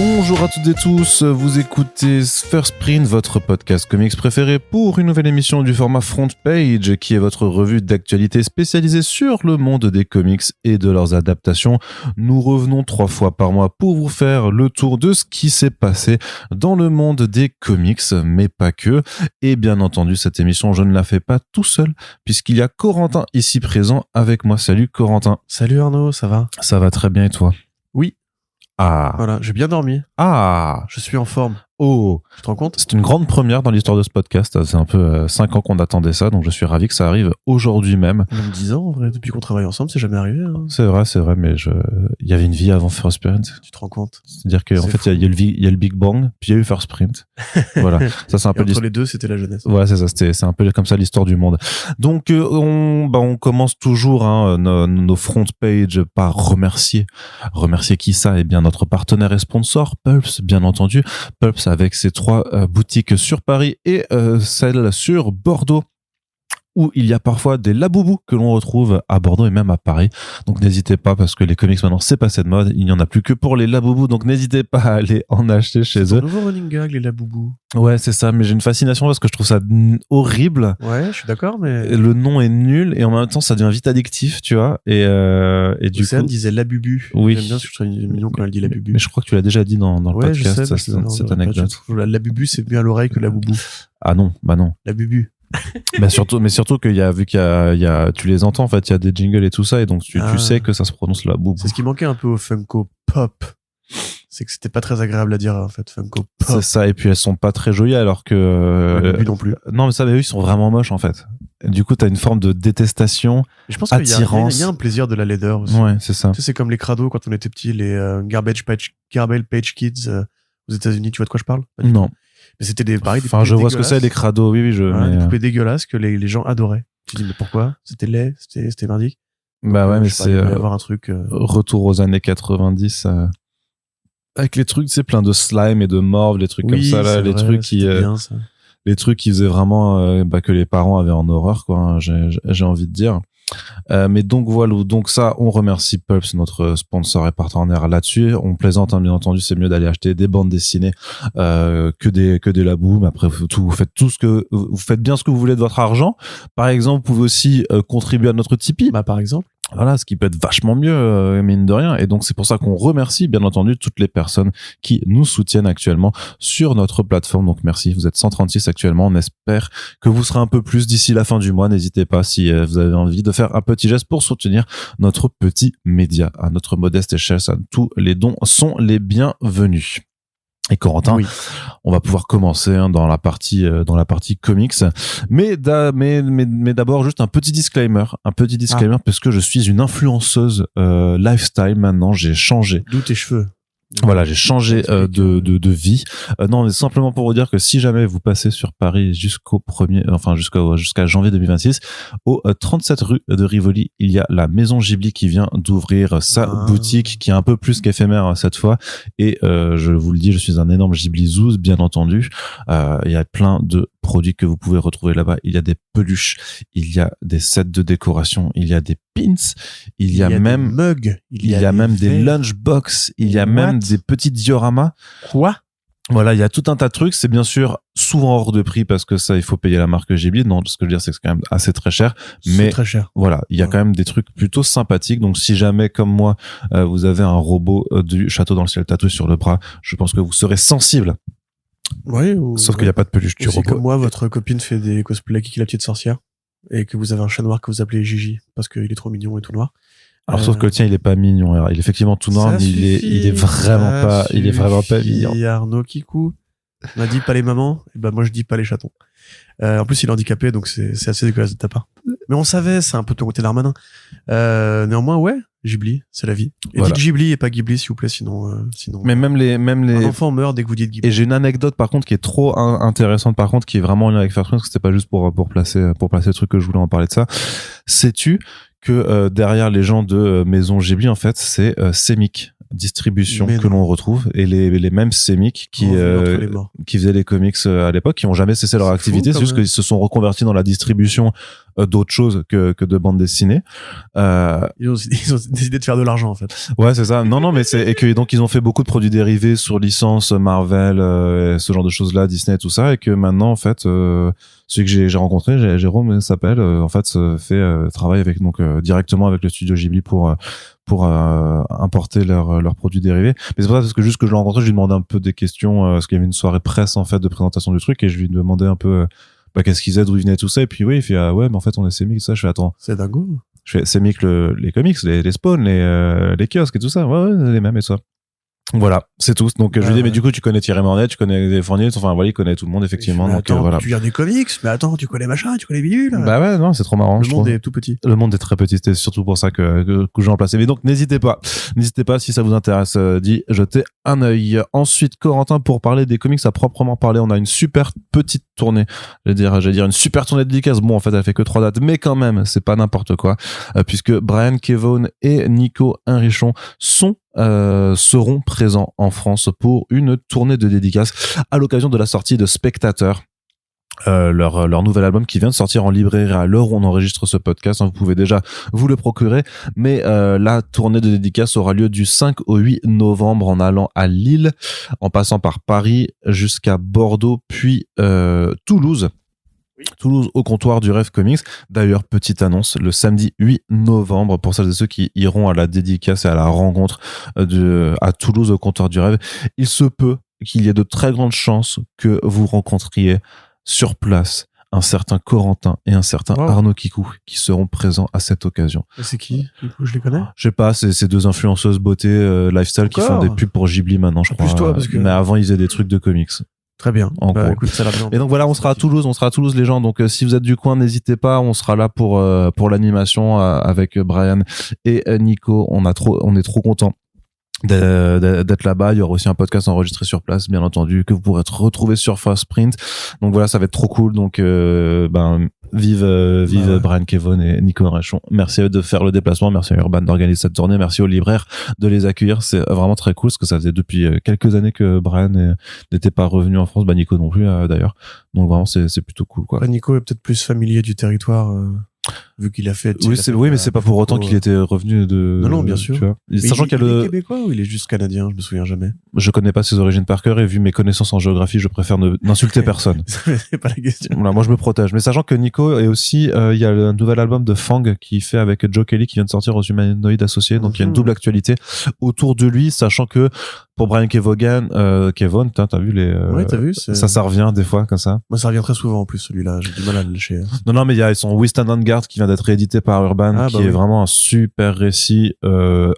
Bonjour à toutes et tous, vous écoutez First Print, votre podcast comics préféré pour une nouvelle émission du format Front Page, qui est votre revue d'actualité spécialisée sur le monde des comics et de leurs adaptations. Nous revenons 3 fois par mois pour vous faire le tour de ce qui s'est passé dans le monde des comics, mais pas que. Et bien entendu, cette émission, je ne la fais pas tout seul, puisqu'il y a Corentin ici présent avec moi. Salut Corentin. Salut Arnaud, ça va ? Ça va très bien et toi ? Oui. Ah. Voilà, j'ai bien dormi. Ah. Je suis en forme. Oh. Tu te rends compte ? C'est une grande première dans l'histoire de ce podcast. C'est un peu 5 ans qu'on attendait ça, donc je suis ravi que ça arrive aujourd'hui même. Même 10 ans, en vrai, depuis qu'on travaille ensemble, c'est jamais arrivé. Hein. C'est vrai, mais il y avait une vie avant First Print. Tu te rends compte ? C'est-à-dire qu'en fait, il y a le Big Bang, puis il y a eu First Print. Voilà. Ça, c'est un peu entre les deux, c'était la jeunesse. Voilà, c'est ça. C'est un peu comme ça l'histoire du monde. Donc, on commence toujours nos front pages par remercier qui ça ? Eh bien, notre partenaire et sponsor, Pulps, bien entendu. Pulps avec ses 3 boutiques sur Paris et celle sur Bordeaux, où il y a parfois des laboubous que l'on retrouve à Bordeaux et même à Paris. Donc n'hésitez pas, parce que les comics maintenant c'est passé de mode, il n'y en a plus que pour les laboubous, donc n'hésitez pas à aller en acheter chez eux. C'est un nouveau running gag, les laboubous. Ouais, c'est ça, mais j'ai une fascination parce que je trouve ça horrible. Ouais, je suis d'accord, mais... Le nom est nul et en même temps ça devient vite addictif, tu vois. Et du Océane coup... disait labubu. Oui. J'aime bien parce que je trouve mignon quand elle dit labubu. Mais je crois que tu l'as déjà dit dans le ouais, podcast, je sais, cette anecdote. Labubu, c'est mieux à l'oreille que laboubou. Ah non, bah non. Labubu. Mais surtout qu'il y a, tu les entends, en fait, il y a des jingles et tout ça, et donc tu sais que ça se prononce la boubou. C'est ce qui manquait un peu au Funko Pop. C'est que c'était pas très agréable à dire, en fait, Funko Pop. C'est ça, et puis elles sont pas très jolies, alors que... Labubu non plus. Non, mais ça, eux, ils sont vraiment moches, en fait. Et du coup, t'as une forme de détestation, je pense attirance. qu'il y a un plaisir de la laideur aussi. Ouais, c'est ça. Tu sais, c'est comme les crados quand on était petits, les Garbage Page Kids aux États-Unis. Tu vois de quoi je parle ? Non. Mais c'était des pareil. Enfin, je vois ce que c'est, les crados. Oui, des poupées dégueulasses que les gens adoraient. Tu dis mais pourquoi ? C'était laid, c'était merdique. Bah ouais, mais c'est avoir un truc. Retour aux années 90. Avec les trucs, c'est plein de slime et de morve, les trucs comme ça là, les trucs qui les trucs qui faisaient vraiment que les parents avaient en horreur, quoi, hein, j'ai envie de dire. Mais donc voilà, donc ça, on remercie Pulps, notre sponsor et partenaire là-dessus. On plaisante, hein, bien entendu, c'est mieux d'aller acheter des bandes dessinées que des labous. Mais après, vous faites bien ce que vous voulez de votre argent. Par exemple, vous pouvez aussi contribuer à notre Tipeee. Bah par exemple. Voilà, ce qui peut être vachement mieux, mine de rien. Et donc, c'est pour ça qu'on remercie, bien entendu, toutes les personnes qui nous soutiennent actuellement sur notre plateforme. Donc, merci. Vous êtes 136 actuellement. On espère que vous serez un peu plus d'ici la fin du mois. N'hésitez pas, si vous avez envie, de faire un petit geste pour soutenir notre petit média. À notre modeste échelle, ça, tous les dons sont les bienvenus. Et Corentin, oui. On va pouvoir commencer dans la partie comics, mais d'abord juste un petit disclaimer parce que je suis une influenceuse lifestyle maintenant, j'ai changé. D'où tes cheveux. Voilà, j'ai changé de vie. Non, mais simplement pour vous dire que si jamais vous passez sur Paris jusqu'à janvier 2026, au 37 rue de Rivoli, il y a la Maison Ghibli qui vient d'ouvrir sa boutique, qui est un peu plus qu'éphémère cette fois. Et je vous le dis, je suis un énorme Ghibli zouz, bien entendu. Il y a plein de produits que vous pouvez retrouver là-bas. Il y a des peluches, il y a des sets de décoration, il y a des pins, il y a même des mugs, il y a même des lunchbox, il y a même des petits dioramas. Quoi ? Voilà, il y a tout un tas de trucs. C'est bien sûr souvent hors de prix parce que ça, il faut payer la marque Ghibli. Non, ce que je veux dire, c'est que c'est quand même assez très cher. Mais très cher. Voilà, il y a quand même des trucs plutôt sympathiques. Donc, si jamais, comme moi, vous avez un robot du Château dans le ciel tatoué sur le bras, je pense que vous serez sensible. Oui. Sauf qu'il n'y a pas de peluche du robot. Comme moi, votre copine fait des cosplays Kiki la petite sorcière et que vous avez un chat noir que vous appelez Gigi parce qu'il est trop mignon et tout noir. Alors sauf que le tien, il est pas mignon. Alors, il est effectivement tout noir, mais il est vraiment pas mignon. Arnaud Kikou m'a dit pas les mamans, et ben moi je dis pas les chatons. En plus il est handicapé, donc c'est assez dégueulasse de ta part. Mais on savait, c'est un peu ton côté Darmanin. Néanmoins, ouais, Ghibli, c'est la vie. Et voilà. Dites Ghibli et pas Ghibli s'il vous plaît, sinon. Mais même les un enfant meurt dès que vous dites Ghibli. Et j'ai une anecdote par contre qui est trop intéressante par contre, qui est vraiment en lien avec First Print, parce que c'était pas juste pour placer le truc que je voulais en parler de ça. Sais-tu que derrière les gens de Maison Ghibli, en fait, c'est Semic. distribution Mais que non. l'on retrouve et les mêmes CMYK qui Entre les morts. qui faisaient les comics à l'époque, qui ont jamais cessé leur C'est activité, fou, c'est quand juste même. qu'ils se sont reconvertis dans la distribution d'autres choses que de bandes dessinées. Ils ont décidé de faire de l'argent, en fait. Ouais, c'est ça. Non, mais c'est et que donc ils ont fait beaucoup de produits dérivés sur licence Marvel, ce genre de choses-là, Disney, tout ça, et que maintenant en fait, celui que j'ai rencontré, Jérôme il s'appelle, en fait, travaille avec donc directement avec le studio Ghibli pour importer leurs produits dérivés. Mais c'est pour ça parce que juste que je l'ai rencontré, je lui demandais un peu des questions parce qu'il y avait une soirée presse en fait de présentation du truc et je lui demandais un peu qu'est-ce qu'ils faisaient, d'où ils venaient tout ça, et puis oui, il fait ah ouais, mais en fait on est CMYK, ça. Je fais attends. C'est dingo. Je fais CMYK les comics, les Spawn, les kiosques et tout ça. Ouais, les mêmes et tout ça. Voilà, c'est tout. Donc je lui dis mais du coup tu connais Thierry Mornet, tu connais les Fournier, enfin voilà, il connaît tout le monde effectivement. Mais Donc attends, voilà. tu viens des comics, mais attends, tu connais machin, tu connais bidule. Bah ouais, non, c'est trop marrant. Le monde est tout petit. Le monde est très petit, c'était surtout pour ça que j'ai remplacé. Mais donc n'hésitez pas si ça vous intéresse d'y jeter un œil. Ensuite, Corentin, pour parler des comics à proprement parler, on a une super petite tournée. Je vais dire une super tournée de dédicaces. Bon, en fait, elle fait que 3 dates, mais quand même, c'est pas n'importe quoi, puisque Brian Kevon et Nico Hinrichon seront présents en France pour une tournée de dédicaces à l'occasion de la sortie de Spectateur. Leur nouvel album qui vient de sortir en librairie à l'heure où on enregistre ce podcast, vous pouvez déjà vous le procurer, mais la tournée de dédicace aura lieu du 5 au 8 novembre en allant à Lille, en passant par Paris jusqu'à Bordeaux, puis Toulouse. Toulouse au comptoir du Rêve Comics. D'ailleurs, petite annonce, le samedi 8 novembre, pour celles et ceux qui iront à la dédicace et à la rencontre à Toulouse au comptoir du Rêve, il se peut qu'il y ait de très grandes chances que vous rencontriez sur place un certain Corentin et un certain Arnaud Kikou qui seront présents à cette occasion. Et c'est qui? Du coup, je les connais? Je sais pas, c'est ces deux influenceuses beauté lifestyle qui font des pubs pour Ghibli maintenant, je crois. Plus toi, parce que... Mais avant, ils faisaient des trucs de comics. Très bien. En gros. Écoute, ça a l'air bien. Et donc voilà, on sera à Toulouse les gens. Donc si vous êtes du coin, n'hésitez pas, on sera là pour l'animation avec Brian et Nico. On est trop contents d'être là-bas. Il y aura aussi un podcast enregistré sur place, bien entendu, que vous pourrez retrouver sur Fast Print. Donc voilà, ça va être trop cool. Donc vive Brian Kevon et Nico Hinrichon. Merci à eux de faire le déplacement, merci à Urban d'organiser cette tournée, merci aux libraires de les accueillir. C'est vraiment très cool parce que ça faisait depuis quelques années que Brian n'était pas revenu en France, Nico non plus d'ailleurs. Donc vraiment c'est plutôt cool quoi. Nico est peut-être plus familier du territoire vu qu'il a fait. Oui, mais c'est pas pour autant qu'il était revenu de. Non, bien sûr. Tu vois. Sachant qu'il est québécois ou il est juste canadien, je me souviens jamais. Je connais pas ses origines par cœur et vu mes connaissances en géographie, je préfère n'insulter personne. C'est pas la question. Voilà, moi je me protège. Mais sachant que Nico est aussi, il y a le nouvel album de Fang qui fait avec Joe Kelly qui vient de sortir aux Humanoïdes Associés, donc il y a une double actualité autour de lui, sachant que pour Brian Kevon, t'as vu les. Ouais, t'as vu. Ça revient des fois comme ça. Moi, ça revient très souvent en plus celui-là. J'ai du mal à le lâcher. Non, mais il y a son We Stand on Guard qui vient d'être réédité par Urban, qui est vraiment un super récit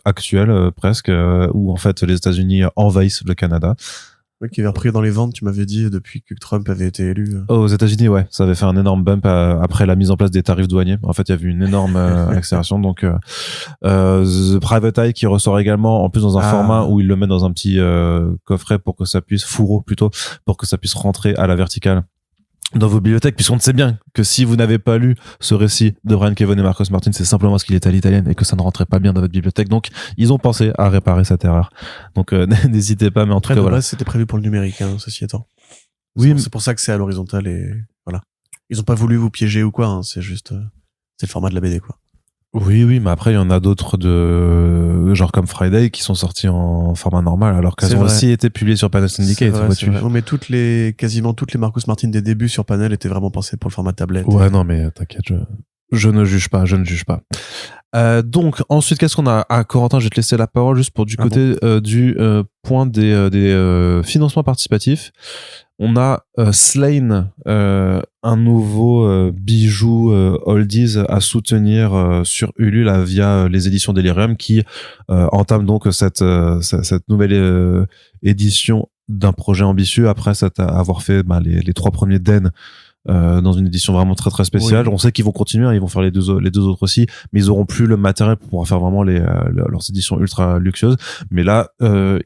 actuel presque, où en fait les États-Unis envahissent le Canada. Oui, qui avait repris dans les ventes, tu m'avais dit, depuis que Trump avait été élu. Aux États-Unis, ouais, ça avait fait un énorme bump après la mise en place des tarifs douaniers. En fait, il y a eu une énorme accélération. Donc, The Private Eye qui ressort également, en plus dans un format où il le met dans un petit coffret pour que ça puisse fourreau plutôt, pour que ça puisse rentrer à la verticale dans vos bibliothèques, puisqu'on sait bien que si vous n'avez pas lu ce récit de Brian Kevon et Marcos Martin, c'est simplement parce qu'il est à l'italienne et que ça ne rentrait pas bien dans votre bibliothèque. Donc, ils ont pensé à réparer cette erreur. Donc, n'hésitez pas, mais en tout cas, voilà. C'était prévu pour le numérique, ceci étant. Oui, c'est pour ça que c'est à l'horizontale et voilà. Ils ont pas voulu vous piéger ou quoi, c'est juste, c'est le format de la BD, quoi. Oui, mais après, il y en a d'autres genre comme Friday qui sont sortis en format normal, alors qu'elles ont aussi été publiées sur Panel Syndicate. Mais quasiment toutes les Marcos Martin des débuts sur Panel étaient vraiment pensées pour le format tablette. Ouais, non, mais t'inquiète, je ne juge pas. Donc, ensuite, qu'est-ce qu'on a? Corentin, je vais te laisser la parole juste pour du côté du point des financements participatifs. On a Slane, un nouveau bijou oldies à soutenir sur Ulule via les éditions Delirium qui entame donc cette nouvelle édition d'un projet ambitieux après avoir fait les 3 premiers Den dans une édition vraiment très très spéciale. Oui. On sait qu'ils vont continuer, ils vont faire les deux autres aussi, mais ils auront plus le matériel pour pouvoir faire vraiment leurs éditions ultra luxueuses. Mais là,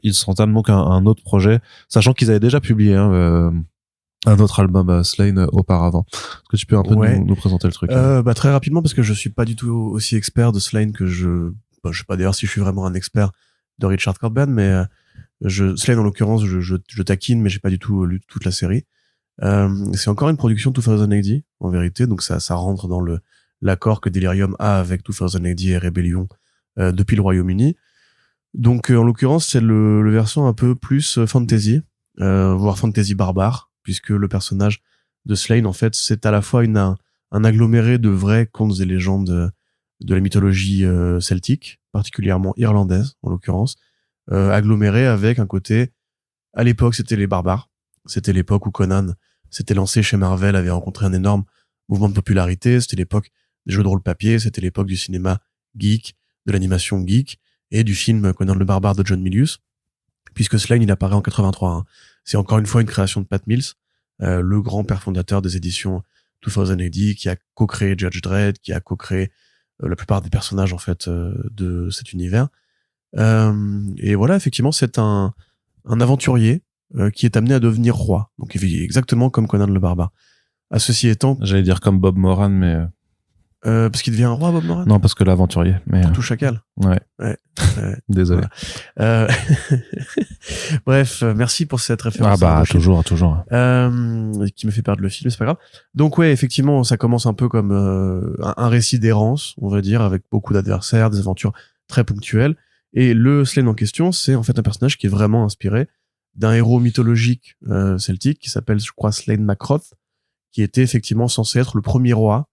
ils s'entament donc un autre projet, sachant qu'ils avaient déjà publié un autre album Slane auparavant. Est-ce que tu peux un peu nous présenter le truc? Très rapidement, parce que je suis pas du tout aussi expert de Slane que je sais pas d'ailleurs si je suis vraiment un expert, de Richard Corben, mais Slane en l'occurrence, je taquine, mais j'ai pas du tout lu toute la série. C'est encore une production 2080 en vérité, donc ça rentre dans l'accord que Delirium a avec 2080 et Rebellion depuis le Royaume-Uni. Donc en l'occurrence, c'est le versant un peu plus fantasy, voire fantasy barbare, puisque le personnage de Slane, en fait, c'est à la fois un aggloméré de vrais contes et légendes de la mythologie celtique, particulièrement irlandaise en l'occurrence, aggloméré avec un côté, à l'époque c'était les barbares, c'était l'époque où Conan s'était lancé chez Marvel, avait rencontré un énorme mouvement de popularité, c'était l'époque des jeux de rôle papier, c'était l'époque du cinéma geek, de l'animation geek, et du film Conan le barbare de John Milius, puisque Slane il apparaît en 83. Hein. C'est encore une fois une création de Pat Mills, le grand père fondateur des éditions 2080, qui a co-créé Judge Dredd, qui a co-créé la plupart des personnages en fait de cet univers. Et voilà, effectivement, c'est un aventurier qui est amené à devenir roi. Donc exactement comme Conan le barbare. À ceci étant, J'allais dire comme Bob Moran, mais parce qu'il devient un roi, Bob Moran. non, parce que l'aventurier. Mais Tout chacal. ouais. Désolé. Voilà. Bref, merci pour cette référence. Ah bah toujours. Qui me fait perdre le fil, mais c'est pas grave. Donc ouais, effectivement, ça commence un peu comme un récit d'errance, on va dire, avec beaucoup d'adversaires, des aventures très ponctuelles. Et le Slane en question, c'est en fait un personnage qui est vraiment inspiré d'un héros mythologique celtique qui s'appelle, je crois, Slane Macroth, qui était effectivement censé être le premier roi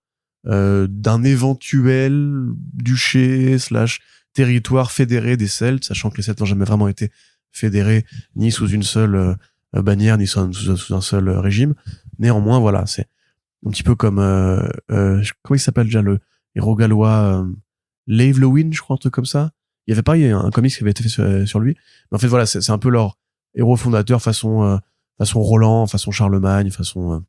d'un éventuel duché / territoire fédéré des Celtes, sachant que les Celtes n'ont jamais vraiment été fédérés ni sous une seule bannière, ni sous un seul régime. Néanmoins, voilà, c'est un petit peu comme comment il s'appelle déjà le héros gallois Leif Lewin, je crois, un truc comme ça. Il y avait un comics qui avait été fait sur lui. Mais en fait, voilà, c'est un peu leur héros fondateur façon Roland, façon Charlemagne, façon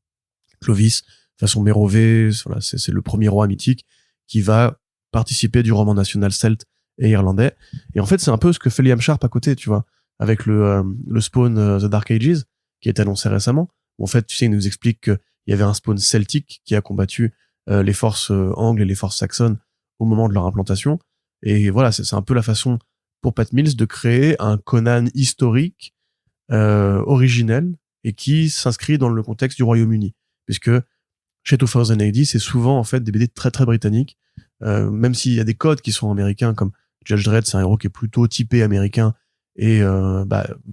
Clovis, façon Mérovée. Voilà, c'est le premier roi mythique qui va participer du roman national celte et irlandais. Et en fait, c'est un peu ce que fait Liam Sharp à côté, tu vois, avec le Spawn The Dark Ages, qui est annoncé récemment. Où en fait, tu sais, il nous explique qu'il y avait un Spawn celtique qui a combattu les forces angles et les forces saxonnes au moment de leur implantation. Et voilà, c'est un peu la façon pour Pat Mills de créer un Conan historique, originel, et qui s'inscrit dans le contexte du Royaume-Uni. Puisque chez 2080, c'est souvent en fait des BD très très britanniques, même s'il y a des codes qui sont américains, comme Judge Dredd, c'est un héros qui est plutôt typé américain, et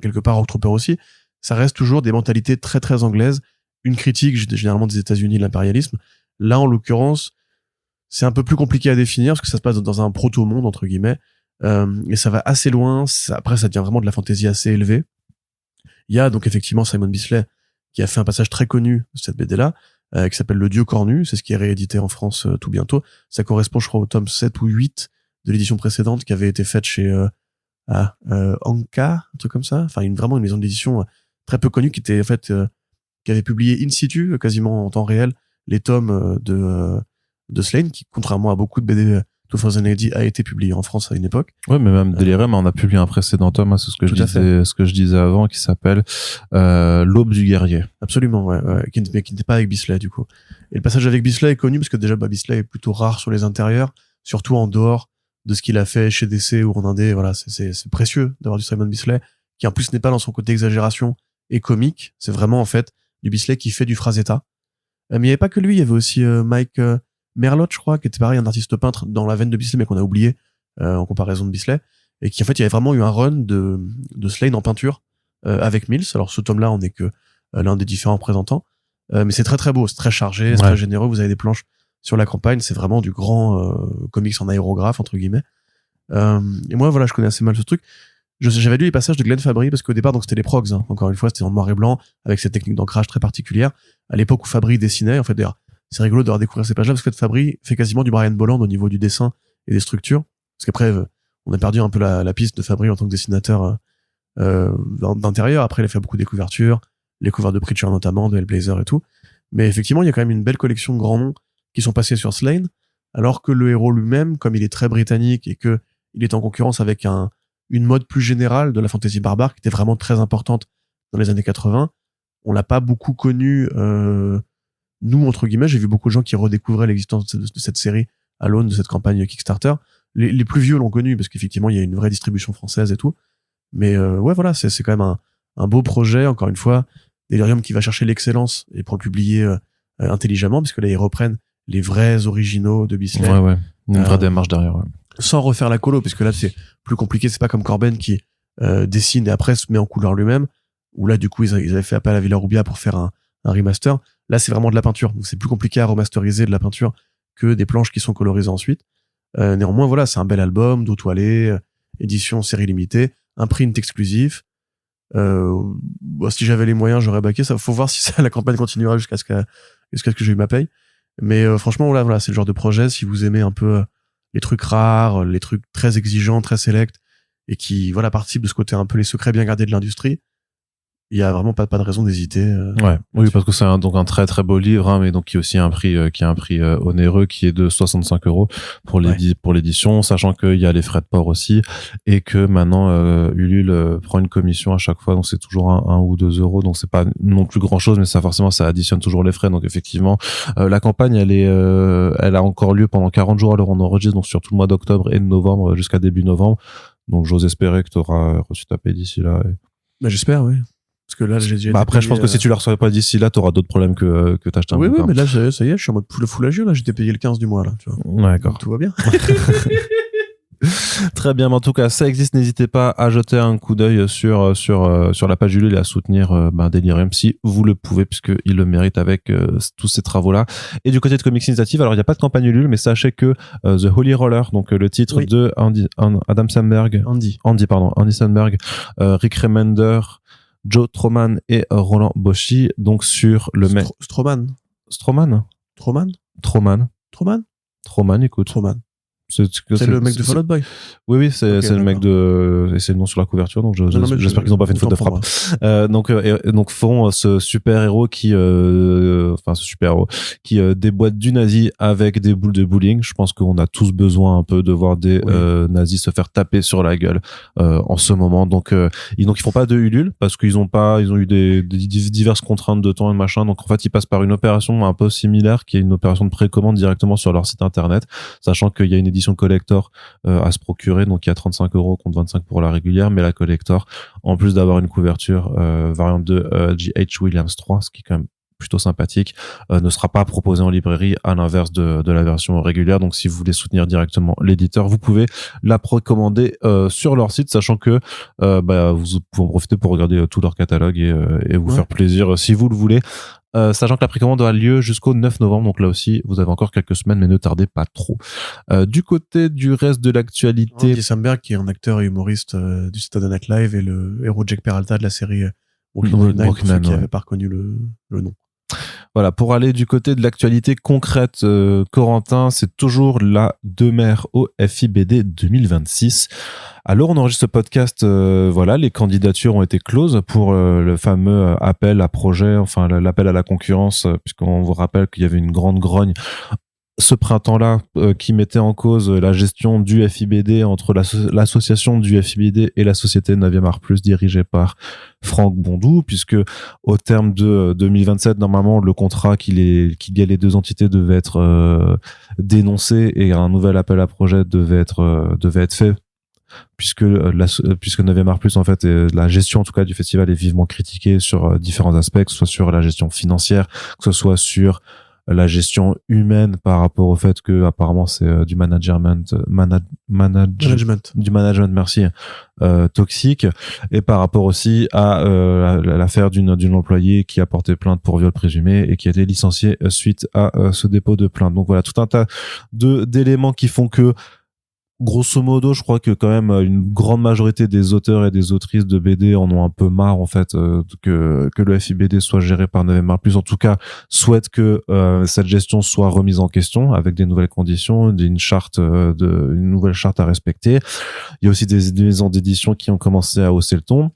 quelque part Rock Trooper aussi, ça reste toujours des mentalités très très anglaises, une critique généralement des États-Unis de l'impérialisme. Là, en l'occurrence, c'est un peu plus compliqué à définir parce que ça se passe dans un proto-monde entre guillemets, et ça va assez loin. Après, ça devient vraiment de la fantaisie assez élevée. Il y a donc effectivement Simon Bisley qui a fait un passage très connu de cette BD-là, qui s'appelle Le Dieu cornu. C'est ce qui est réédité en France tout bientôt. Ça correspond, je crois, au tome 7 ou 8 de l'édition précédente qui avait été faite chez Anka, un truc comme ça. Enfin, vraiment une maison d'édition très peu connue qui était en fait qui avait publié in situ, quasiment en temps réel, les tomes de Slane, qui, contrairement à beaucoup de BD 2080, a été publié en France à une époque. Ouais, mais même Delirium, on a publié un précédent tome, c'est ce que je disais avant, qui s'appelle L'Aube du guerrier. Absolument, ouais, qui n'était pas avec Bisley du coup. Et le passage avec Bisley est connu parce que déjà Bisley est plutôt rare sur les intérieurs, surtout en dehors de ce qu'il a fait chez DC ou en indé. Voilà, c'est précieux d'avoir du Simon Bisley, qui en plus n'est pas dans son côté exagération et comique. C'est vraiment en fait du Bisley qui fait du phrasetta. Mais il n'y avait pas que lui, il y avait aussi Mike Merlot, je crois, qui était pareil, un artiste peintre dans la veine de Bisley, mais qu'on a oublié en comparaison de Bisley, et qui en fait, il y avait vraiment eu un run de Slane en peinture avec Mills. Alors ce tome-là, on n'est que l'un des différents représentants, mais c'est très très beau, c'est très chargé, c'est très généreux. Vous avez des planches sur la campagne, c'est vraiment du grand comics en aérographe entre guillemets. Et moi, voilà, je connais assez mal ce truc. J'avais lu les passages de Glenn Fabry parce qu'au départ, donc c'était les progs. Hein. Encore une fois, c'était en noir et blanc avec cette technique d'ancrage très particulière. À l'époque où Fabry dessinait, en fait, d'ailleurs, c'est rigolo de découvrir ces pages-là parce que Fabry fait quasiment du Brian Bolland au niveau du dessin et des structures. Parce qu'après, on a perdu un peu la piste de Fabry en tant que dessinateur d'intérieur. Après, il a fait beaucoup des couvertures, les couvertures de Preacher notamment, de Hellblazer et tout. Mais effectivement, il y a quand même une belle collection de grands noms qui sont passés sur Slane, alors que le héros lui-même, comme il est très britannique et que il est en concurrence avec une mode plus générale de la fantasy barbare qui était vraiment très importante dans les années 80, on l'a pas beaucoup connu. Nous, entre guillemets, j'ai vu beaucoup de gens qui redécouvraient l'existence de cette série à l'aune de cette campagne Kickstarter, les plus vieux l'ont connu parce qu'effectivement il y a une vraie distribution française et tout. Mais ouais, voilà, c'est quand même un beau projet. Encore une fois, Delirium qui va chercher l'excellence et pour le publier intelligemment, parce que là ils reprennent les vrais originaux de Bisley. Ouais. Une vraie démarche derrière. Ouais. Sans refaire la colo, parce que là c'est plus compliqué. C'est pas comme Corben qui dessine et après se met en couleur lui-même. Où là du coup ils avaient fait appel à Villarubia pour faire un remaster. Là c'est vraiment de la peinture, donc c'est plus compliqué à remasteriser de la peinture que des planches qui sont colorisées ensuite. Néanmoins voilà, c'est un bel album, dos toilé, édition série limitée, un print exclusif. Si j'avais les moyens, j'aurais baqué. Ça, faut voir si ça, la campagne continuera jusqu'à ce que j'ai eu ma paye. Mais franchement, voilà, c'est le genre de projet. Si vous aimez un peu les trucs rares, les trucs très exigeants, très sélects, et qui voilà participent de ce côté un peu les secrets bien gardés de l'industrie, il y a vraiment pas de raison d'hésiter. Oui, parce que c'est donc un très très beau livre, hein, mais donc qui a aussi un prix onéreux qui est de 65 € pour l'édition, sachant qu'il y a les frais de port aussi et que maintenant Ulule prend une commission à chaque fois, donc c'est toujours 1 ou 2 €, donc c'est pas non plus grand chose, mais ça forcément ça additionne toujours les frais. Donc effectivement, la campagne elle a encore lieu pendant 40 jours à l'heure on enregistre, donc sur tout le mois d'octobre et de novembre jusqu'à début novembre. Donc j'ose espérer que tu auras reçu ta paie d'ici là. Bah, j'espère, oui. Parce que là, j'ai déjà après, payé, je pense que si tu la recevais pas d'ici là, t'auras d'autres problèmes que t'acheter un bouquin. Oui, mais là, ça y est, je suis en mode full agir, là, j'étais payé le 15 du mois, là, tu vois. D'accord. Donc, tout va bien. Très bien, mais en tout cas, ça existe. N'hésitez pas à jeter un coup d'œil sur la page Ulule et à soutenir Delirium si vous le pouvez, puisqu'il le mérite avec tous ces travaux-là. Et du côté de Comics Initiative, alors il n'y a pas de campagne Ulule, mais sachez que The Holy Roller, donc le titre de Adam Sandberg, Andy Sandberg, Rick Remender, Joe Troman et Roland Boschi, donc sur le Troman, écoute. Troman. C'est le mec de Fall Out Boy. Oui, c'est le mec et c'est le nom sur la couverture, donc j'espère qu'ils n'ont pas fait une faute de frappe. Donc font ce super héros qui déboîte du nazi avec des boules de bowling. Je pense qu'on a tous besoin un peu de voir des nazis se faire taper sur la gueule en ce moment. Donc ils font pas de Ulule parce qu'ils ont eu des diverses contraintes de temps et machin. Donc en fait ils passent par une opération un peu similaire qui est une opération de précommande directement sur leur site internet, sachant qu'il y a une édition collector à se procurer, donc il y a 35 € contre 25 pour la régulière, mais la collector, en plus d'avoir une couverture variante de G.H. Williams 3, ce qui est quand même plutôt sympathique, ne sera pas proposée en librairie à l'inverse de la version régulière. Donc si vous voulez soutenir directement l'éditeur, vous pouvez la précommander sur leur site, sachant que vous pouvez en profiter pour regarder tout leur catalogue et vous faire plaisir si vous le voulez. Sachant que la précommande aura lieu jusqu'au 9 novembre, donc là aussi vous avez encore quelques semaines, mais ne tardez pas trop. Du côté du reste de l'actualité, Andy Samberg qui est un acteur et humoriste du Saturday Night Live et le héros Jack Peralta de la série Brooklyn Nine-Nine, pour ceux qui n'avaient pas reconnu le nom. Voilà, pour aller du côté de l'actualité concrète, Corentin, c'est toujours la Demer au FIBD 2026. Alors on enregistre ce podcast, les candidatures ont été closes pour le fameux appel à projet, enfin l'appel à la concurrence, puisqu'on vous rappelle qu'il y avait une grande grogne ce printemps-là qui mettait en cause la gestion du FIBD entre l'association du FIBD et la société 9e Art Plus dirigée par Franck Bondou, puisque au terme de 2027, normalement, le contrat qu'il y a les deux entités devait être dénoncé et un nouvel appel à projet devait être fait, puisque 9e Art Plus, en fait, la gestion en tout cas du festival est vivement critiquée sur différents aspects, que ce soit sur la gestion financière, que ce soit sur la gestion humaine par rapport au fait que apparemment c'est du management, merci, toxique, et par rapport aussi à l'affaire d'une employée qui a porté plainte pour viol présumé et qui a été licenciée suite à ce dépôt de plainte. Donc voilà, tout un tas d'éléments qui font que grosso modo, je crois que quand même une grande majorité des auteurs et des autrices de BD en ont un peu marre en fait que le FIBD soit géré par 9e Art Plus. En tout cas, souhaite que cette gestion soit remise en question avec des nouvelles conditions, une nouvelle charte à respecter. Il y a aussi des maisons d'édition qui ont commencé à hausser le ton.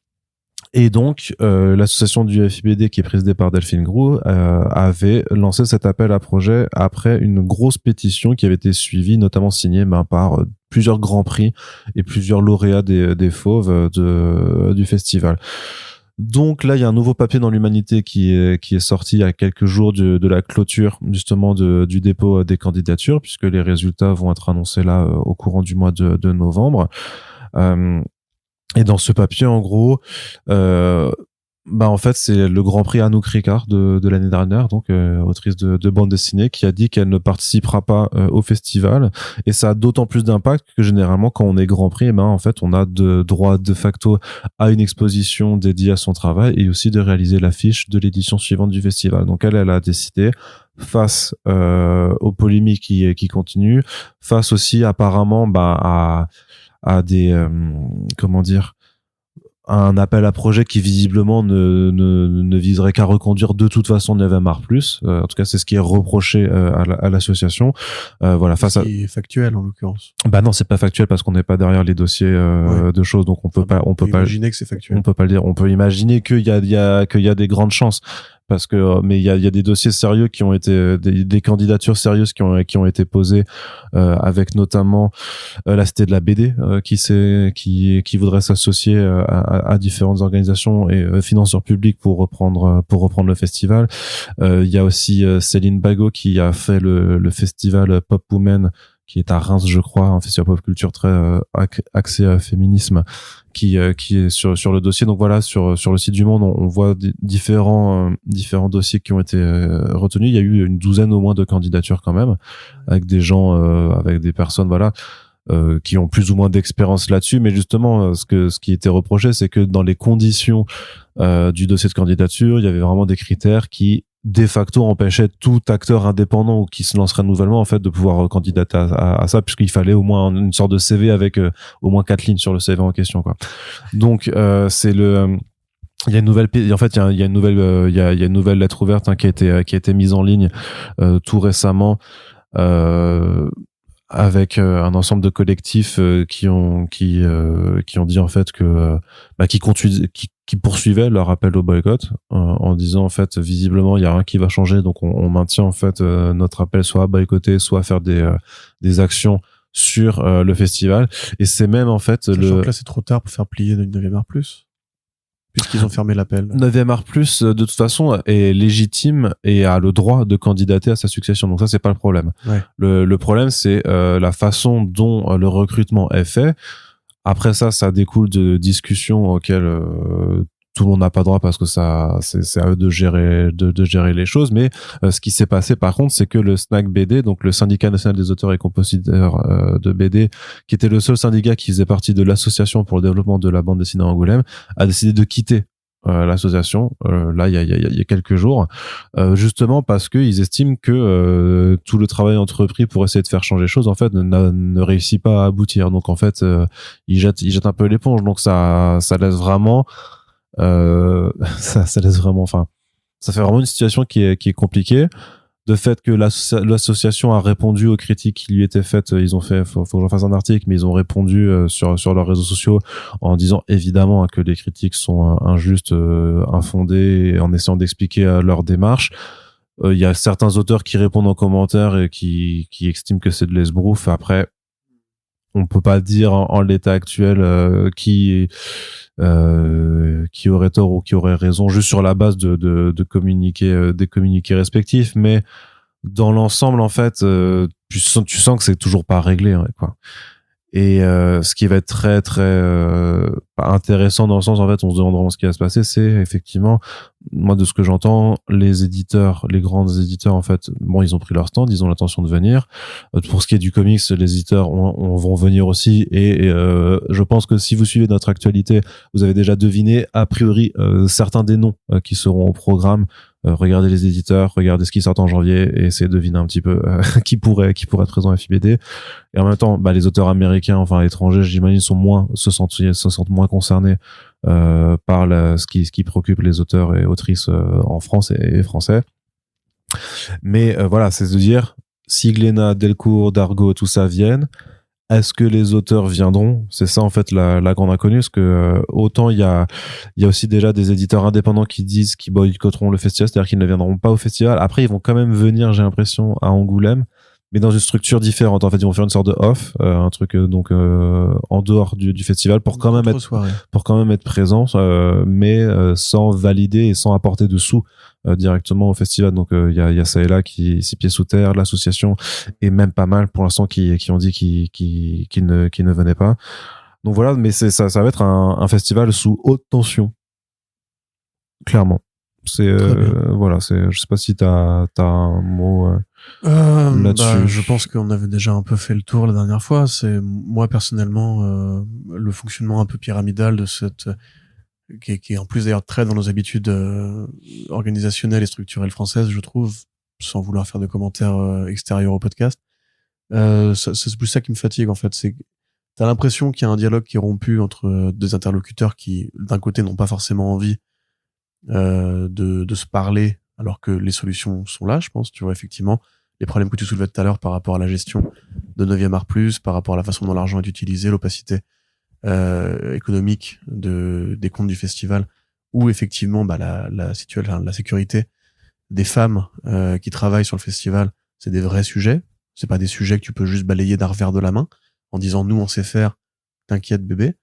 Et donc, l'association du FIBD, qui est présidée par Delphine Groux, avait lancé cet appel à projet après une grosse pétition qui avait été suivie, notamment signée par plusieurs grands prix et plusieurs lauréats des fauves du festival. Donc là, il y a un nouveau papier dans l'Humanité qui est sorti il y a quelques jours de la clôture justement du dépôt des candidatures, puisque les résultats vont être annoncés là au courant du mois de novembre. Et dans ce papier, en gros, en fait, c'est le Grand Prix Anouk Ricard de l'année dernière, donc autrice de bande dessinée, qui a dit qu'elle ne participera pas au festival. Et ça a d'autant plus d'impact que généralement, quand on est Grand Prix, en fait, on a droit de facto à une exposition dédiée à son travail et aussi de réaliser l'affiche de l'édition suivante du festival. Donc elle a décidé, face aux polémiques qui continuent, face aussi apparemment à des un appel à projet qui visiblement ne viserait qu'à reconduire de toute façon 9e art plus. En tout cas, c'est ce qui est reproché à l'association. Voilà, face à... C'est factuel en l'occurrence. Bah non, c'est pas factuel parce qu'on n'est pas derrière les dossiers de choses, donc on peut pas imaginer que c'est factuel. On peut pas le dire. On peut imaginer qu'il y a des grandes chances. Parce que mais il y a des dossiers sérieux qui ont été des candidatures sérieuses qui ont été posées avec notamment la Cité de la BD qui voudrait s'associer à différentes organisations et financeurs publics pour reprendre le festival. Il y a aussi Céline Bagot qui a fait le festival Pop Women qui est à Reims, je crois, un festival pop culture très axé féminisme qui est sur le dossier. Donc voilà, sur le site du Monde, on voit différents dossiers qui ont été retenus. Il y a eu une douzaine au moins de candidatures quand même, avec des gens, avec des personnes, voilà, qui ont plus ou moins d'expérience là-dessus. Mais justement, ce qui était reproché, c'est que dans les conditions du dossier de candidature, il y avait vraiment des critères qui de facto empêchait tout acteur indépendant ou qui se lancerait nouvellement en fait de pouvoir candidater à ça, puisqu'il fallait au moins une sorte de CV avec au moins 4 lignes sur le CV en question, quoi. Donc c'est le il y a une nouvelle en fait il y a une nouvelle lettre ouverte qui a été mise en ligne tout récemment avec un ensemble de collectifs qui ont dit en fait que qui poursuivaient leur appel au boycott en disant en fait visiblement il y a rien qui va changer, donc on maintient en fait notre appel soit à boycotter, soit à faire des actions sur le festival. Et c'est même en fait sachant que là c'est trop tard pour faire plier le 9e art plus, puisqu'ils ont fermé l'appel. 9e art plus de toute façon est légitime et a le droit de candidater à sa succession, donc ça c'est pas le problème. Ouais. Le problème c'est la façon dont le recrutement est fait. Après ça découle de discussions auxquelles tout le monde n'a pas droit parce que ça c'est à eux de gérer les choses. Mais ce qui s'est passé par contre, c'est que le SNAC BD, donc le syndicat national des auteurs et compositeurs de BD, qui était le seul syndicat qui faisait partie de l'association pour le développement de la bande dessinée à Angoulême, a décidé de quitter l'association là il y a quelques jours, justement parce que ils estiment que tout le travail entrepris pour essayer de faire changer les choses en fait ne réussit pas à aboutir. Donc en fait ils jettent un peu l'éponge, donc ça laisse vraiment ça laisse vraiment, enfin ça fait vraiment une situation qui est compliquée. De fait que l'association a répondu aux critiques qui lui étaient faites, ils ont fait, faut que j'en fasse un article, mais ils ont répondu sur leurs réseaux sociaux en disant évidemment que les critiques sont injustes, infondées, et en essayant d'expliquer leur démarche. Il y a certains auteurs qui répondent en commentaire et qui estiment que c'est de l'esbrouf. Après, on peut pas dire en l'état actuel qui aurait tort ou qui aurait raison juste sur la base de communiquer des communiqués respectifs, mais dans l'ensemble en fait tu sens que c'est toujours pas réglé, hein, quoi. Et ce qui va être très très intéressant dans le sens, en fait on se demande vraiment ce qui va se passer, c'est effectivement, moi de ce que j'entends, les éditeurs, les grands éditeurs en fait, bon ils ont pris leur stand, ils ont l'intention de venir. Pour ce qui est du comics, les éditeurs vont venir aussi, et je pense que si vous suivez notre actualité, vous avez déjà deviné a priori certains des noms qui seront au programme. Regardez les éditeurs, regardez ce qui sort en janvier et essayez de deviner un petit peu qui pourrait être présent à FIBD. Et en même temps, les auteurs américains, enfin étrangers, j'imagine, se sentent moins concernés par ce qui préoccupe les auteurs et autrices en France et français. Mais voilà, c'est de dire, si Glénat, Delcourt, Dargaud, tout ça viennent, est-ce que les auteurs viendront? C'est ça en fait la grande inconnue, parce que autant il y a aussi déjà des éditeurs indépendants qui disent qu'ils boycotteront le festival, c'est-à-dire qu'ils ne viendront pas au festival. Après ils vont quand même venir, j'ai l'impression, à Angoulême, mais dans une structure différente. En fait, ils vont faire une sorte de off, un truc en dehors du festival pour quand même être présent, mais sans valider et sans apporter de sous directement au festival. Donc il y a ça et là qui 6 pieds sous terre, l'association est même pas mal pour l'instant qui ont dit qu'ils ne venaient pas. Donc voilà, mais ça va être un festival sous haute tension, clairement. Voilà, je sais pas si t'as un mot là-dessus. Je pense qu'on avait déjà un peu fait le tour la dernière fois. C'est moi personnellement le fonctionnement un peu pyramidal de cette qui est en plus d'ailleurs très dans nos habitudes organisationnelles et structurelles françaises, je trouve, sans vouloir faire de commentaires extérieurs au podcast. C'est plus ça qui me fatigue en fait. C'est t'as l'impression qu'il y a un dialogue qui est rompu entre deux interlocuteurs qui, d'un côté, n'ont pas forcément envie de se parler, alors que les solutions sont là, je pense. Tu vois, effectivement, les problèmes que tu soulevais tout à l'heure par rapport à la gestion de 9e art plus, par rapport à la façon dont l'argent est utilisé, l'opacité économique des comptes du festival, ou effectivement la sécurité des femmes qui travaillent sur le festival, c'est des vrais sujets. C'est pas des sujets que tu peux juste balayer d'un revers de la main en disant nous on sait faire, t'inquiète bébé.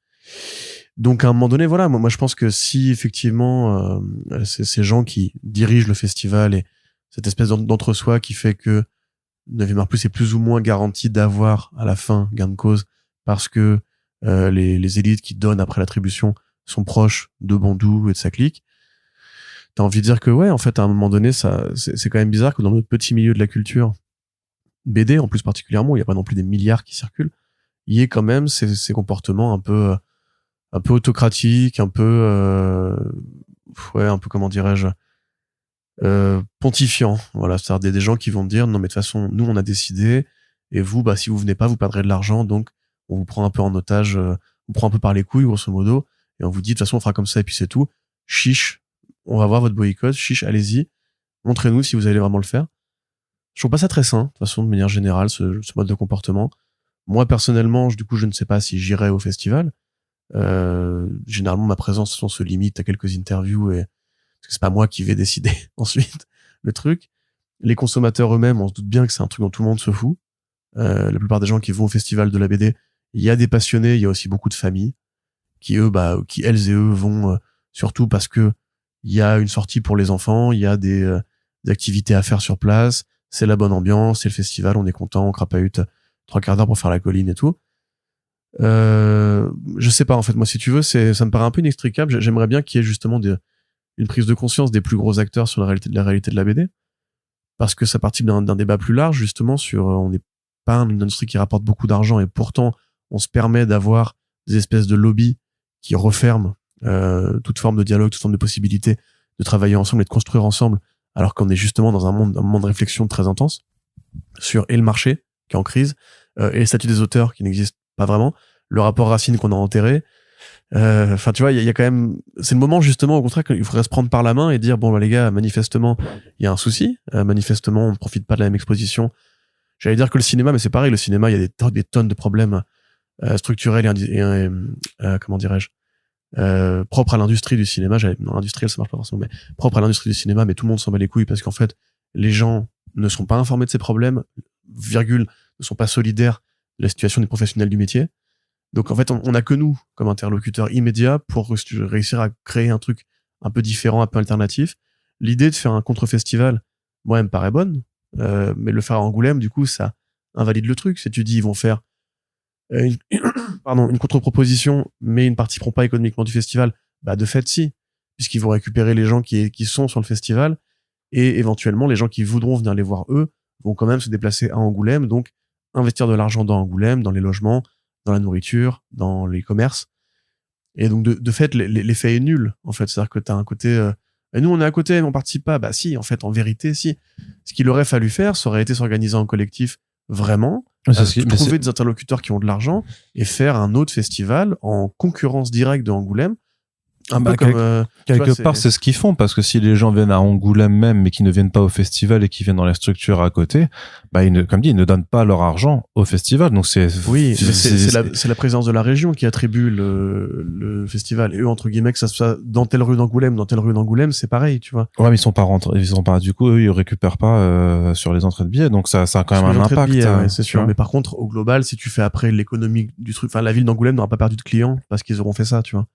Donc à un moment donné, voilà, moi je pense que si effectivement ces gens qui dirigent le festival et cette espèce d'entre-soi qui fait que 9e art plus est plus ou moins garanti d'avoir à la fin gain de cause parce que les élites qui donnent après l'attribution sont proches de Bandou et de sa clique, t'as envie de dire que ouais, en fait à un moment donné c'est quand même bizarre que dans notre petit milieu de la culture BD en plus particulièrement, il y a pas non plus des milliards qui circulent, il y ait quand même ces comportements un peu autocratiques, un peu comment dirais-je, pontifiants. Voilà, c'est-à-dire des gens qui vont dire non mais de toute façon nous on a décidé et vous si vous venez pas vous perdrez de l'argent, donc on vous prend un peu en otage, on vous prend un peu par les couilles grosso modo et on vous dit de toute façon on fera comme ça et puis c'est tout. Chiche, on va voir votre boycott, chiche, allez-y, montrez-nous si vous allez vraiment le faire. Je trouve pas ça très sain, de toute façon, de manière générale, ce mode de comportement. Moi, personnellement, du coup, je ne sais pas si j'irai au festival. Généralement, ma présence se limite à quelques interviews parce que c'est pas moi qui vais décider ensuite le truc. Les consommateurs eux-mêmes, on se doute bien que c'est un truc dont tout le monde se fout. La plupart des gens qui vont au festival de la BD, il y a des passionnés, il y a aussi beaucoup de familles qui elles et eux vont surtout parce que il y a une sortie pour les enfants, il y a des activités à faire sur place, c'est la bonne ambiance, c'est le festival, on est content, on crapahute 3/4 d'heure pour faire la colline et tout. Je sais pas, en fait, moi, si tu veux, ça me paraît un peu inextricable. J'aimerais bien qu'il y ait justement une prise de conscience des plus gros acteurs sur la réalité de la BD. Parce que ça participe d'un débat plus large, justement, sur, on n'est pas une industrie qui rapporte beaucoup d'argent et pourtant, on se permet d'avoir des espèces de lobbies qui referment, toute forme de dialogue, toute forme de possibilité de travailler ensemble et de construire ensemble, alors qu'on est justement dans un moment de réflexion très intense sur et le marché qui est en crise, et les statuts des auteurs qui n'existent pas vraiment, le rapport Racine qu'on a enterré. Enfin, tu vois, il y a quand même, c'est le moment justement au contraire qu'il faudrait se prendre par la main et dire bon les gars, manifestement il y a un souci, manifestement on ne profite pas de la même exposition. J'allais dire que le cinéma, mais c'est pareil, le cinéma il y a des tonnes de problèmes structurels et comment dirais-je, propre à l'industrie du cinéma. Non, industriel ça marche pas forcément, mais propre à l'industrie du cinéma, mais tout le monde s'en bat les couilles parce qu'en fait les gens ne sont pas informés de ces problèmes, ne sont pas solidaires de la situation des professionnels du métier. Donc en fait on a que nous comme interlocuteurs immédiats pour réussir à créer un truc un peu différent, un peu alternatif. L'idée de faire un contre-festival, moi elle me paraît bonne, mais le faire à Angoulême du coup ça invalide le truc. Si tu dis ils vont faire une contre-proposition, mais ils ne participeront pas économiquement du festival, de fait si, puisqu'ils vont récupérer les gens qui sont sur le festival, et éventuellement les gens qui voudront venir les voir eux vont quand même se déplacer à Angoulême, donc investir de l'argent dans Angoulême, dans les logements, dans la nourriture, dans les commerces, et donc de fait l'effet est nul en fait. C'est-à-dire que t'as un côté et nous on est à côté mais on participe pas. Si, en fait en vérité si. Ce qu'il aurait fallu faire, ça aurait été s'organiser en collectif vraiment, trouver des interlocuteurs qui ont de l'argent et faire un autre festival en concurrence directe de Angoulême Un peu comme quelque part, c'est ce qu'ils font, parce que si les gens viennent à Angoulême même, mais qui ne viennent pas au festival et qui viennent dans les structures à côté, bah comme dit, ils ne donnent pas leur argent au festival. Donc oui, mais c'est la présence de la région qui attribue le festival. Et eux, entre guillemets, que ça soit dans telle rue d'Angoulême, c'est pareil, tu vois. Ouais, mais ils sont pas, du coup, eux, ils récupèrent pas sur les entrées de billets, donc ça a quand même un impact. Ouais, c'est sûr. Mais par contre, au global, si tu fais après l'économie du truc, enfin, la ville d'Angoulême n'aura pas perdu de clients parce qu'ils auront fait ça, tu vois.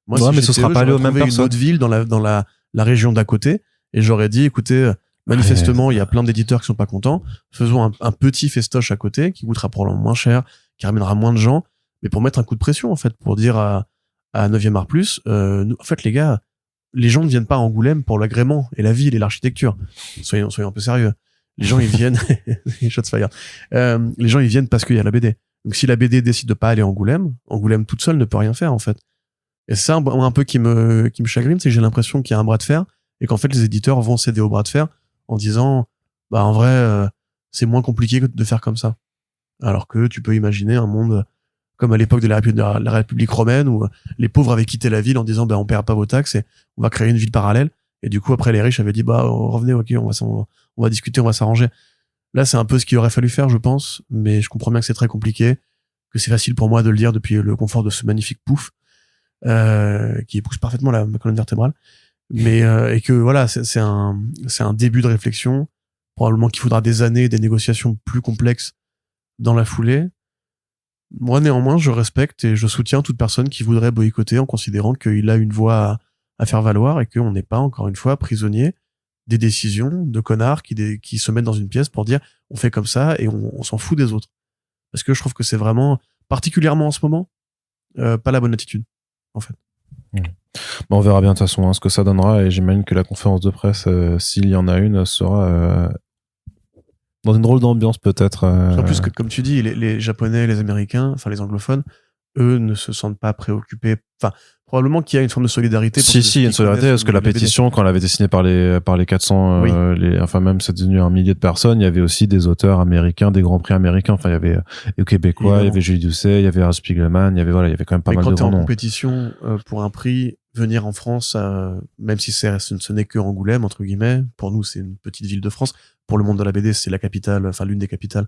Moi, ouais, si mais ce sera pas allé aux mêmes personnes. une autre ville dans la région d'à côté, et j'aurais dit, écoutez, manifestement, il y a plein d'éditeurs qui sont pas contents. Faisons un petit festoche à côté qui coûtera probablement moins cher, qui ramènera moins de gens, mais pour mettre un coup de pression, en fait, pour dire à 9e art plus, en fait, les gars, les gens ne viennent pas à Angoulême pour l'agrément et la ville et l'architecture. Soyons un peu sérieux. Les gens, ils viennent, shots fired. Les gens, ils viennent parce qu'il y a la BD. Donc, si la BD décide de pas aller à Angoulême toute seule ne peut rien faire, en fait. Et c'est ça un peu qui me chagrine, c'est que j'ai l'impression qu'il y a un bras de fer et qu'en fait les éditeurs vont céder au bras de fer en disant bah en vrai c'est moins compliqué que de faire comme ça. Alors que tu peux imaginer un monde comme à l'époque de la République romaine où les pauvres avaient quitté la ville en disant bah on paiera pas vos taxes et on va créer une ville parallèle, et du coup après les riches avaient dit bah revenez, ok, on va discuter, on va s'arranger. Là c'est un peu ce qu'il aurait fallu faire, je pense, mais je comprends bien que c'est très compliqué, que c'est facile pour moi de le dire depuis le confort de ce magnifique pouf. Qui épouse parfaitement ma colonne vertébrale, mais et que voilà, c'est un début de réflexion, probablement qu'il faudra des années, des négociations plus complexes dans la foulée. Moi néanmoins je respecte et je soutiens toute personne qui voudrait boycotter en considérant qu'il a une voix à faire valoir et qu'on n'est pas encore une fois prisonnier des décisions de connards qui se mettent dans une pièce pour dire on fait comme ça et on s'en fout des autres, parce que je trouve que c'est vraiment, particulièrement en ce moment, pas la bonne attitude en fait. Bon, on verra bien de toute façon ce que ça donnera, et j'imagine que la conférence de presse, s'il y en a une, sera dans une drôle d'ambiance peut-être. En plus, que, comme tu dis, les Japonais, les Américains, enfin les anglophones, eux ne se sentent pas préoccupés. Enfin, probablement qu'il y a une forme de solidarité. Si, il y a une solidarité, parce que la pétition, quand elle avait été signée par les 400, oui. Enfin même c'est devenu un millier de personnes, il y avait aussi des auteurs américains, des grands prix américains. Enfin, il y avait les Québécois, évidemment. Il y avait Julie Doucet, il y avait Art Spiegelman, il y avait quand même pas mal de grands noms. Quand t'es en compétition pour un prix, venir en France, même si ce n'est que Angoulême entre guillemets, pour nous c'est une petite ville de France. Pour le monde de la BD, c'est la capitale, enfin l'une des capitales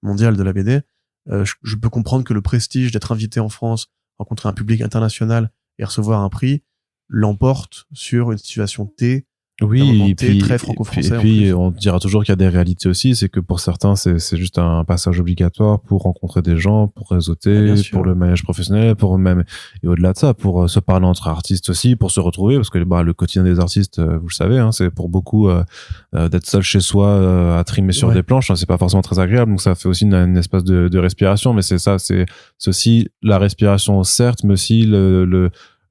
mondiales de la BD. Je peux comprendre que le prestige d'être invité en France, rencontrer un public international et recevoir un prix l'emporte sur une situation T. Oui, et puis, très franco-français. Et puis on dira toujours qu'il y a des réalités aussi, c'est que pour certains c'est juste un passage obligatoire pour rencontrer des gens, pour réseauter, pour le maillage professionnel, pour même, et au-delà de ça, pour se parler entre artistes aussi, pour se retrouver, parce que le quotidien des artistes, vous le savez, c'est pour beaucoup d'être seul chez soi à trimer sur des planches, c'est pas forcément très agréable, donc ça fait aussi une espèce de respiration, mais c'est aussi la respiration certes, mais aussi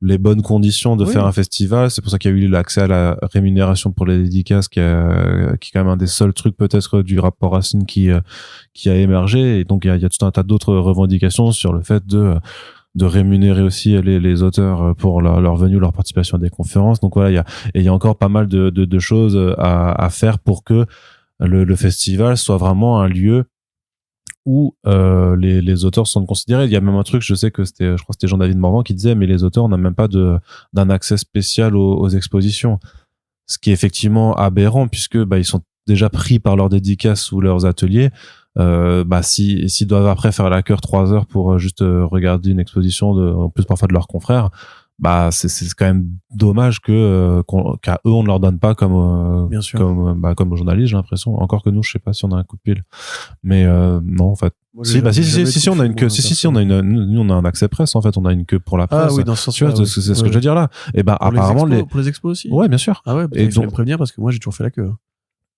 les bonnes conditions de faire un festival. C'est pour ça qu'il y a eu l'accès à la rémunération pour les dédicaces, qui est quand même un des seuls trucs peut-être du rapport Racine qui a émergé. Et donc il y a tout un tas d'autres revendications sur le fait de rémunérer aussi les auteurs pour leur venue, leur participation à des conférences. Donc voilà, il y a encore pas mal de choses à faire pour que le festival soit vraiment un lieu où les auteurs sont considérés. Il y a même un truc, je sais que je crois que c'était Jean-David Morvan qui disait, mais les auteurs n'ont même pas d'un accès spécial aux expositions, ce qui est effectivement aberrant, puisque ils sont déjà pris par leurs dédicaces ou leurs ateliers. S'ils doivent après faire la queue 3 heures pour juste regarder une exposition en plus parfois de leurs confrères, c'est quand même dommage qu'à eux on ne leur donne pas comme aux journalistes, j'ai l'impression. Encore que nous, je sais pas si on a un coup de pile, mais non en fait. Si on a une queue, nous on a un accès presse en fait, on a une queue pour la presse. Ah oui, dans ce sens-là, c'est ce que je veux dire là. Et apparemment pour les expos aussi. Ouais, bien sûr. Ah ouais, il fallait me prévenir parce que moi j'ai toujours fait la queue.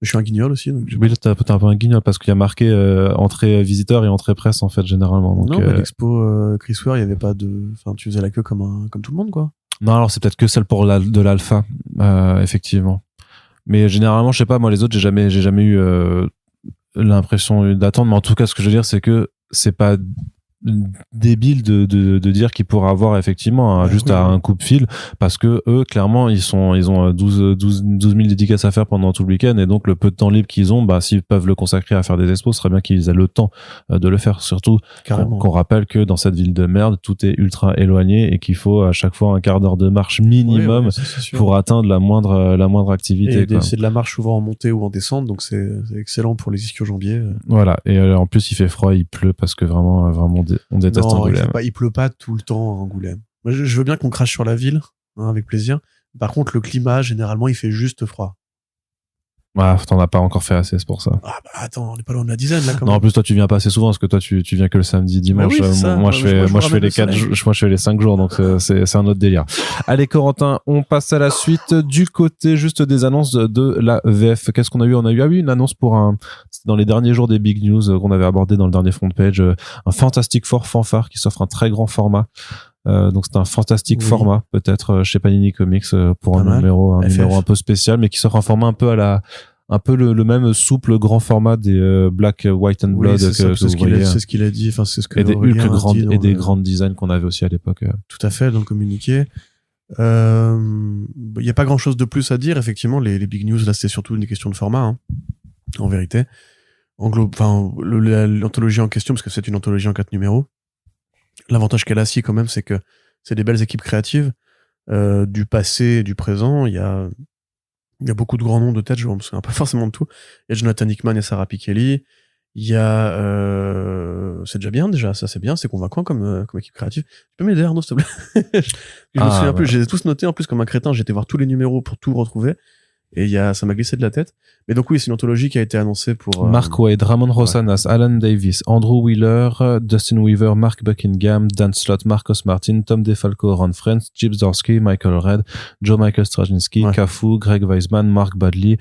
Je suis un guignol aussi. Donc oui, t'es un peu un guignol parce qu'il y a marqué entrée visiteur et entrée presse en fait généralement. Donc, non, l'expo Chris Ware, il y avait pas de. Enfin, tu faisais la queue comme tout le monde quoi. Non, alors c'est peut-être que celle pour de l'alpha, effectivement. Mais généralement, je sais pas, moi les autres, j'ai jamais eu l'impression d'attendre. Mais en tout cas, ce que je veux dire, c'est que c'est pas débile de dire qu'il pourra avoir effectivement juste à un coupe-fil, parce que eux clairement ils ont 12 000 dédicaces à faire pendant tout le week-end, et donc le peu de temps libre qu'ils ont, bah s'ils peuvent le consacrer à faire des expos, ce serait bien qu'ils aient le temps de le faire, surtout qu'on rappelle que dans cette ville de merde tout est ultra éloigné et qu'il faut à chaque fois un quart d'heure de marche minimum pour atteindre la moindre activité, et c'est de la marche souvent en montée ou en descente, donc c'est excellent pour les ischio-jambiers. Voilà, et en plus il fait froid, il pleut, parce que vraiment on déteste Angoulême. Il pleut pas tout le temps à Angoulême. Moi, je veux bien qu'on crache sur la ville, hein, avec plaisir. Par contre, le climat, généralement, il fait juste froid. Ah, t'en as pas encore fait assez, c'est pour ça. Ah bah attends, on est pas loin de la dizaine là quand même. Non, en plus toi tu viens pas assez souvent, parce que toi tu viens que le samedi, dimanche. Oui, moi je fais les 4 jours, moi je fais les 5 jours, donc c'est un autre délire. Allez Corentin, on passe à la suite du côté juste des annonces de la VF. Qu'est-ce qu'on a eu? On a eu une annonce pour c'était dans les derniers jours des big news qu'on avait abordé dans le dernier front page, un Fantastic Four fanfare qui s'offre un très grand format. Donc c'est un fantastique format, peut-être chez Panini Comics, pour un numéro un peu spécial, mais qui s'offre un format un peu le même souple grand format des Black, White and Blood, c'est ce qu'il a dit, enfin c'est ce que et des Hulk grandes et des grandes designs qu'on avait aussi à l'époque. Tout à fait, dans le communiqué. Il y a pas grand chose de plus à dire, effectivement. Les big news là, c'est surtout une question de format, hein, en vérité. L'anthologie en question, parce que c'est une anthologie en 4 numéros. L'avantage qu'elle a quand même, c'est que c'est des belles équipes créatives, du passé et du présent. Il y a beaucoup de grands noms de tête, je me souviens pas forcément de tout. Il y a Jonathan Hickman et Sarah Pikeli. Il y a c'est déjà bien, ça c'est bien, c'est convaincant comme équipe créative. Tu peux m'aider, Arnaud, s'il te plaît? Je me souviens plus, j'ai tous noté en plus comme un crétin, j'ai été voir tous les numéros pour tout retrouver. Et ça m'a glissé de la tête. Mais donc oui, c'est une anthologie qui a été annoncée pour... Mark Waid, Ramon Rosanas, Alan Davis, Andrew Wheeler, Dustin Weaver, Mark Buckingham, Dan Slott, Marcos Martin, Tom DeFalco, Ron Friends, Chip Zdarsky, Michael Red, Joe Michael Straczynski, Cafu, Greg Weisman, Mark Badley,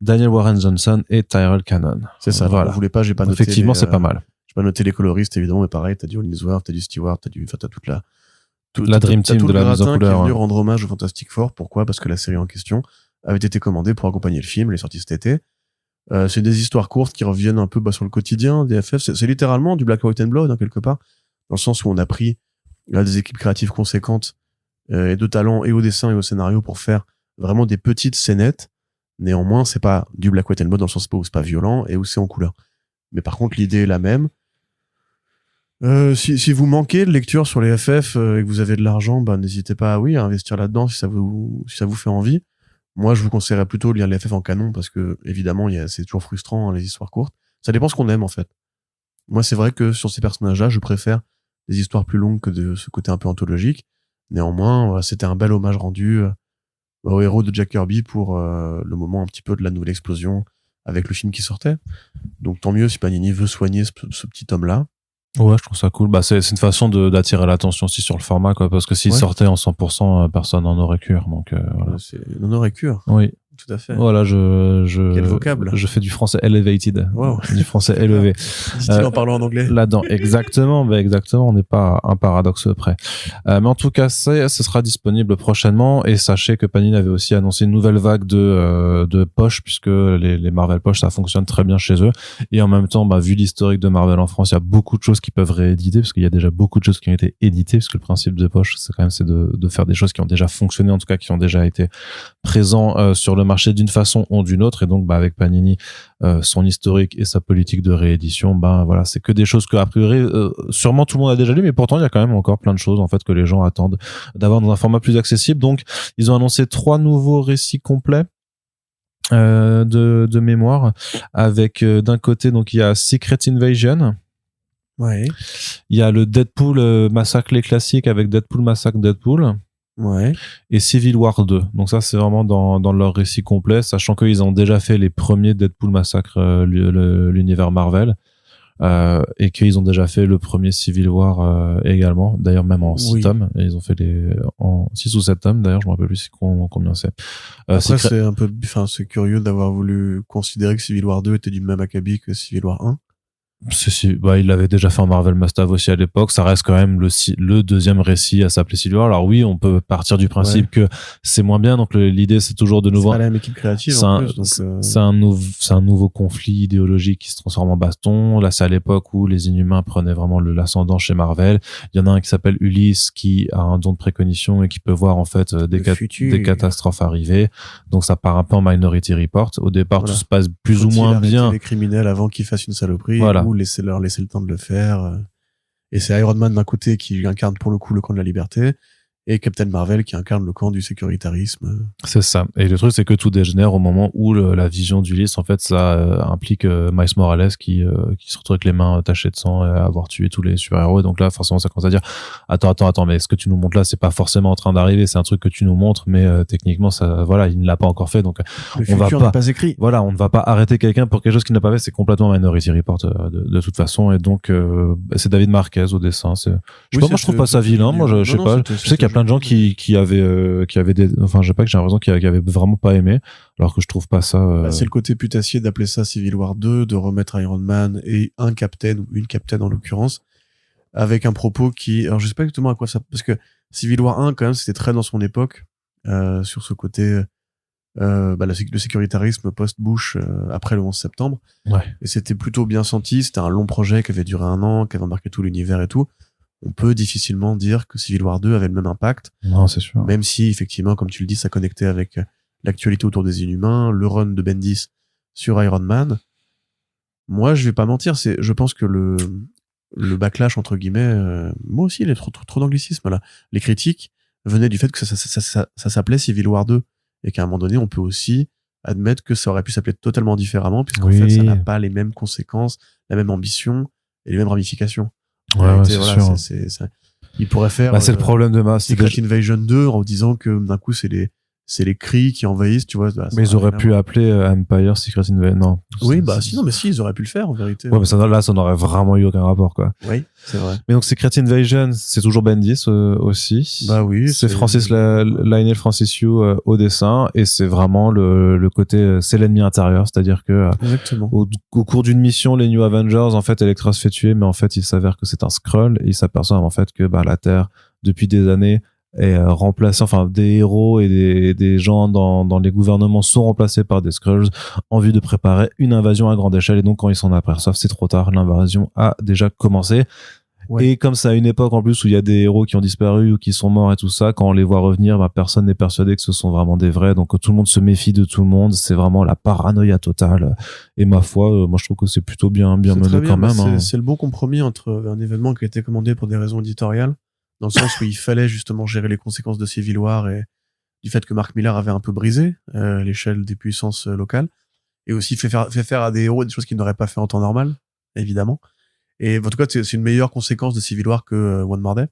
Daniel Warren Johnson et Tyrell Cannon. C'est ça, voilà. Vous voulez pas, j'ai pas noté. Effectivement, c'est pas mal. J'ai pas noté les coloristes, évidemment, mais pareil, t'as du Hollingsworth, t'as du Stewart, t'as toute la Dream Team de la mise en couleur. Qui est venu rendre hommage au Fantastic Four. Pourquoi? Parce que la série en question avait été commandée pour accompagner le film, elle est sortie cet été. C'est des histoires courtes qui reviennent un peu sur le quotidien des FF. C'est littéralement du Black, White and Blood, hein, quelque part, dans le sens où on a pris des équipes créatives conséquentes et de talent et au dessin et au scénario pour faire vraiment des petites scénettes. Néanmoins, c'est pas du Black, White and Blood dans le sens où c'est pas violent et où c'est en couleur. Mais par contre, l'idée est la même. Si vous manquez de lecture sur les FF et que vous avez de l'argent, n'hésitez pas à investir là-dedans si ça vous fait envie. Moi, je vous conseillerais plutôt de lire les FF en canon parce que, évidemment, c'est toujours frustrant, hein, les histoires courtes. Ça dépend ce qu'on aime, en fait. Moi, c'est vrai que sur ces personnages-là, je préfère des histoires plus longues que de ce côté un peu anthologique. Néanmoins, c'était un bel hommage rendu au héros de Jack Kirby pour le moment un petit peu de la nouvelle explosion avec le film qui sortait. Donc, tant mieux si Panini veut soigner ce petit homme-là. Ouais, je trouve ça cool. C'est une façon d'attirer l'attention aussi sur le format, quoi, parce que s'il sortait en 100%, personne n'en aurait cure. Donc, voilà. On aurait cure. Oui. Tout à fait. Voilà, quel vocable. Je fais du français elevated. Wow. Du français élevé. Dit-il en parlant en anglais. Là-dedans. Exactement. Exactement. On n'est pas à un paradoxe près. Mais en tout cas, ce sera disponible prochainement. Et sachez que Panini avait aussi annoncé une nouvelle vague de poches, puisque les Marvel poches, ça fonctionne très bien chez eux. Et en même temps, vu l'historique de Marvel en France, il y a beaucoup de choses qui peuvent rééditer, parce qu'il y a déjà beaucoup de choses qui ont été éditées, parce que le principe de poche, c'est de faire des choses qui ont déjà fonctionné, en tout cas, qui ont déjà été présents sur le marché d'une façon ou d'une autre. Et donc avec Panini, son historique et sa politique de réédition, voilà, c'est que des choses que a priori sûrement tout le monde a déjà lu, mais pourtant il y a quand même encore plein de choses en fait que les gens attendent d'avoir dans un format plus accessible. Donc ils ont annoncé 3 nouveaux récits complets de mémoire, avec d'un côté donc il y a Secret Invasion. Ouais. Il y a le Deadpool Massacre les classiques avec Deadpool Massacre Deadpool. Ouais. Et Civil War 2. Donc ça, c'est vraiment dans leur récit complet, sachant qu'ils ont déjà fait les premiers Deadpool Massacre l'univers Marvel, et qu'ils ont déjà fait le premier Civil War également, d'ailleurs même en 6 tomes, et ils ont fait en 6 ou 7 tomes, d'ailleurs je me rappelle plus combien c'est. Après, c'est un peu, c'est curieux d'avoir voulu considérer que Civil War 2 était du même acabit que Civil War 1. Bah, il l'avait déjà fait en Marvel Must Have aussi à l'époque. Ça reste quand même le deuxième récit à s'appeler Civil War. Alors oui, on peut partir du principe que c'est moins bien. Donc l'idée, c'est toujours de nouveau. C'est pas la même équipe créative C'est en un, plus. Donc, c'est un nouveau conflit idéologique qui se transforme en baston. Là, c'est à l'époque où les Inhumains prenaient vraiment l'ascendant chez Marvel. Il y en a un qui s'appelle Ulysse qui a un don de précognition et qui peut voir en fait des catastrophes arriver. Donc ça part un peu en Minority Report. Au départ, tout se passe plus ou moins bien. Les criminels avant qu'ils fassent une saloperie. Voilà. Ou laisser le temps de le faire. Et c'est Iron Man d'un côté qui incarne pour le coup le camp de la liberté. Et Captain Marvel qui incarne le camp du sécuritarisme. C'est ça. Et le truc, c'est que tout dégénère au moment où la vision d'Ulysse, en fait, ça implique Miles Morales qui se retrouve avec les mains tachées de sang et avoir tué tous les super-héros. Et donc là, forcément, ça commence à dire attends, mais ce que tu nous montres là, c'est pas forcément en train d'arriver. C'est un truc que tu nous montres, mais techniquement, ça, voilà, il ne l'a pas encore fait. Donc le futur n'est pas écrit. Voilà, on ne va pas arrêter quelqu'un pour quelque chose qu'il n'a pas fait. C'est complètement Minority Report de toute façon. Et donc c'est David Marquez au dessin. Moi, je trouve pas ça vilain. Moi, je sais pas. Je sais qu'il y a plein de gens qui avaient des, enfin, j'ai l'impression qu'il y avait vraiment pas aimé, alors que je trouve pas ça. C'est le côté putassier d'appeler ça Civil War 2, de remettre Iron Man et un capitaine ou une capitaine en l'occurrence, avec un propos qui, alors je sais pas exactement à quoi ça, parce que Civil War 1 quand même c'était très dans son époque, sur ce côté, le sécuritarisme post-Bush après le 11 septembre. Ouais. Et c'était plutôt bien senti. C'était un long projet qui avait duré 1 an, qui avait marqué tout l'univers et tout. On peut difficilement dire que Civil War 2 avait le même impact. Non, c'est sûr. Même si, effectivement, comme tu le dis, ça connectait avec l'actualité autour des Inhumains, le run de Bendis sur Iron Man. Moi, je vais pas mentir, je pense que le backlash, entre guillemets, moi aussi, il y a trop d'anglicisme, là. Les critiques venaient du fait que ça s'appelait Civil War 2. Et qu'à un moment donné, on peut aussi admettre que ça aurait pu s'appeler totalement différemment, puisqu'en fait, ça n'a pas les mêmes conséquences, la même ambition et les mêmes ramifications. Ouais, c'est sûr. Il pourrait faire c'est le problème de Secret Invasion 2 en disant que d'un coup c'est les cris qui envahissent, tu vois. Mais ils auraient pu appeler Empire Secret Invasion. Non. Oui, si, ils auraient pu le faire en vérité. Ouais, mais ça n'aurait vraiment eu aucun rapport, quoi. Oui, c'est vrai. Mais donc Secret Invasion, c'est toujours Bendis aussi. Bah oui. C'est Francis Lionel Francis Yu au dessin, et c'est vraiment le côté c'est l'ennemi intérieur, c'est-à-dire que au cours d'une mission, les New Avengers, en fait, Elektra se fait tuer, mais en fait, il s'avère que c'est un Skrull, et ils s'aperçoivent en fait que la Terre, depuis des années, est remplacé, enfin des héros et des gens dans les gouvernements sont remplacés par des Skrulls en vue de préparer une invasion à grande échelle, et donc quand ils s'en aperçoivent, c'est trop tard, l'invasion a déjà commencé. Ouais. Et comme ça, à une époque en plus où il y a des héros qui ont disparu ou qui sont morts et tout ça, quand on les voit revenir, personne n'est persuadé que ce sont vraiment des vrais, donc tout le monde se méfie de tout le monde, c'est vraiment la paranoïa totale. Et ma foi, moi je trouve que c'est plutôt bien mené quand même. C'est le bon compromis entre un événement qui a été commandé pour des raisons éditoriales, dans le sens où il fallait justement gérer les conséquences de Civil War et du fait que Mark Millar avait un peu brisé l'échelle des puissances locales, et aussi fait faire à des héros des choses qu'ils n'auraient pas fait en temps normal, évidemment. Et en tout cas, c'est une meilleure conséquence de Civil War que One More Day.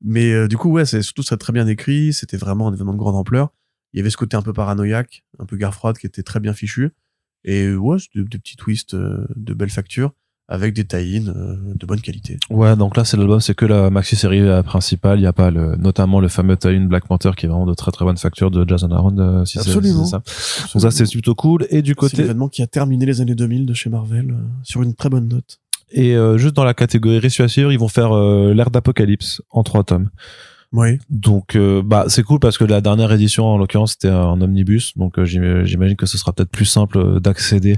Mais du coup, ouais, c'est surtout ça très bien écrit. C'était vraiment un événement de grande ampleur. Il y avait ce côté un peu paranoïaque, un peu guerre froide qui était très bien fichu. Et ouais, des petits twists de belle facture avec des tie-in de bonne qualité. Ouais, donc là, c'est l'album, c'est que la maxi-série principale. Il n'y a pas notamment le fameux tie-in Black Panther qui est vraiment de très très bonne facture de Jason Aaron, si Absolument. C'est ça. Donc ça, c'est plutôt cool. Et du côté... C'est l'événement qui a terminé les années 2000 de chez Marvel sur une très bonne note. Et juste dans la catégorie récit à suivre, ils vont faire l'ère d'Apocalypse en 3 tomes. Oui. Donc c'est cool parce que la dernière édition en l'occurrence c'était un omnibus, donc j'imagine que ce sera peut-être plus simple d'accéder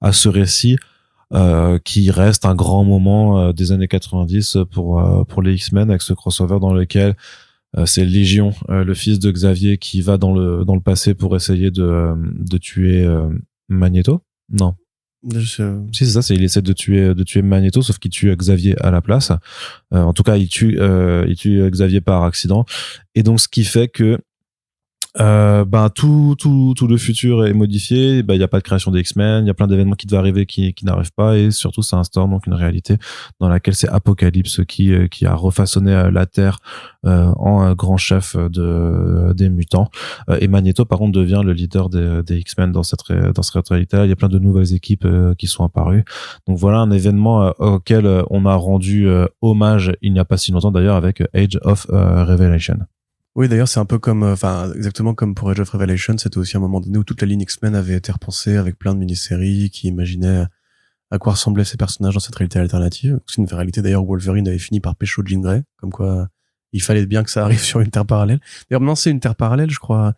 à ce récit qui reste un grand moment des années 90 pour les X-Men, avec ce crossover dans lequel c'est Légion, le fils de Xavier, qui va dans le passé pour essayer de tuer Magneto. Non. Si c'est ça, il essaie de tuer Magneto, sauf qu'il tue Xavier à la place. En tout cas, il tue Xavier par accident. Et donc, ce qui fait que tout le futur est modifié. Il y a pas de création des X-Men, il y a plein d'événements qui devaient arriver qui n'arrivent pas, et surtout ça instaure donc une réalité dans laquelle c'est Apocalypse qui a refaçonné la Terre en grand chef des mutants, et Magneto par contre devient le leader des X-Men dans cette réalité-là. Il y a plein de nouvelles équipes qui sont apparues. Donc voilà un événement auquel on a rendu hommage il n'y a pas si longtemps d'ailleurs avec Age of Revelation. Oui, d'ailleurs, c'est un peu comme, exactement comme pour Age of Revelation, c'était aussi un moment donné où toute la ligne X-Men avait été repensée avec plein de mini-séries qui imaginaient à quoi ressemblaient ces personnages dans cette réalité alternative. C'est une réalité d'ailleurs où Wolverine avait fini par pécho Jean Grey, comme quoi il fallait bien que ça arrive sur une terre parallèle. D'ailleurs maintenant c'est une terre parallèle, je crois.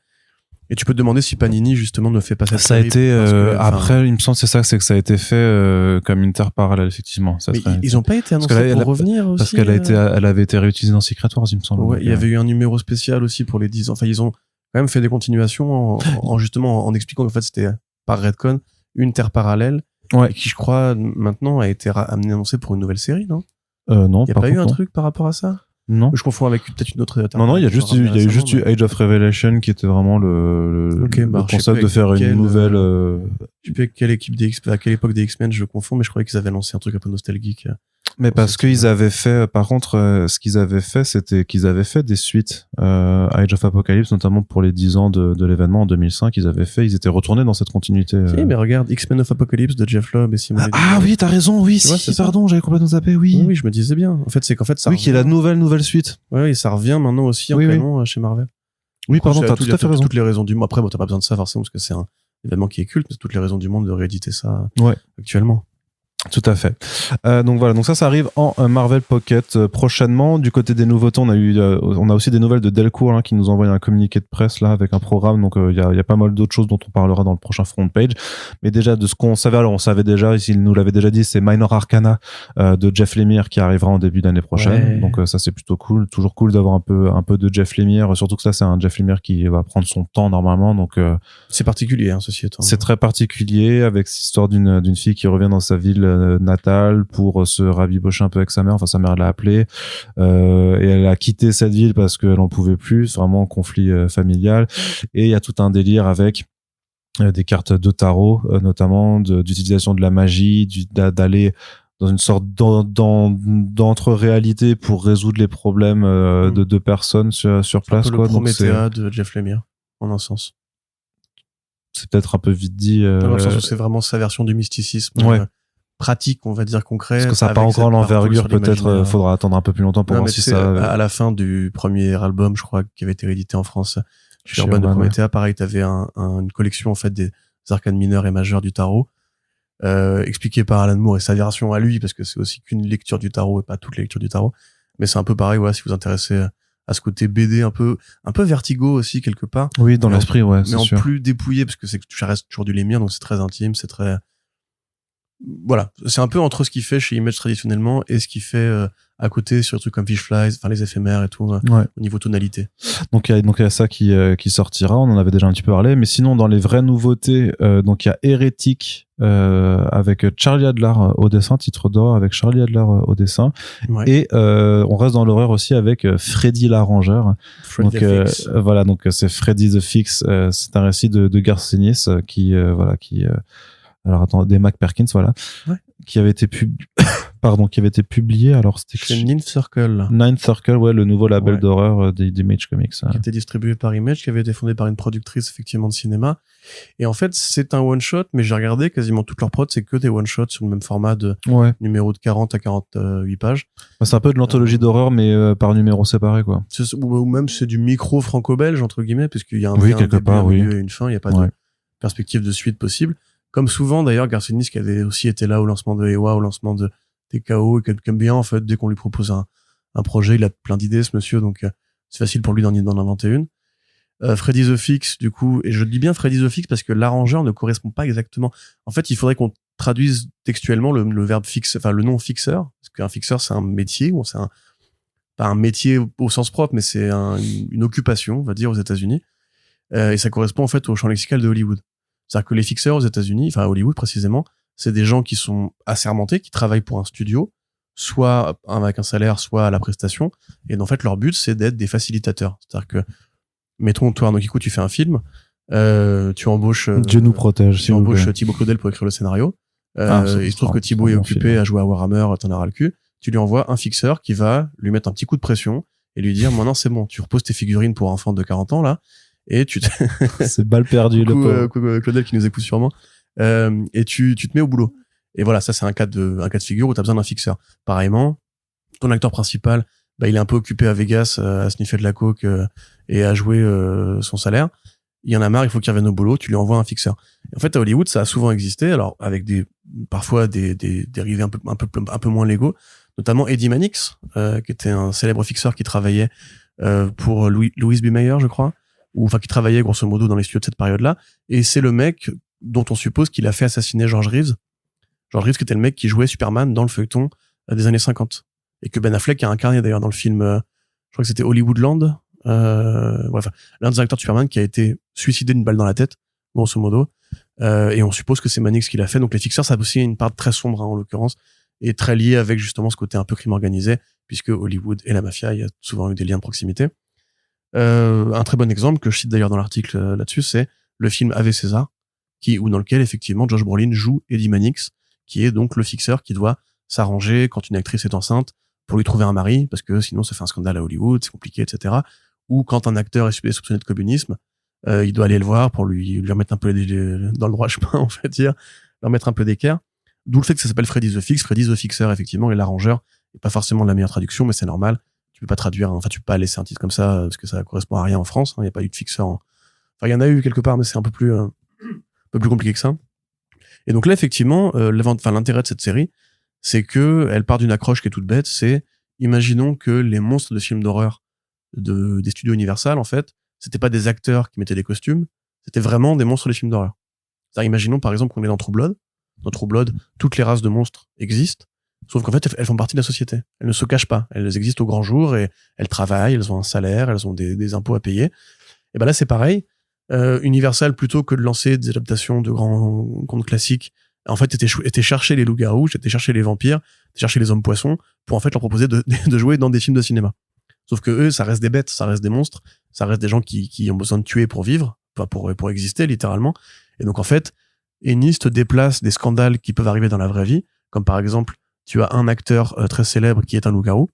Et tu peux te demander si Panini justement ne fait pas cette Ça a série été parce que, après, il me semble c'est que ça a été fait comme une terre parallèle effectivement. Ça mais serait- ils ont pas été Parce annoncés qu'elle pour revenir aussi. parce qu'elle elle avait été réutilisée dans Secret Wars, il me semble. Ouais, Donc, il y avait eu un numéro spécial aussi pour les 10 ans. Enfin, ils ont quand même fait des continuations en justement en expliquant qu'en fait c'était par Redcon une terre parallèle Ouais. et qui je crois maintenant a été annoncé pour une nouvelle série, non? Non. Il y a par pas eu contre, un non. truc par rapport à ça? Non. Je confonds avec peut-être une autre terre Non, il y a parallèle juste eu, Age of Revelation qui était vraiment Ok, le bah, je sais concept plus de faire avec une quelle, nouvelle. Je sais plus avec quelle équipe à quelle époque des X-Men je confonds, mais je croyais qu'ils avaient lancé un truc un peu nostalgique. Mais Dans parce ce qu'ils style. avaient fait, par contre, ce qu'ils avaient fait, c'était qu'ils avaient fait des suites à Age of Apocalypse, notamment pour les 10 ans de l'événement en 2005. Ils étaient retournés dans cette continuité. Si, mais regarde, X-Men of Apocalypse de Jeff Loeb et Simon. Ah oui, t'as raison, oui, Tu vois, c'est ça. pardon, j'avais complètement zappé, oui. Oui, je me disais bien. En fait, c'est qu'en fait ça. Oui, qui est la revient. nouvelle suite. Ouais, et ça revient maintenant aussi en Oui, oui. canon chez Marvel. Oui, pardon, C'est t'as tout à fait raison. toutes les raisons du monde. Après, bon, t'as pas besoin de ça forcément parce que c'est un événement qui est culte, mais c'est toutes les raisons du monde de rééditer ça Ouais. actuellement. Tout à fait. Donc voilà, donc ça arrive en Marvel Pocket prochainement. Du côté des nouveautés, on a aussi des nouvelles de Delcourt qui nous envoie un communiqué de presse là avec un programme. Donc il y a pas mal d'autres choses dont on parlera dans le prochain front page. Mais déjà de ce qu'on savait, alors on savait déjà, il nous l'avait déjà dit, c'est Minor Arcana de Jeff Lemire qui arrivera en début d'année prochaine. Ouais. Donc ça c'est plutôt cool, toujours cool d'avoir un peu de Jeff Lemire. Surtout que ça c'est un Jeff Lemire qui va prendre son temps normalement. Donc C'est particulier, ceci étant. c'est très particulier avec cette histoire d'une fille qui revient dans sa ville natale pour se rabibocher un peu avec sa mère. Enfin, sa mère l'a appelée et elle a quitté cette ville parce qu'elle en pouvait plus. C'est vraiment un conflit familial. Et il y a tout un délire avec des cartes de tarot, notamment d'utilisation de la magie, d'aller dans une sorte d'entre-réalité pour résoudre les problèmes de deux personnes sur C'est un place. peu Quoi. le Donc Promethea de Jeff Lemire, en un sens. c'est peut-être un peu vite dit. Dans le sens où c'est vraiment sa version du mysticisme Ouais. pratique, on va dire concret. Parce que ça n'a pas avec encore cette partout l'envergure, sur peut-être l'imaginaire. faudra attendre un peu plus longtemps pour Non, voir mais si tu sais, ça. à la fin du premier album, je crois, qui avait été réédité en France, chez Chez Urban de Urban, Promethea, pareil, t'avais une collection en fait des arcanes mineurs et majeurs du tarot, expliqué par Alan Moore et sa version à lui, parce que c'est aussi qu'une lecture du tarot et pas toute lecture du tarot. Mais c'est un peu pareil, voilà, si vous vous intéressez à ce côté BD un peu Vertigo aussi quelque part. Oui, dans Mais en- l'esprit, ouais, c'est mais en sûr. plus dépouillé parce que ça reste toujours du Lemire, donc c'est très intime, c'est très voilà, c'est un peu entre ce qu'il fait chez Image traditionnellement et ce qu'il fait à côté sur des trucs comme Fish Flies, enfin les éphémères et tout Ouais. au niveau tonalité. Donc il y a ça qui sortira. On en avait déjà un petit peu parlé, mais sinon dans les vraies nouveautés, donc il y a Hérétique avec Charlie Adler au dessin, titre d'or avec Charlie Adler au dessin, Ouais. et on reste dans l'horreur aussi avec Freddy l'Arrangeur. Freddy Donc the Fix. voilà, donc c'est Freddy the Fix. C'est un récit de Garcinis qui alors attends, des Mac Perkins, voilà, Ouais. qui avait été publié. Alors c'était Chez Ninth Circle, Ninth Circle, ouais, le nouveau label Ouais. d'horreur d'Image Comics. qui était distribué par Image, qui avait été fondé par une productrice effectivement de cinéma. Et en fait, c'est un one shot, mais j'ai regardé quasiment toutes leurs prods, c'est que des one shots sur le même format de Ouais, numéro de 40 à 48 pages. bah, c'est un peu de l'anthologie d'horreur, mais par numéro séparé, quoi. Ou même c'est du micro franco-belge entre guillemets, puisqu'il y a un, Oui, il y a un quelque début, part, un oui. milieu et une fin, il n'y a pas Ouais. de perspective de suite possible. Comme souvent d'ailleurs, Garcinis qui avait aussi été là au lancement de Ewa, au lancement de TKO, et qui aime bien en fait, dès qu'on lui propose un projet, il a plein d'idées ce monsieur, donc c'est facile pour lui d'en inventer une. Freddy the Fix, du coup, et je dis bien Freddy the Fix parce que l'arrangeur ne correspond pas exactement. En fait, il faudrait qu'on traduise textuellement le verbe fixe, enfin le nom fixeur, parce qu'un fixeur c'est un métier, ou c'est pas un métier au sens propre, mais c'est une occupation, on va dire, aux États-Unis. Et ça correspond en fait au champ lexical de Hollywood. C'est-à-dire que les fixeurs aux États-Unis, enfin à Hollywood précisément, c'est des gens qui sont assermentés, qui travaillent pour un studio, soit avec un salaire, soit à la prestation. Et en fait, leur but, c'est d'être des facilitateurs. C'est-à-dire que, mettons, toi, Arnaud Kikou, tu fais un film, tu embauches... Dieu nous protège, tu s'il vous plaît. embauches Thibaut Claudel pour écrire le scénario. Il se trouve c'est que Thibaut est un bon occupé film. à jouer à Warhammer, t'en as ras le cul. Tu lui envoies un fixeur qui va lui mettre un petit coup de pression et lui dire, maintenant c'est bon, tu reposes tes figurines pour enfants de 40 ans, là, et tu C'est balle perdue, le coucou, pauvre. coucou, Claudel qui nous écoute sûrement. Et tu te mets au boulot. Et voilà, ça c'est un cas de figure où t'as besoin d'un fixeur. Pareillement, ton acteur principal, bah il est un peu occupé à Vegas à sniffer de la coke et à jouer son salaire. il y en a marre, il faut qu'il revienne au boulot, tu lui envoies un fixeur. Et en fait, à Hollywood, ça a souvent existé, alors avec parfois des dérivés un peu moins légaux, notamment Eddie Mannix, qui était un célèbre fixeur qui travaillait pour Louis B. Mayer, je crois, ou enfin qui travaillait grosso modo dans les studios de cette période-là, et c'est le mec dont on suppose qu'il a fait assassiner George Reeves. George Reeves qui était le mec qui jouait Superman dans le feuilleton des années 50, et que Ben Affleck a incarné d'ailleurs dans le film, je crois que c'était Hollywoodland, bref, l'un des acteurs de Superman qui a été suicidé d'une balle dans la tête, grosso modo, et on suppose que c'est Mannix qui l'a fait. Donc les fixeurs, ça a aussi une part très sombre, hein, en l'occurrence, et très lié avec justement ce côté un peu crime organisé, puisque Hollywood et la mafia, il y a souvent eu des liens de proximité. Un très bon exemple que je cite d'ailleurs dans l'article là-dessus, c'est le film Ave César, dans lequel effectivement Josh Brolin joue Eddie Mannix, qui est donc le fixeur qui doit s'arranger quand une actrice est enceinte pour lui trouver un mari, parce que sinon ça fait un scandale à Hollywood, c'est compliqué, etc. Ou quand un acteur est soupçonné de communisme, il doit aller le voir pour lui remettre un peu dans le droit chemin, on va dire, leur mettre un peu d'équerre. D'où le fait que ça s'appelle Freddy the Fix, Freddy the Fixer, effectivement, et l'arrangeur, et pas forcément la meilleure traduction, mais c'est normal. Tu peux pas traduire, enfin, tu peux pas laisser un titre comme ça, parce que ça correspond à rien en France, hein, il n'y a pas eu de fixeur. Enfin, il y en a eu quelque part, mais c'est un peu plus compliqué que ça. Et donc là, effectivement, l'intérêt de cette série, c'est que elle part d'une accroche qui est toute bête, c'est, imaginons que les monstres de films d'horreur des studios Universal, en fait, c'était pas des acteurs qui mettaient des costumes, c'était vraiment des monstres des films d'horreur. C'est-à-dire, imaginons par exemple qu'on est dans True Blood. Dans True Blood, toutes les races de monstres existent, sauf qu'en fait, elles font partie de la société. Elles ne se cachent pas. Elles existent au grand jour et elles travaillent, elles ont un salaire, elles ont des impôts à payer. Et ben là, c'est pareil. Universal, plutôt que de lancer des adaptations de grands contes classiques, en fait, était chercher les loups-garous, était chercher les vampires, était chercher les hommes-poissons, pour en fait leur proposer de jouer dans des films de cinéma. Sauf que eux, ça reste des bêtes, ça reste des monstres, ça reste des gens qui ont besoin de tuer pour vivre, pas pour exister, littéralement. Et donc, en fait, Ennis te déplace des scandales qui peuvent arriver dans la vraie vie, comme par exemple, tu as un acteur très célèbre qui est un loup-garou,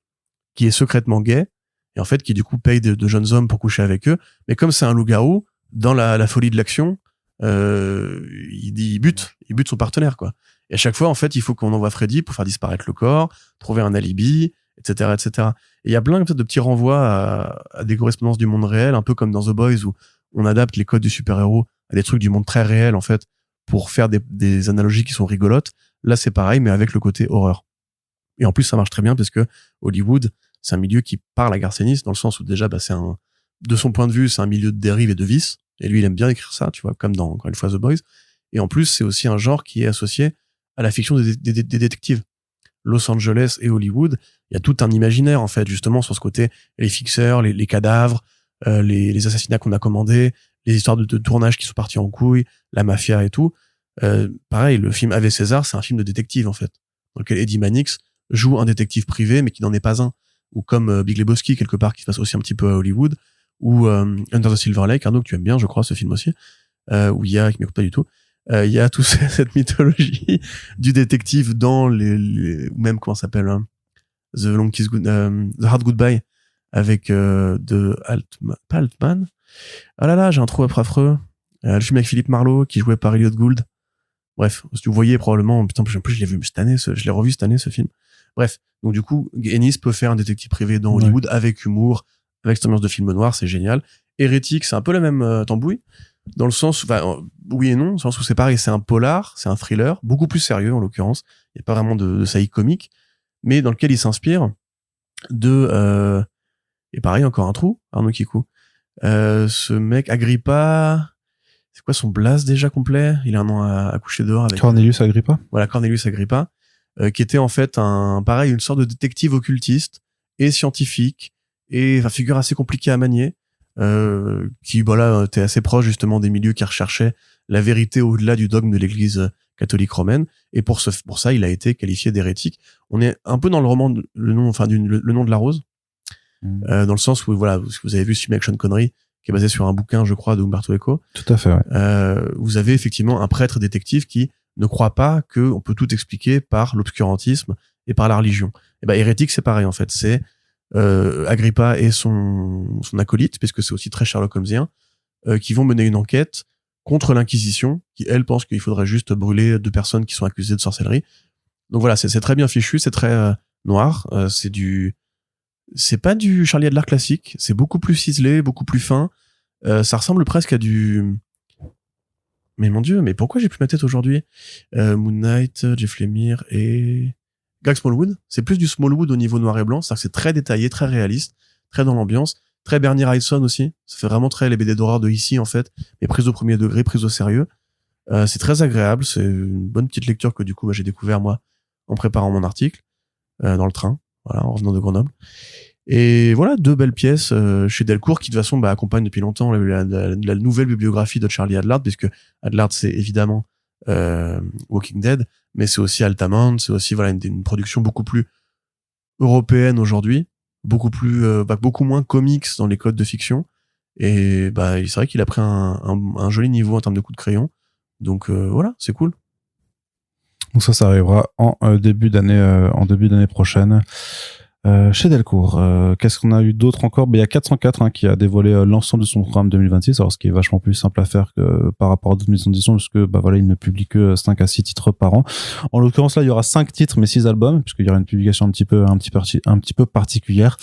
qui est secrètement gay, et en fait, qui du coup paye de jeunes hommes pour coucher avec eux. Mais comme c'est un loup-garou, dans la folie de l'action, il bute son partenaire, quoi. Et à chaque fois, en fait, il faut qu'on envoie Freddy pour faire disparaître le corps, trouver un alibi, etc., etc. Et il y a plein de petits renvois à des correspondances du monde réel, un peu comme dans The Boys, où on adapte les codes du super-héros à des trucs du monde très réel, en fait, pour faire des analogies qui sont rigolotes. Là, c'est pareil, mais avec le côté horreur. Et en plus, ça marche très bien parce que Hollywood, c'est un milieu qui parle à Garth Ennis, dans le sens où déjà, de son point de vue, c'est un milieu de dérive et de vice. Et lui, il aime bien écrire ça, tu vois, comme dans, encore une fois, The Boys. Et en plus, c'est aussi un genre qui est associé à la fiction des détectives. Los Angeles et Hollywood, il y a tout un imaginaire, en fait, justement, sur ce côté, les fixeurs, les cadavres, les assassinats qu'on a commandés, les histoires de tournage qui sont partis en couille, la mafia et tout. Pareil, le film Ave César, c'est un film de détective, en fait, dans lequel Eddie Mannix joue un détective privé, mais qui n'en est pas un. Ou comme Big Lebowski, quelque part, qui se passe aussi un petit peu à Hollywood, ou Under the Silver Lake, Arnaud, que tu aimes bien, je crois, ce film aussi, où il y a, qui m'écoute pas du tout, il y a toute cette mythologie du détective dans ou même, comment ça s'appelle, hein, The Hard Goodbye, avec pas Altman. Ah là là, j'ai un trou affreux. Le film avec Philippe Marlowe, qui jouait par Elliot Gould. Bref, vous voyez probablement, putain, en plus je l'ai vu cette année, je l'ai revu cette année, ce film. Bref, donc du coup, Ennis peut faire un détective privé dans Hollywood, avec humour, avec cette ambiance de film noir, c'est génial. Hérétique, c'est un peu la même tambouille, dans le sens, oui et non, dans le sens où c'est pareil, c'est un polar, c'est un thriller, beaucoup plus sérieux en l'occurrence, il n'y a pas vraiment de saillie comique, mais dans lequel il s'inspire et pareil, encore un trou, Arnaud Kikou. Ce mec, Agrippa, c'est quoi son blase déjà complet? Il a un nom à coucher dehors avec Cornelius Agrippa. Voilà, Cornelius Agrippa, qui était en fait une sorte de détective occultiste et scientifique, et figure assez compliquée à manier, qui était assez proche justement des milieux qui recherchaient la vérité au-delà du dogme de l'Église catholique romaine, et pour ça il a été qualifié d'hérétique. On est un peu dans le roman le nom de la rose, dans le sens où voilà, vous avez vu ce film avec Sean Connery qui est basé sur un bouquin, je crois, d'Umberto Eco. Tout à fait, ouais. Vous avez effectivement un prêtre détective qui ne croit pas qu'on peut tout expliquer par l'obscurantisme et par la religion. Et hérétique, c'est pareil, en fait. C'est Agrippa et son acolyte, puisque c'est aussi très Sherlock Holmesien, qui vont mener une enquête contre l'Inquisition, qui, elle, pense qu'il faudrait juste brûler 2 personnes qui sont accusées de sorcellerie. Donc voilà, c'est très bien fichu, c'est très noir, c'est pas du Charlie Adler classique, c'est beaucoup plus ciselé, beaucoup plus fin, Ça ressemble presque à du... Mais mon Dieu, mais pourquoi j'ai plus ma tête aujourd'hui? Moon Knight, Jeff Lemire et... Greg Smallwood. C'est plus du Smallwood au niveau noir et blanc. C'est-à-dire que c'est très détaillé, très réaliste, très dans l'ambiance. Très Bernie Wrightson aussi. Ça fait vraiment très les BD d'horreur de ici, en fait. Mais prise au premier degré, prise au sérieux. C'est très agréable. C'est une bonne petite lecture que du coup, j'ai découvert, moi, en préparant mon article, dans le train. Voilà, en revenant de Grenoble. Et voilà, 2 belles pièces chez Delcourt qui de toute façon accompagnent depuis longtemps la nouvelle bibliographie de Charlie Adlard, puisque Adlard c'est évidemment Walking Dead, mais c'est aussi Altamont, c'est aussi voilà une production beaucoup plus européenne aujourd'hui, beaucoup plus beaucoup moins comics dans les codes de fiction, et c'est vrai qu'il a pris un joli niveau en termes de coups de crayon, donc voilà, c'est cool. Donc ça arrivera en début d'année prochaine. Chez Delcourt, qu'est-ce qu'on a eu d'autre encore? Il y a 404 qui a dévoilé l'ensemble de son programme 2026, alors ce qui est vachement plus simple à faire que par rapport à d'autres maisons d'édition, parce que il ne publie que 5 à 6 titres par an. En l'occurrence là, il y aura 5 titres mais 6 albums, puisqu'il y aura une publication un petit peu particulière.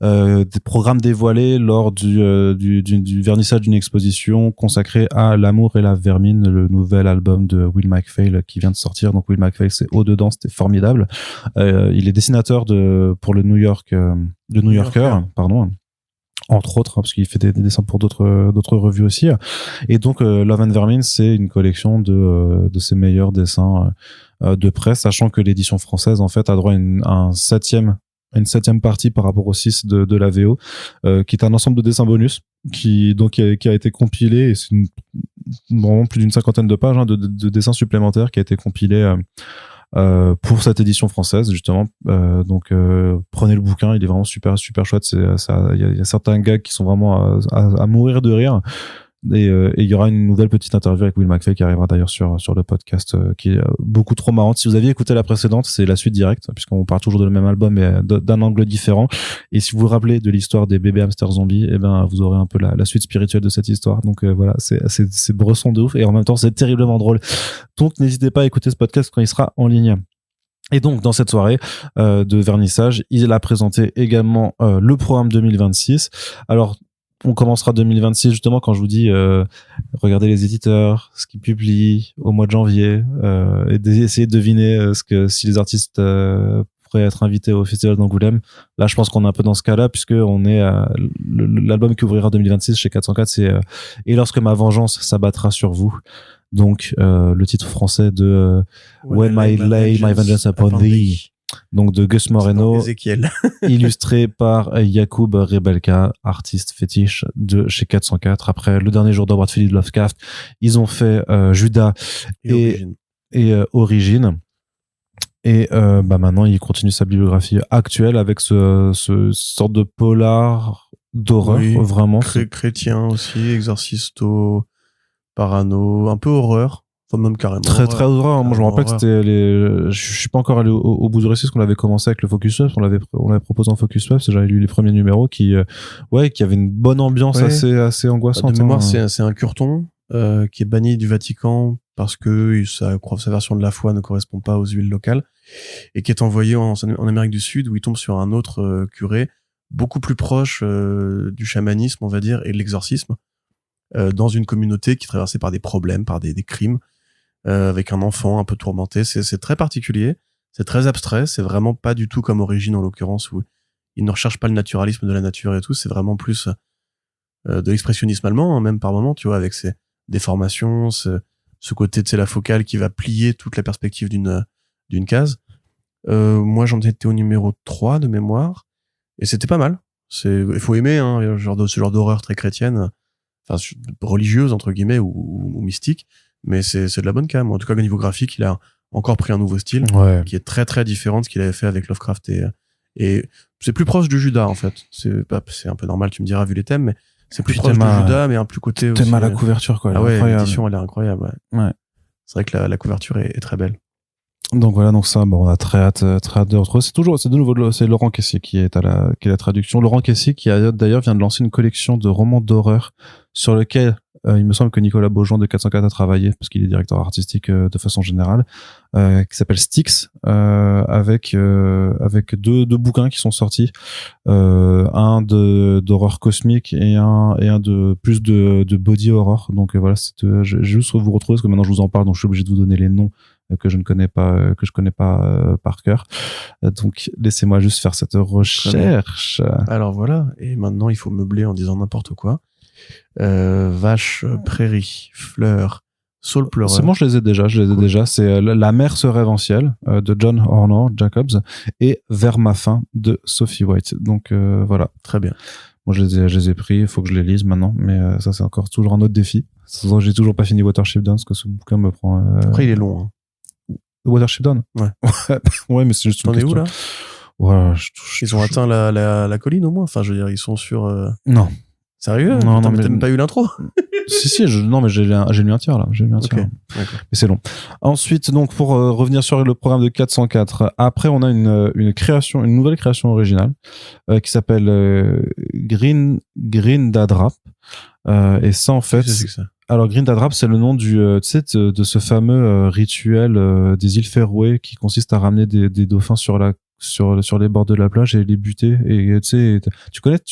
Des programmes dévoilés lors du vernissage d'une exposition consacrée à L'amour et la vermine, le nouvel album de Will MacPhail qui vient de sortir. Donc Will MacPhail, c'est Au-dedans, c'était formidable. Il est dessinateur pour le New Yorker, pardon, entre autres, parce qu'il fait des dessins pour d'autres revues aussi. Et donc Love and Vermin, c'est une collection de ses meilleurs dessins de presse, sachant que l'édition française en fait a droit à une septième partie par rapport au 6 de la VO, qui est un ensemble de dessins bonus qui a été compilé, et c'est vraiment plus d'une 50aine de pages de dessins supplémentaires qui a été compilé pour cette édition française justement. Donc prenez le bouquin, il est vraiment super chouette. Il y a certains gags qui sont vraiment à mourir de rire. Et il y aura une nouvelle petite interview avec Will MacPhail qui arrivera d'ailleurs sur le podcast, qui est beaucoup trop marrante. Si vous aviez écouté la précédente, c'est la suite directe, puisqu'on parle toujours de le même album mais d'un angle différent. Et si vous vous rappelez de l'histoire des bébés hamsters zombies, vous aurez un peu la suite spirituelle de cette histoire. Donc voilà, c'est bresson de ouf, et en même temps c'est terriblement drôle. Donc n'hésitez pas à écouter ce podcast quand il sera en ligne. Et donc, dans cette soirée de vernissage, il a présenté également le programme 2026. Alors, on commencera 2026 justement quand je vous dis regardez les éditeurs, ce qu'ils publient au mois de janvier, et d'essayer de deviner si les artistes pourraient être invités au festival d'Angoulême. Là, je pense qu'on est un peu dans ce cas-là, puisque on est l'album qui ouvrira 2026 chez 404, c'est Et lorsque ma vengeance s'abattra sur vous. Donc le titre français de When I Lay My Vengeance Upon Thee, donc de Gus Moreno, illustré par Yacoub Rebelka, artiste fétiche de chez 404. Après le dernier jour d'Howard Philip Lovecraft, ils ont fait Judas et Origine. Et maintenant il continue sa bibliographie actuelle avec ce sorte de polar d'horreur, vraiment chrétien aussi, exorcisto, parano, un peu horreur. Enfin, même carrément. Très horreur. Moi, je me rappelle que c'était je suis pas encore allé au bout du récit, parce qu'on l'avait commencé avec le Focus Web. On l'avait proposé en Focus Web. J'avais lu les premiers numéros qui avait une bonne ambiance assez angoissante. De mémoire, c'est un curton, qui est banni du Vatican parce que sa version de la foi ne correspond pas aux huiles locales, et qui est envoyé en Amérique du Sud, où il tombe sur un autre curé, beaucoup plus proche, du chamanisme, on va dire, et de l'exorcisme, dans une communauté qui est traversée par des problèmes, par des crimes, avec un enfant un peu tourmenté. C'est très particulier, c'est très abstrait, c'est vraiment pas du tout comme Origine en l'occurrence, où il ne recherche pas le naturalisme de la nature et tout, c'est vraiment plus de l'expressionnisme allemand, même par moment, tu vois, avec ses déformations, ce côté de la focale qui va plier toute la perspective d'une case. Moi j'en étais au numéro 3 de mémoire, et c'était pas mal. Il faut aimer ce genre d'horreur très chrétienne, enfin religieuse entre guillemets, ou mystique, mais c'est de la bonne cam. En tout cas, au niveau graphique, il a encore pris un nouveau style qui est très très différent de ce qu'il avait fait avec Lovecraft, et c'est plus proche du Judas en fait. C'est un peu normal, tu me diras vu les thèmes, mais c'est plus proche du Judas, mais un plus côté aussi. T'aimes à la couverture, quoi. L'édition elle est incroyable. Ouais. C'est vrai que la couverture est très belle. Donc voilà, ça, on a très hâte de retrouver. C'est de nouveau, c'est Laurent Caissier qui est la traduction. Laurent Caissier qui d'ailleurs vient de lancer une collection de romans d'horreur sur lequel il me semble que Nicolas Beaujean de 404 a travaillé, parce qu'il est directeur artistique de façon générale, qui s'appelle Styx, avec deux bouquins qui sont sortis, un d'horreur cosmique et un de plus de body horror. Donc voilà, je vais juste vous retrouver parce que maintenant je vous en parle, donc je suis obligé de vous donner les noms que je connais pas par cœur. Donc laissez-moi juste faire cette recherche. Alors voilà, et maintenant il faut meubler en disant n'importe quoi. Vache, prairie, fleur, saule pleureur. C'est bon, je les ai déjà. C'est La mer se rêve en ciel de John Horner Jacobs et Vers ma fin de Sophie White. Donc voilà. Très bien. Moi, je les ai pris. Il faut que je les lise maintenant, mais ça c'est encore toujours un autre défi. J'ai toujours pas fini Watership Down parce que ce bouquin me prend. Après, il est long. Hein. Watership Down. Ouais. Ouais, mais c'est juste une question. T'en es où là? Ouais, ils ont atteint la colline au moins. Enfin, je veux dire, ils sont sur. Non. Sérieux? Non, mais mais t'as même pas eu l'intro? Si, non, mais j'ai lu un tiers là. Okay. Mais c'est long. Ensuite, donc, pour revenir sur le programme de 404, après, on a une nouvelle création originale, qui s'appelle Green Dadrap. Et ça, en fait. C'est ça. Alors, Green Dadrap, c'est le nom de ce fameux rituel des îles Féroé qui consiste à ramener des dauphins sur les bords de la plage et les buter. Et tu sais,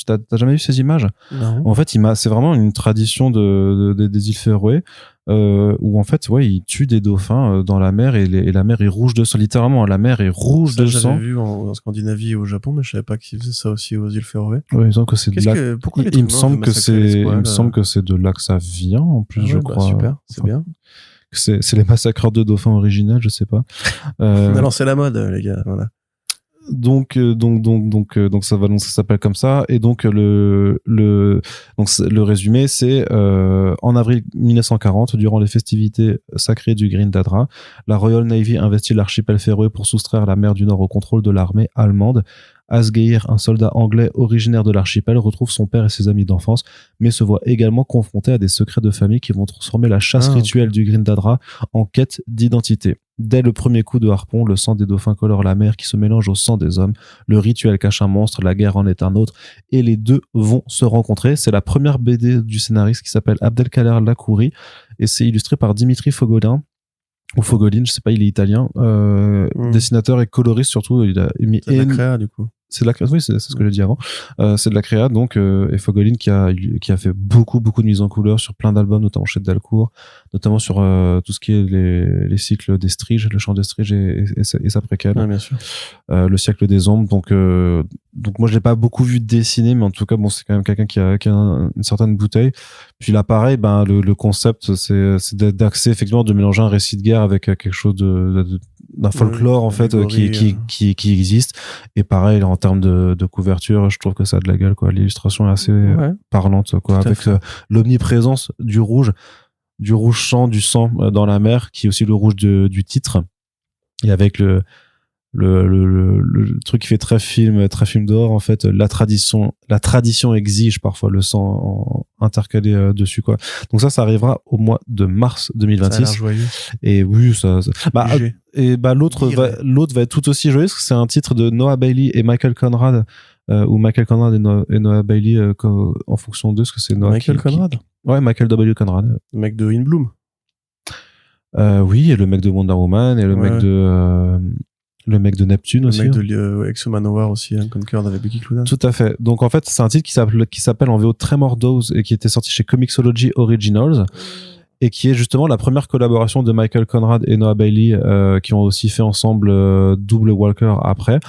t'as jamais vu ces images? Non. En fait, c'est vraiment une tradition des îles Féroé, où en fait, ouais, ils tuent des dauphins dans la mer et la mer est rouge de sang. Littéralement, la mer est rouge de sang. J'avais vu en Scandinavie et au Japon, mais je savais pas qu'ils faisaient ça aussi aux îles Féroé. Ouais, il me semble que c'est pourquoi il me semble que c'est de là que ça vient, en plus, je crois. Super, c'est bien. C'est les massacreurs de dauphins originels, je sais pas. On a lancé la mode, les gars, voilà. Donc ça s'appelle comme ça. Et donc le résumé, c'est en avril 1940, durant les festivités sacrées du Green Dadra, la Royal Navy investit l'archipel Féroé pour soustraire la mer du Nord au contrôle de l'armée allemande. Asgeir, un soldat anglais originaire de l'archipel, retrouve son père et ses amis d'enfance, mais se voit également confronté à des secrets de famille qui vont transformer la chasse rituelle du Green Dadra en quête d'identité. Dès le premier coup de harpon, le sang des dauphins colore la mer qui se mélange au sang des hommes. Le rituel cache un monstre, la guerre en est un autre, et les deux vont se rencontrer. C'est la première BD du scénariste qui s'appelle Abdelkader Lakouri, et c'est illustré par Dimitri Fogolin. Ou Fogolin, je sais pas, il est italien, dessinateur et coloriste surtout. Il a mis c'est de la créa, du coup. C'est de la créa, oui, c'est ce que j'ai dit avant. C'est de la créa, donc, et Fogolin qui a fait beaucoup de mises en couleur sur plein d'albums, notamment chez Delcourt, notamment sur tout ce qui est les cycles d'Estrige, le chant d'Estrige et sa préquelle. Ouais, bien sûr. Le siècle des ombres, donc moi je l'ai pas beaucoup vu dessiner, mais en tout cas bon, c'est quand même quelqu'un qui a une certaine bouteille. Puis là pareil, le concept c'est d'axer effectivement, de mélanger un récit de guerre avec quelque chose d'un folklore en fait qui existe. Et pareil en termes de couverture, je trouve que ça a de la gueule, quoi. L'illustration est assez parlante, quoi, avec l'omniprésence du rouge sang, du sang dans la mer, qui est aussi le rouge du titre, et avec le truc qui fait très film d'or, en fait, la tradition exige parfois le sang intercalé dessus, quoi. Donc ça arrivera au mois de mars 2026. Ça a l'air joyeux. Et oui, l'autre va être tout aussi joyeux, parce que c'est un titre de Noah Bailey et Michael Conrad, ou Michael Conrad et Noah Bailey, en fonction d'eux, parce que c'est Noah Michael Conrad. Ouais, Michael W. Conrad. Le mec de In Bloom. Oui, et le mec de Wonder Woman, et le mec de Neptune aussi. Le mec de Exo Manowar aussi, hein, Conquered avec Becky Cloonan. Tout à fait. Donc en fait, c'est un titre qui s'appelle en VO Tremor Dose, et qui était sorti chez Comixology Originals, et qui est justement la première collaboration de Michael Conrad et Noah Bailey, qui ont aussi fait ensemble Double Walker après.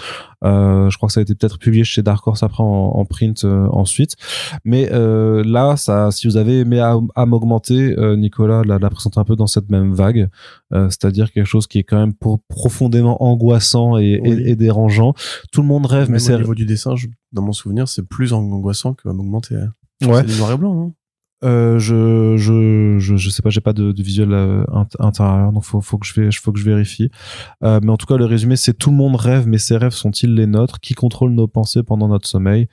Je crois que ça a été peut-être publié chez Dark Horse après en print ensuite. Mais là, si vous avez aimé âme augmentée, Nicolas l'a présenté un peu dans cette même vague, c'est-à-dire quelque chose qui est quand même profondément angoissant et dérangeant. Tout le monde rêve, même mais c'est au niveau du dessin, dans mon souvenir, c'est plus angoissant que âme augmentée. Ouais. C'est du noir et blanc, non? Je sais pas, j'ai pas de visuel intérieur, donc faut que je vérifie. Mais en tout cas, le résumé, c'est: tout le monde rêve, mais ces rêves sont-ils les nôtres? Qui contrôle nos pensées pendant notre sommeil?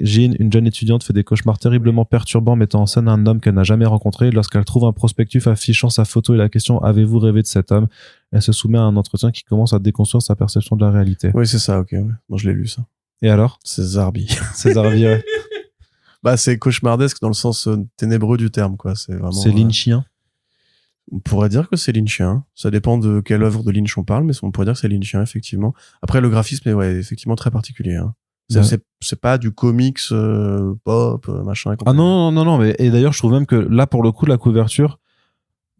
Jean, une jeune étudiante, fait des cauchemars terriblement perturbants mettant en scène un homme qu'elle n'a jamais rencontré. Lorsqu'elle trouve un prospectus affichant sa photo et la question « Avez-vous rêvé de cet homme ?», elle se soumet à un entretien qui commence à déconstruire sa perception de la réalité. Oui, c'est ça, ok. Ouais. Moi, je l'ai lu, ça. Et alors? C'est Zarbi. C'est Zarbi, ouais. Bah, c'est cauchemardesque dans le sens ténébreux du terme, quoi. C'est vraiment. C'est lynchien. On pourrait dire que c'est lynchien. Ça dépend de quelle œuvre de Lynch on parle, mais on pourrait dire que c'est lynchien, effectivement. Après, le graphisme est, ouais, effectivement très particulier, hein. C'est pas du comics, pop, machin. Ah non, mais, et d'ailleurs, je trouve même que là, pour le coup, la couverture,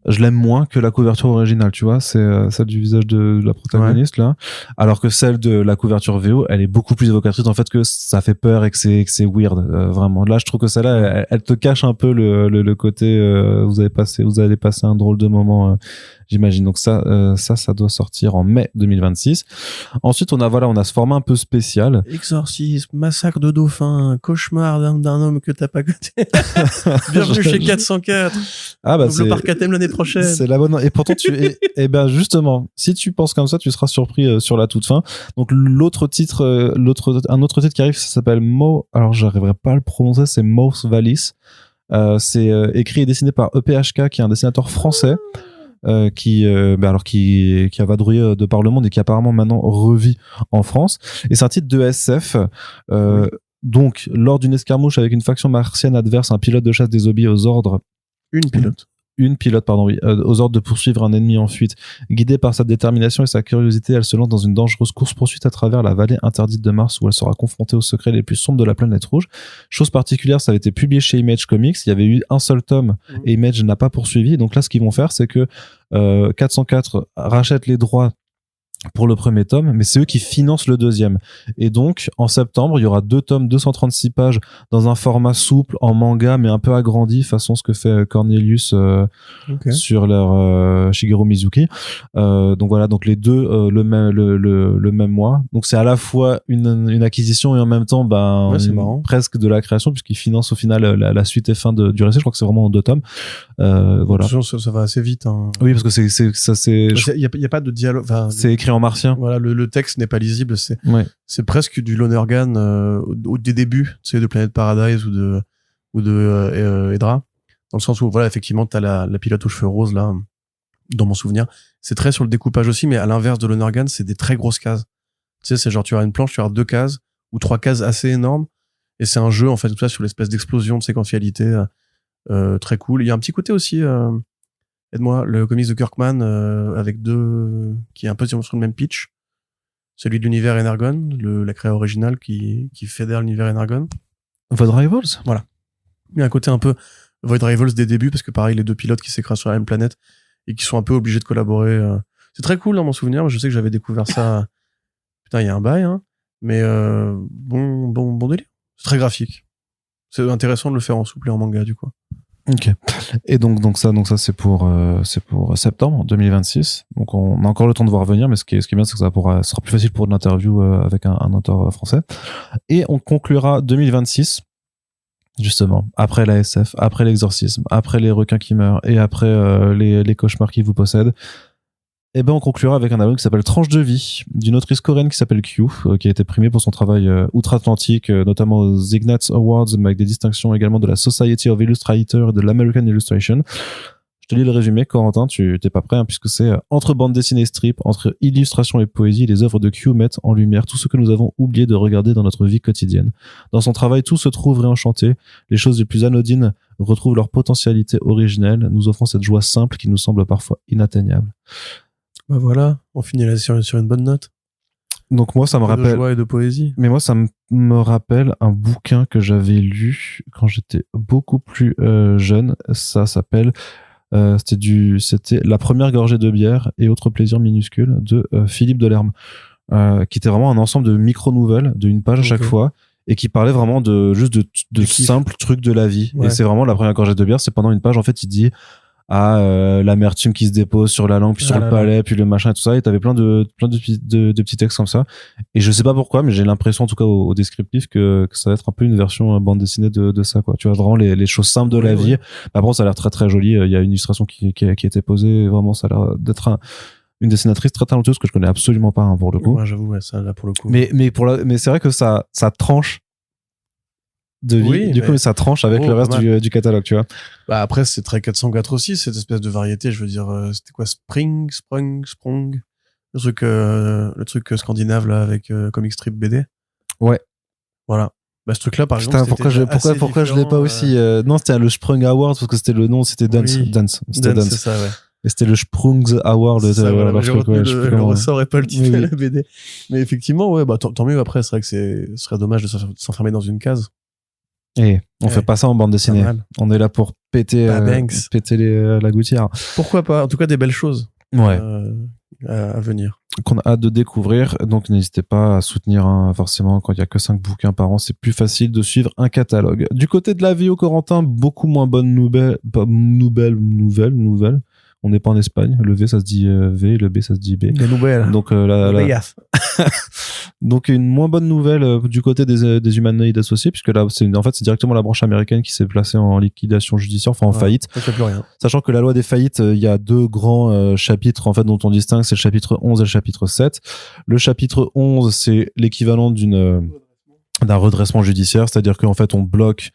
je l'aime moins que la couverture originale, tu vois, c'est celle du visage de la protagoniste là, alors que celle de la couverture VO, elle est beaucoup plus évocatrice en fait, que ça fait peur et que c'est weird, vraiment. Là, je trouve que celle-là, elle te cache un peu le côté vous allez passer un drôle de moment, j'imagine. Donc ça doit sortir en mai 2026. Ensuite, on a ce format un peu spécial. Exorcisme, massacre de dauphins, cauchemar d'un homme que t'as pas coté. Bienvenue chez 404. Ah bah le parc à thème l'année prochaine. C'est la bonne. Et pourtant et ben justement, si tu penses comme ça, tu seras surpris sur la toute fin. Donc un autre titre qui arrive, ça s'appelle alors j'arriverai pas à le prononcer, c'est Mouse Valis. C'est écrit et dessiné par EPHK, qui est un dessinateur français. Qui a vadrouillé de par le monde et qui apparemment maintenant revit en France. Et c'est un titre de SF. Oui. Donc, lors d'une escarmouche avec une faction martienne adverse, un pilote de chasse désobéit aux ordres. Une pilote, aux ordres de poursuivre un ennemi en fuite. Guidée par sa détermination et sa curiosité, elle se lance dans une dangereuse course-poursuite à travers la vallée interdite de Mars, où elle sera confrontée aux secrets les plus sombres de la planète rouge. Chose particulière, ça avait été publié chez Image Comics. Il y avait eu un seul tome et Image n'a pas poursuivi. Donc là, ce qu'ils vont faire, c'est que 404 rachète les droits pour le premier tome, mais c'est eux qui financent le deuxième. Et donc, en septembre, il y aura 2 tomes, 236 pages, dans un format souple, en manga, mais un peu agrandi, façon ce que fait Cornelius sur leur Shigeru Mizuki. Donc voilà, donc les deux le même mois. Donc c'est à la fois une acquisition et en même temps presque de la création, puisqu'ils financent au final la suite et fin du récit. Je crois que c'est vraiment en 2 tomes. Voilà. Ça va assez vite, hein. Oui, parce que il y a pas de dialogue. C'est écrit en martien. Voilà, le texte n'est pas lisible. C'est presque du Lonergan des débuts, tu sais, de Planet Paradise ou de Edra, dans le sens où voilà, effectivement, t'as la pilote aux cheveux roses là, dans mon souvenir. C'est très sur le découpage aussi, mais à l'inverse de Lonergan, c'est des très grosses cases. Tu sais, c'est genre tu auras une planche, tu auras 2 cases ou 3 cases assez énormes, et c'est un jeu en fait tout ça sur l'espèce d'explosion de séquentialité très cool. Il y a un petit côté aussi. Aide-moi, le comics de Kirkman avec qui est un peu sur le même pitch, celui de l'univers Energon, la créa originale qui fédère l'univers Energon. Void Rivals. Voilà. Il y a un côté un peu Void Rivals des débuts, parce que pareil, les 2 pilotes qui s'écrasent sur la même planète et qui sont un peu obligés de collaborer. C'est très cool dans mon souvenir. Je sais que j'avais découvert ça. Putain, il y a un bail, hein. Mais bon délire. C'est très graphique. C'est intéressant de le faire en souple et en manga, du coup. Ok. Et donc ça c'est pour septembre 2026. Donc on a encore le temps de voir venir, mais ce qui est bien, c'est que ça sera plus facile pour de l'interview avec un auteur français. Et on conclura 2026 justement après la SF, après l'exorcisme, après les requins qui meurent et après les cauchemars qui vous possèdent. Et ben on conclura avec un album qui s'appelle Tranche de vie, d'une autrice coréenne qui s'appelle Q, qui a été primée pour son travail outre-Atlantique, notamment aux Ignatz Awards, mais avec des distinctions également de la Society of Illustrators et de l'American Illustration. Je te lis le résumé, Corentin, tu t'es pas prêt, hein, puisque c'est entre bande dessinée et strip, entre illustration et poésie, les œuvres de Q mettent en lumière tout ce que nous avons oublié de regarder dans notre vie quotidienne. Dans son travail, tout se trouve réenchanté, les choses les plus anodines retrouvent leur potentialité originelle, nous offrant cette joie simple qui nous semble parfois inatteignable. Bah voilà, on finit là sur une bonne note. Donc moi ça me rappelle de joie et de poésie. Mais moi ça me rappelle un bouquin que j'avais lu quand j'étais beaucoup plus jeune. Ça s'appelle c'était La première gorgée de bière et autres plaisirs minuscules de Philippe Delerme, qui était vraiment un ensemble de micro-nouvelles d'une page à chaque fois et qui parlait vraiment de simples trucs de la vie. Ouais. Et c'est vraiment La première gorgée de bière, c'est pendant une page en fait il dit l'amertume qui se dépose sur la langue, puis sur le palais, puis le machin et tout ça, et t'avais plein de petits textes comme ça. Et je sais pas pourquoi, mais j'ai l'impression, en tout cas au descriptif, que ça va être un peu une version bande dessinée de ça, quoi. Tu vois, vraiment les choses simples de la vie. Après, ça a l'air très très joli. Il y a une illustration qui a été posée. Vraiment, ça a l'air d'être une dessinatrice très talentueuse que je connais absolument pas, hein, pour le coup. Ouais, j'avoue, ça là pour le coup. Mais c'est vrai que ça tranche de vie. Oui, du coup, ça tranche avec le reste du catalogue, tu vois. Bah après, c'est très 404 aussi, cette espèce de variété. Je veux dire, c'était quoi, Sprung, le truc scandinave là avec comic strip BD. Ouais. Voilà. Bah, ce truc-là, par Putain, exemple, pourquoi je l'ai pas aussi non, c'était le Sprung Award parce que c'était le nom, c'était Dance. Oui. Dance. C'était Dan, c'est Dance. ça, ouais. Et c'était le Sprung Award. C'est ça, voilà. leur J'ai truc, retenu ouais, je sais plus le comment. ressort et pas le titre Oui, de oui. la BD. Mais effectivement, ouais, bah, tant mieux. Après, c'est vrai que ce serait dommage de s'enfermer dans une case. Et on Ouais. fait pas ça en bande Pas dessinée. mal. On est là pour péter, Pas Banks. péter la gouttière. Pourquoi pas? En tout cas, des belles choses. Ouais. À venir. Qu'on a hâte de découvrir. Donc, n'hésitez pas à soutenir, hein, forcément, quand il y a que 5 bouquins par an, c'est plus facile de suivre un catalogue. Du côté de la VO Corentin, beaucoup moins bonne nouvelle. On n'est pas en Espagne. Le V, ça se dit V, le B, ça se dit B. Des nouvelles. Donc, donc une moins bonne nouvelle du côté des humanoïdes associés, puisque là, c'est directement la branche américaine qui s'est placée en liquidation judiciaire, enfin en faillite. Ça fait plus rien. Sachant que la loi des faillites, il y a 2 grands chapitres en fait dont on distingue, c'est le chapitre 11 et le chapitre 7. Le chapitre 11, c'est l'équivalent d'un redressement judiciaire, c'est-à-dire qu'en fait on bloque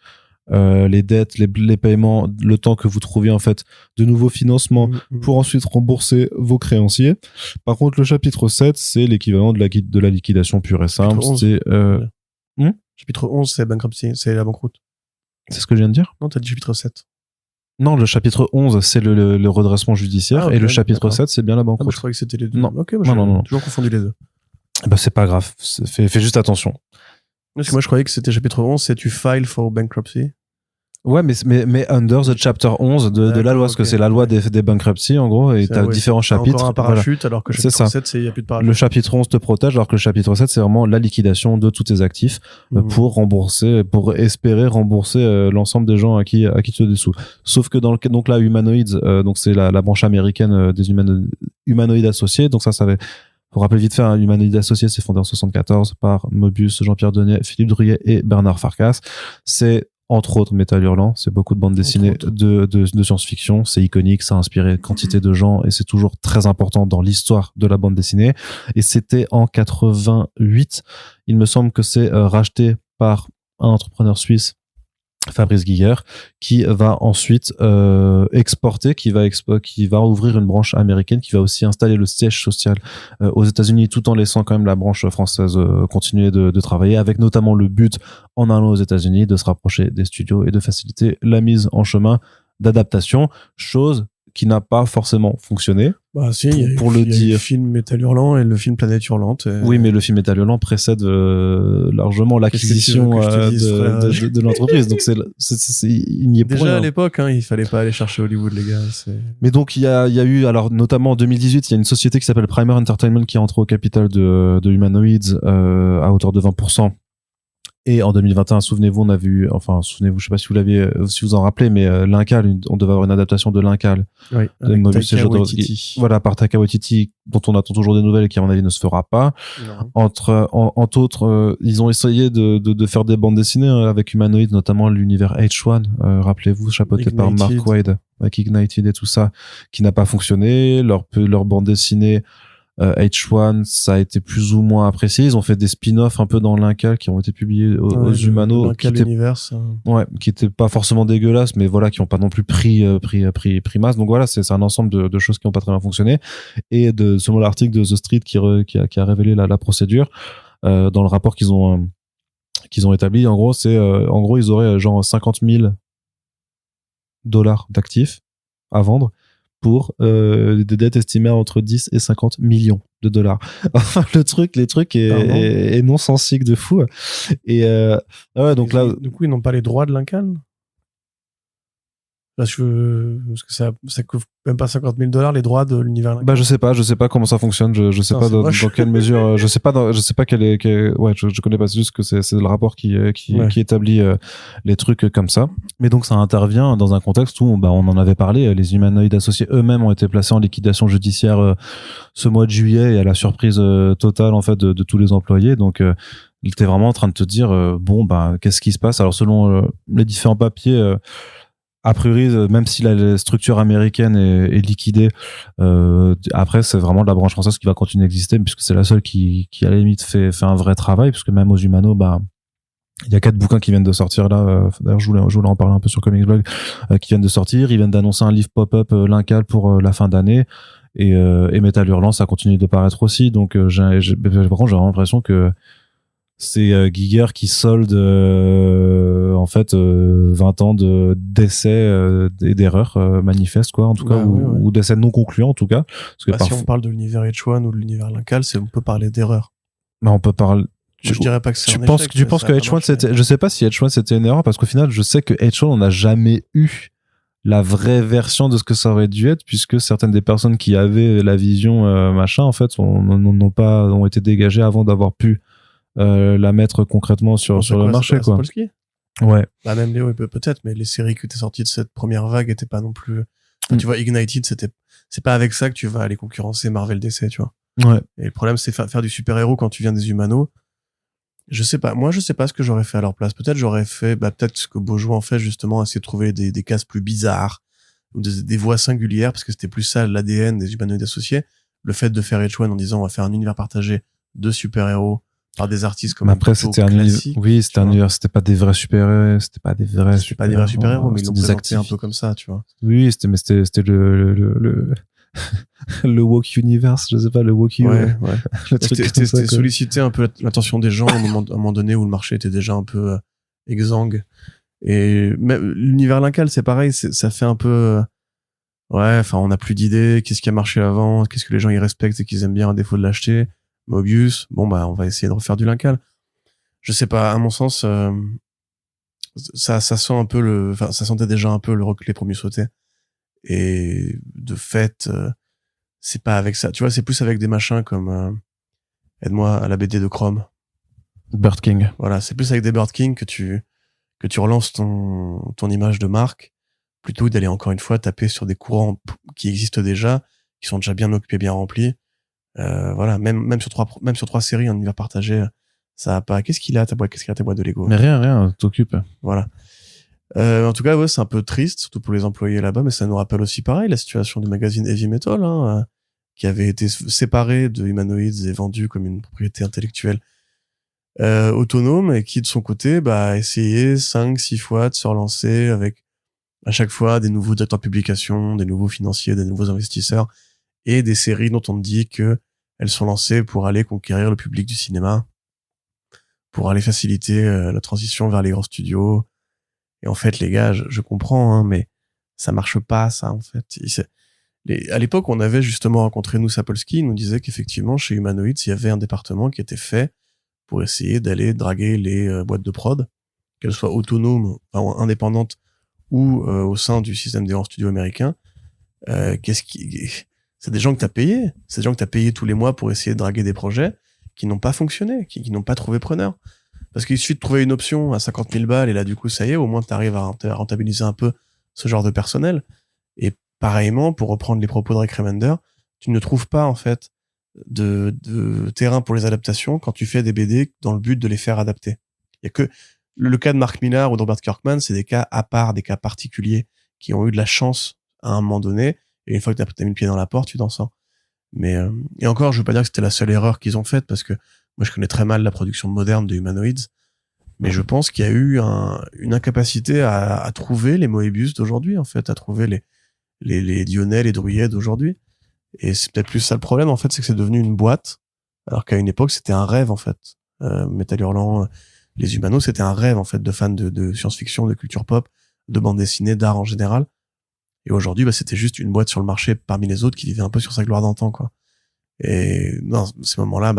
les dettes, les paiements, le temps que vous trouviez en fait de nouveaux financements pour ensuite rembourser vos créanciers. Par contre, le chapitre 7, c'est l'équivalent de la liquidation pure et simple. C'est Chapitre 11, c'est bankruptcy, c'est la banqueroute. C'est ce que je viens de dire? Non, t'as dit chapitre 7. Non, le chapitre 11, c'est le redressement judiciaire, okay, et le chapitre d'accord. 7, c'est bien la banqueroute. Je croyais que c'était les deux. Non. Ok, moi, Non. toujours confondu les deux. Bah, c'est pas grave. Fais juste attention. Parce que moi, je croyais que c'était chapitre 11, c'est tu file for bankruptcy. Ouais, mais under the chapter 11 de la loi, parce que c'est la loi des bankruptcy, en gros, et t'as différents chapitres. Encore un parachute, alors que le chapitre 7, il n'y a plus de parachute. Le chapitre 11 te protège, alors que le chapitre 7, c'est vraiment la liquidation de tous tes actifs pour espérer rembourser l'ensemble des gens à qui tu te dessous. Sauf que donc là, Humanoids, donc c'est la branche américaine des humanoïdes associés, donc ça va. Pour rappeler vite fait, Humanoïdes Associés, c'est fondé en 74 par Mobius, Jean-Pierre Denier, Philippe Druillet et Bernard Farkas. C'est entre autres Métal Hurlant, c'est beaucoup de bandes dessinées de science-fiction, c'est iconique, ça a inspiré quantité de gens et c'est toujours très important dans l'histoire de la bande dessinée. Et c'était en 88, il me semble que c'est racheté par un entrepreneur suisse, Fabrice Giger, qui va ensuite exporter, qui va ouvrir une branche américaine, qui va aussi installer le siège social aux États-Unis, tout en laissant quand même la branche française continuer de travailler, avec notamment le but, en allant aux États-Unis, de se rapprocher des studios et de faciliter la mise en chemin d'adaptation, chose qui n'a pas forcément fonctionné. Bah si, il y a le film Métal Hurlant et le film Planète Hurlante. Oui, mais le film Métal Hurlant précède largement l'acquisition de l'entreprise. Donc il n'y est pour rien. Déjà à l'époque, il fallait pas aller chercher Hollywood, les gars. Mais donc il y a eu, alors notamment en 2018, il y a une société qui s'appelle Primer Entertainment qui est entrée au capital de Humanoids à hauteur de 20%. Et en 2021, souvenez-vous, je sais pas si si vous en rappelez, mais L'Incal, on devait avoir une adaptation de L'Incal. Oui, de Mobius et Jodorowsky. Voilà, par Taika Waititi, dont on attend toujours des nouvelles et qui, à mon avis, ne se fera pas. Entre autres, ils ont essayé de faire des bandes dessinées avec Humanoid, notamment l'univers H1, rappelez-vous, chapeauté par Mark Waid, avec Ignited et tout ça, qui n'a pas fonctionné. Leur bande dessinée, H1, ça a été plus ou moins apprécié. Ils ont fait des spin-offs un peu dans l'Incal qui ont été publiés aux Humano, qui étaient pas forcément dégueulasses, mais voilà, qui ont pas non plus pris masse. Donc voilà, c'est un ensemble de choses qui ont pas très bien fonctionné. Et selon l'article de The Street qui a révélé la procédure, dans le rapport qu'ils ont établi, en gros, ils auraient genre 50 000 $ d'actifs à vendre pour des dettes estimées entre 10 et 50 millions $. Enfin, les trucs est non-sensique de fou. Et ouais, donc là, du coup, ils n'ont pas les droits de l'Incal. Parce que ça couvre même pas 50 000 $ les droits de l'univers. Bah je sais pas comment ça fonctionne, je sais pas dans quelle mesure, je sais pas quelle est, ouais, je connais pas, c'est juste que c'est le rapport qui établit les trucs comme ça. Mais donc ça intervient dans un contexte où on en avait parlé, les humanoïdes associés eux-mêmes ont été placés en liquidation judiciaire ce mois de juillet, et à la surprise totale en fait de tous les employés. Donc il était vraiment en train de te dire qu'est-ce qui se passe. Alors selon les différents papiers, a priori, même si la structure américaine est liquidée, après c'est vraiment la branche française qui va continuer d'exister, puisque c'est la seule qui à la limite fait un vrai travail, puisque même aux Humano, il y a 4 bouquins qui viennent de sortir là. D'ailleurs, je voulais en parler un peu sur Comics Blog, qui viennent de sortir. Ils viennent d'annoncer un livre pop-up L'Incal pour la fin d'année, et Métal Hurlant, ça continue de paraître aussi. Donc j'ai vraiment l'impression que c'est Giger qui solde en fait 20 ans d'essais et d'erreurs manifestes quoi en tout cas ou d'essais non concluants en tout cas parce que si on parle de l'univers H1 ou de l'univers Lincal, on peut parler d'erreurs. Mais on peut parler. Je dirais pas que c'est tu penses que H1 c'était, je sais pas si H1 c'était une erreur parce qu'au final je sais que H1 on n'a jamais eu la vraie version de ce que ça aurait dû être puisque certaines des personnes qui avaient la vision machin en fait ont été dégagées avant d'avoir pu la mettre concrètement sur le marché quoi. Ouais. Bah même Léo peut-être, mais les séries qui étaient sorties de cette première vague étaient pas non plus. Enfin, tu vois, Ignited, c'est pas avec ça que tu vas aller concurrencer Marvel DC, tu vois. Ouais. Et le problème, c'est faire du super-héros quand tu viens des humanos. Je sais pas. Moi, je sais pas ce que j'aurais fait à leur place. Peut-être j'aurais fait, peut-être ce que Beaujolais en fait, justement, essayer de trouver des cases plus bizarres ou des voix singulières, parce que c'était plus ça l'ADN des humanoïdes associés. Le fait de faire H1 en disant on va faire un univers partagé de super-héros par des artistes comme après c'était un univers, oui, c'était un univers, c'était pas des vrais super-héros, c'était pas des vrais super-héros, mais ils l'ont présenté un peu comme ça, tu vois. Oui, c'était le le woke universe, je sais pas, le woke ouais. C'était solliciter un peu l'attention des gens à un moment donné où le marché était déjà un peu exsangue. Et même l'univers Lincal, c'est pareil, ça fait un peu ouais, enfin on n'a plus d'idées, qu'est-ce qui a marché avant, qu'est-ce que les gens y respectent et qu'ils aiment bien à défaut de l'acheter. Mobius, on va essayer de refaire du Lincal. Je sais pas, à mon sens ça sent un peu ça sentait déjà un peu le reclé pour mieux sauter. Et de fait c'est pas avec ça, tu vois, c'est plus avec des machins comme aide-moi à la BD de Chrome, Bird King. Voilà, c'est plus avec des Bird King que tu relances ton image de marque plutôt que d'aller encore une fois taper sur des courants qui existent déjà, qui sont déjà bien occupés, bien remplis. Voilà, même sur trois séries en univers partagé, ça a pas. Qu'est-ce qu'il a ta boîte de Lego? Mais rien, t'occupes. Voilà. En tout cas, ouais, c'est un peu triste, surtout pour les employés là-bas, mais ça nous rappelle aussi pareil la situation du magazine Heavy Metal, qui avait été séparé de Humanoids et vendu comme une propriété intellectuelle autonome, et qui de son côté a essayé 5-6 fois de se relancer avec à chaque fois des nouveaux directeurs de publication, des nouveaux financiers, des nouveaux investisseurs et des séries dont on dit que elles sont lancées pour aller conquérir le public du cinéma, pour aller faciliter la transition vers les grands studios. Et en fait, les gars, je comprends, mais ça marche pas, ça, en fait. À l'époque, on avait justement rencontré nous Sapolsky, il nous disait qu'effectivement, chez Humanoids, il y avait un département qui était fait pour essayer d'aller draguer les boîtes de prod, qu'elles soient autonomes, enfin, indépendantes, ou au sein du système des grands studios américains. C'est des gens que t'as payé. C'est des gens que t'as payé tous les mois pour essayer de draguer des projets qui n'ont pas fonctionné, qui n'ont pas trouvé preneur. Parce qu'il suffit de trouver une option à 50 000 balles et là, du coup, ça y est, au moins, t'arrives à rentabiliser un peu ce genre de personnel. Et pareillement, pour reprendre les propos de Rick Remender, tu ne trouves pas, en fait, de terrain pour les adaptations quand tu fais des BD dans le but de les faire adapter. Il y a que le cas de Mark Millar ou de Robert Kirkman, c'est des cas à part, des cas particuliers qui ont eu de la chance à un moment donné. Et une fois que t'as mis le pied dans la porte, tu t'en sors. Mais et encore, je veux pas dire que c'était la seule erreur qu'ils ont faite, parce que moi je connais très mal la production moderne de Humanoids, mais je pense qu'il y a eu une incapacité à trouver les Moebius d'aujourd'hui, en fait, à trouver les Dionnet, les Druillet d'aujourd'hui. Et c'est peut-être plus ça le problème, en fait, c'est que c'est devenu une boîte, alors qu'à une époque c'était un rêve, en fait. Métal Hurlant, les Humanos, c'était un rêve, en fait, de fans de science-fiction, de culture pop, de bande dessinée, d'art en général. Et aujourd'hui, c'était juste une boîte sur le marché parmi les autres qui vivait un peu sur sa gloire d'antan, quoi. Et dans ces moments-là,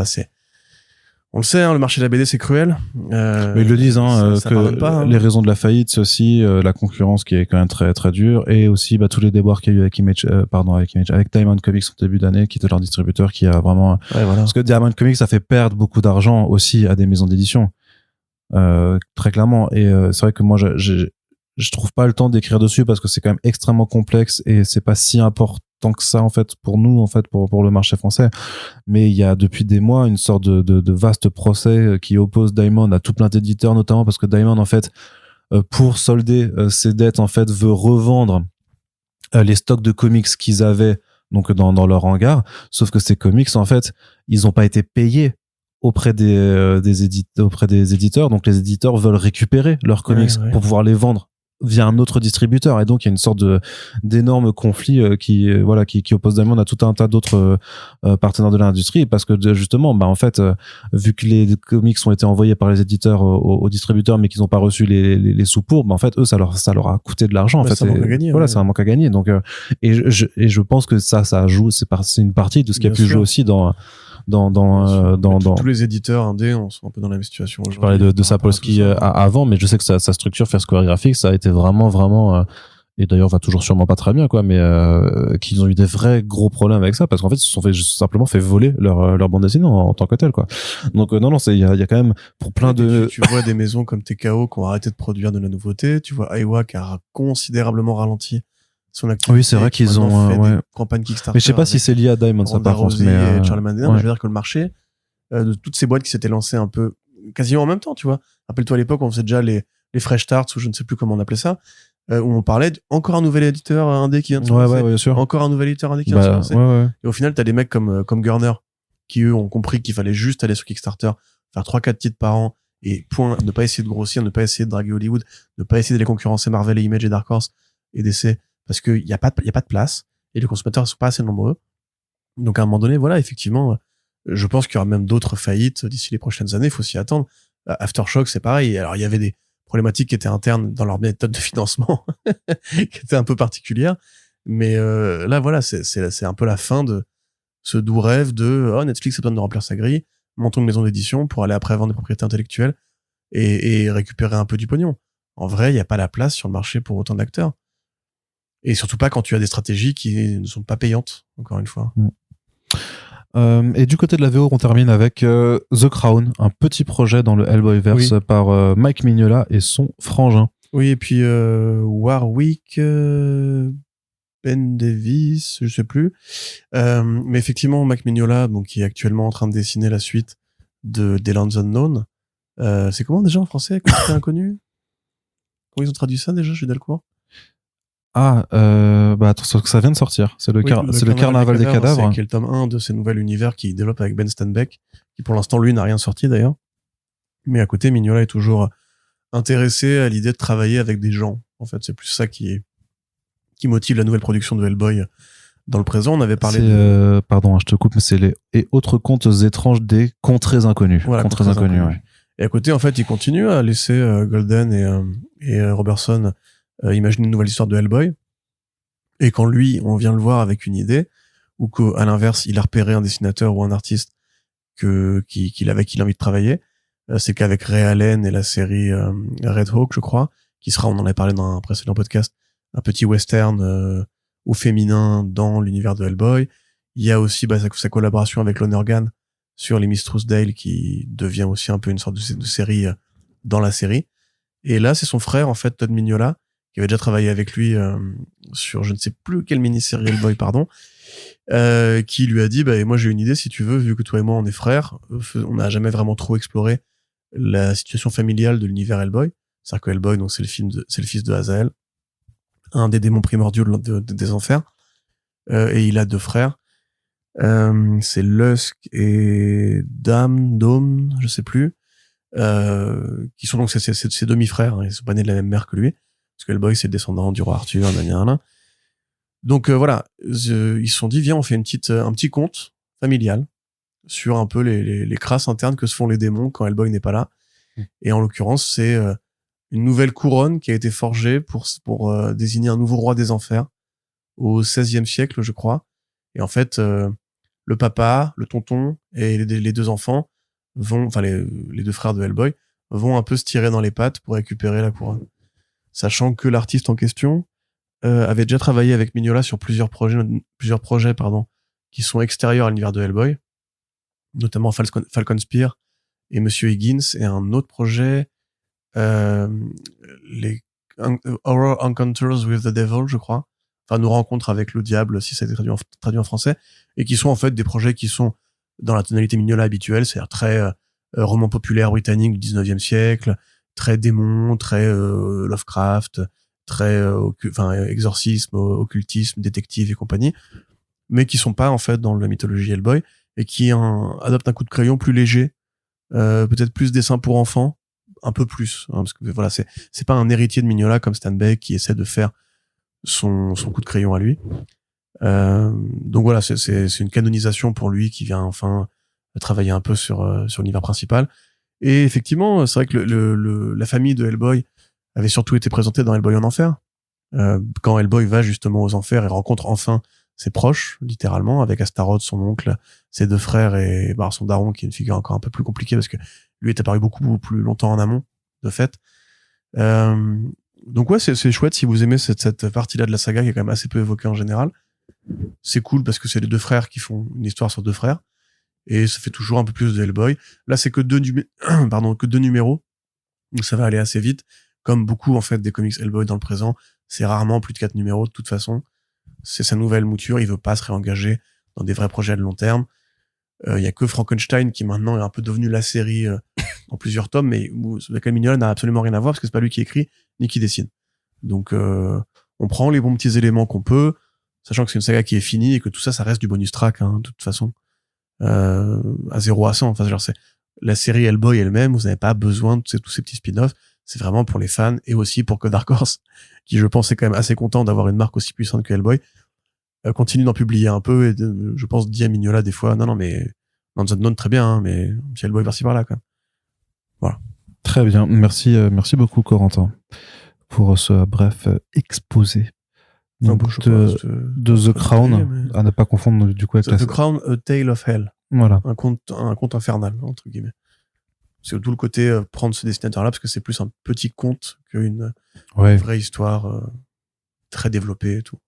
on le sait, le marché de la BD, c'est cruel. Mais ils le disent, ça que pas, les raisons de la faillite, c'est aussi la concurrence qui est quand même très très dure, et aussi tous les déboires qu'il y a eu avec Diamond Comics en début d'année, qui était leur distributeur, qui a vraiment. Ouais, voilà. Parce que Diamond Comics, ça fait perdre beaucoup d'argent aussi à des maisons d'édition, très clairement. Et c'est vrai que moi, je trouve pas le temps d'écrire dessus parce que c'est quand même extrêmement complexe et c'est pas si important que ça en fait pour nous, en fait, pour le marché français. Mais il y a depuis des mois une sorte de vaste procès qui oppose Diamond à tout plein d'éditeurs, notamment parce que Diamond, en fait, pour solder ses dettes, en fait, veut revendre les stocks de comics qu'ils avaient donc dans leur hangar, sauf que ces comics, en fait, ils ont pas été payés auprès des éditeurs, donc les éditeurs veulent récupérer leurs comics pour pouvoir les vendre via un autre distributeur, et donc il y a une sorte d'énorme conflit qui oppose Diamond à tout un tas d'autres partenaires de l'industrie, parce que justement en fait vu que les comics ont été envoyés par les éditeurs aux distributeurs mais qu'ils n'ont pas reçu les sous pour, en fait eux ça leur a coûté de l'argent, en fait, c'est un manque à gagner, voilà, c'est un manque à gagner, donc et je pense que ça joue, c'est une partie de ce qui a pu jouer aussi dans tous les éditeurs indés sont un peu dans la même situation. Je parlais de Sapolsky avant, mais je sais que sa structure First Square Graphics, ça a été vraiment et d'ailleurs va toujours sûrement pas très bien, quoi, mais qu'ils ont eu des vrais gros problèmes avec ça, parce qu'en fait ils se sont simplement fait voler leur bande dessinée en tant que telle, quoi. Donc non, il y a quand même pour plein de tu vois des maisons comme TKO qui ont arrêté de produire de la nouveauté, tu vois Aiwa qui a considérablement ralenti son activité. Oui, c'est vrai qu'ils ont fait des campagnes Kickstarter. Mais je sais pas si c'est lié à Diamond, ça, par contre, mais Charlemagne, mais je veux dire que le marché de toutes ces boîtes qui s'étaient lancées un peu quasiment en même temps, tu vois. Rappelle-toi à l'époque, on faisait déjà les Fresh Starts, ou je ne sais plus comment on appelait ça, où on parlait encore un nouvel éditeur indé qui vient de se lancer, bien sûr. encore un nouvel éditeur indé qui vient de se lancer. Et au final, t'as des mecs comme Gurner qui eux ont compris qu'il fallait juste aller sur Kickstarter, faire 3-4 titres par an et point, ne pas essayer de grossir, ne pas essayer de draguer Hollywood, ne pas essayer d'aller concurrencer Marvel et Image et Dark Horse et DC, parce qu'il y a pas de place et les consommateurs sont pas assez nombreux. Donc à un moment donné, voilà, effectivement, je pense qu'il y aura même d'autres faillites d'ici les prochaines années, il faut s'y attendre. Aftershock, c'est pareil. Alors il y avait des problématiques qui étaient internes dans leur méthode de financement qui étaient un peu particulières, mais là voilà, c'est un peu la fin de ce doux rêve de Netflix a besoin de remplir sa grille, montons une maison d'édition pour aller après vendre des propriétés intellectuelles et récupérer un peu du pognon. En vrai, il n'y a pas la place sur le marché pour autant d'acteurs. Et surtout pas quand tu as des stratégies qui ne sont pas payantes, encore une fois. Et du côté de la VO, on termine avec The Crown, un petit projet dans le Hellboyverse par Mike Mignola et son frangin. Oui, et puis Warwick, Ben Davis, je sais plus. Mais effectivement, Mike Mignola, donc, qui est actuellement en train de dessiner la suite des Lands Unknown. C'est comment déjà en français, Quantité Inconnue? Comment ils ont traduit ça déjà? Je suis dans le courant. Attends, ça vient de sortir. C'est le Carnaval des Cadavres. Qui est le tome 1 de ces nouvel univers qu'il développe avec Ben Stenbeck, qui pour l'instant, lui, n'a rien sorti d'ailleurs. Mais à côté, Mignola est toujours intéressé à l'idée de travailler avec des gens. En fait, c'est plus ça qui motive la nouvelle production de Hellboy dans le présent. On avait parlé pardon, je te coupe, mais c'est et autres contes étranges des contrées inconnues. Voilà, contrées inconnues, ouais. Et à côté, en fait, il continue à laisser Golden et Robertson imaginer une nouvelle histoire de Hellboy. Et quand lui, on vient le voir avec une idée, ou qu'à l'inverse, il a repéré un dessinateur ou un artiste qu'il a envie de travailler, c'est qu'avec Ray Allen et la série Red Hawk, je crois, qui sera, on en avait parlé dans un précédent podcast, un petit western au féminin dans l'univers de Hellboy. Il y a aussi sa collaboration avec Lonergan sur les Miss Truesdale, qui devient aussi un peu une sorte de série dans la série. Et là, c'est son frère, en fait, Todd Mignola, qui avait déjà travaillé avec lui sur je ne sais plus quelle mini-série Hellboy, qui lui a dit moi j'ai une idée, si tu veux, vu que toi et moi on est frères, on n'a jamais vraiment trop exploré la situation familiale de l'univers Hellboy. C'est-à-dire que Hellboy, donc c'est le fils de Azael, un des démons primordiaux des enfers, et il a 2 frères. C'est Lusk et Dome, je sais plus, qui sont donc ses demi-frères, hein, ils sont pas nés de la même mère que lui, parce que Hellboy c'est le descendant du roi Arthur, donc voilà, ils se sont dit viens, on fait un petit conte familial sur un peu les crasses internes que se font les démons quand Hellboy n'est pas là. Et en l'occurrence, c'est une nouvelle couronne qui a été forgée pour désigner un nouveau roi des enfers au XVIe siècle, je crois. Et en fait, le papa, le tonton et les 2 enfants les 2 frères de Hellboy vont un peu se tirer dans les pattes pour récupérer la couronne. Sachant que l'artiste en question avait déjà travaillé avec Mignola sur plusieurs projets qui sont extérieurs à l'univers de Hellboy, notamment Falcon Spear et Monsieur Higgins, et un autre projet, les Horror Encounters with the Devil, je crois. Enfin, nos rencontres avec le diable, si ça a été traduit en français, et qui sont en fait des projets qui sont dans la tonalité Mignola habituelle, c'est-à-dire très roman populaire britannique du 19e siècle, très démon, très Lovecraft, très exorcisme, occultisme, détective et compagnie, mais qui sont pas en fait dans la mythologie Hellboy, et qui adoptent un coup de crayon plus léger, peut-être plus dessin pour enfants, un peu plus, hein, parce que voilà, c'est pas un héritier de Mignola comme Stan Beck qui essaie de faire son coup de crayon à lui. Donc voilà, c'est une canonisation pour lui qui vient enfin travailler un peu sur l'univers principal. Et effectivement, c'est vrai que la famille de Hellboy avait surtout été présentée dans Hellboy en enfer. Quand Hellboy va justement aux enfers et rencontre enfin ses proches, littéralement, avec Astaroth, son oncle, ses deux frères et son daron, qui est une figure encore un peu plus compliquée parce que lui est apparu beaucoup plus longtemps en amont, de fait. Donc ouais, c'est chouette si vous aimez cette partie-là de la saga qui est quand même assez peu évoquée en général. C'est cool parce que c'est les deux frères qui font une histoire sur deux frères et ça fait toujours un peu plus de Hellboy. Là, c'est que deux numéros, donc ça va aller assez vite. Comme beaucoup en fait des comics Hellboy dans le présent, c'est rarement plus de 4 numéros de toute façon. C'est sa nouvelle mouture, il veut pas se réengager dans des vrais projets de long terme. Il y a que Frankenstein qui maintenant est un peu devenu la série en plusieurs tomes, mais où lequel Mignola n'a absolument rien à voir parce que c'est pas lui qui écrit ni qui dessine. Donc on prend les bons petits éléments qu'on peut, sachant que c'est une saga qui est finie et que tout ça, ça reste du bonus track, hein, de toute façon. À 0 à 100. Enfin, genre, c'est la série Hellboy elle-même, vous n'avez pas besoin de tous ces petits spin-offs. C'est vraiment pour les fans et aussi pour que Dark Horse, qui je pense est quand même assez content d'avoir une marque aussi puissante que Hellboy, continue d'en publier un peu et je pense dit à Mignola des fois, non, mais Lands Unknown très bien, hein, mais un petit Hellboy par-ci par-là, quand même. Voilà. Très bien. Merci beaucoup, Corentin, pour ce bref exposé. Donc, de The Crown, à ne pas confondre du coup avec The Crown, A Tale of Hell. Voilà. Un conte infernal, entre guillemets. C'est tout le côté prendre ce dessinateur-là, parce que c'est plus un petit conte qu'une vraie histoire très développée et tout.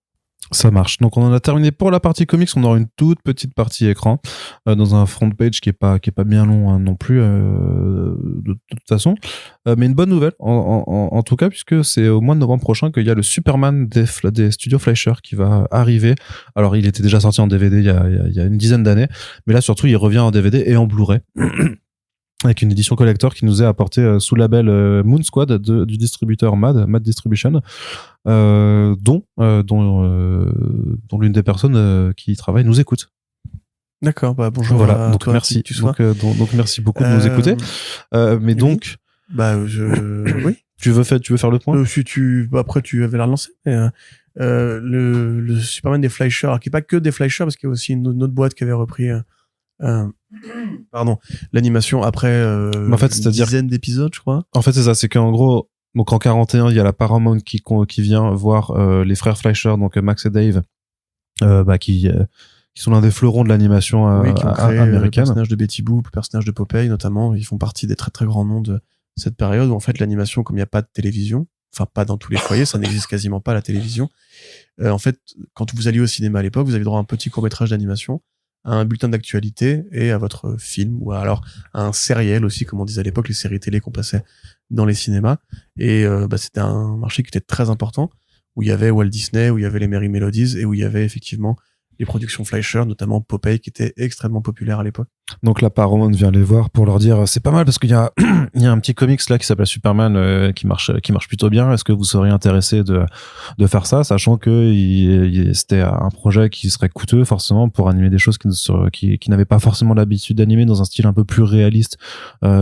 Ça marche. Donc on en a terminé pour la partie comics. On aura une toute petite partie écran dans un front page qui est pas bien long hein, non plus de toute façon. Mais une bonne nouvelle en tout cas puisque c'est au mois de novembre prochain qu'il y a le Superman des studios Fleischer qui va arriver. Alors il était déjà sorti en DVD il y a une dizaine d'années, mais là surtout il revient en DVD et en Blu-ray. Avec une édition collector qui nous est apportée sous label Moon Squad du distributeur Mad Distribution, dont l'une des personnes qui y travaille nous écoute. D'accord, bonjour. Voilà, donc toi, merci. Donc merci beaucoup de nous écouter. Mais donc, oui. Tu veux faire le point? Si après tu avais la relancé. Le Superman des Fleischer, qui est pas que des Fleischer, parce qu'il y a aussi une autre boîte qui avait repris. L'animation après en fait, une dizaine d'épisodes, je crois. En fait, c'est ça, c'est qu'en gros, donc en 41, il y a la Paramount qui vient voir les frères Fleischer, donc Max et Dave, qui sont l'un des fleurons de l'animation américaine. Le personnage de Betty Boop, le personnage de Popeye notamment, ils font partie des très très grands noms de cette période où en fait l'animation, comme il n'y a pas de télévision, enfin pas dans tous les foyers, ça n'existe quasiment pas la télévision. En fait, quand vous alliez au cinéma à l'époque, vous aviez droit à un petit court-métrage d'animation, à un bulletin d'actualité et à votre film, ou alors à un sériel aussi, comme on disait à l'époque, les séries télé qu'on passait dans les cinémas. Et c'était un marché qui était très important, où il y avait Walt Disney, où il y avait les Merry Melodies, et où il y avait effectivement les productions Fleischer, notamment Popeye, qui était extrêmement populaire à l'époque. Donc la Paramount vient les voir pour leur dire c'est pas mal parce qu'il y a un petit comics là qui s'appelle Superman qui marche plutôt bien. Est-ce que vous seriez intéressé de faire ça, sachant que c'était un projet qui serait coûteux forcément pour animer des choses qui n'avaient pas forcément l'habitude d'animer dans un style un peu plus réaliste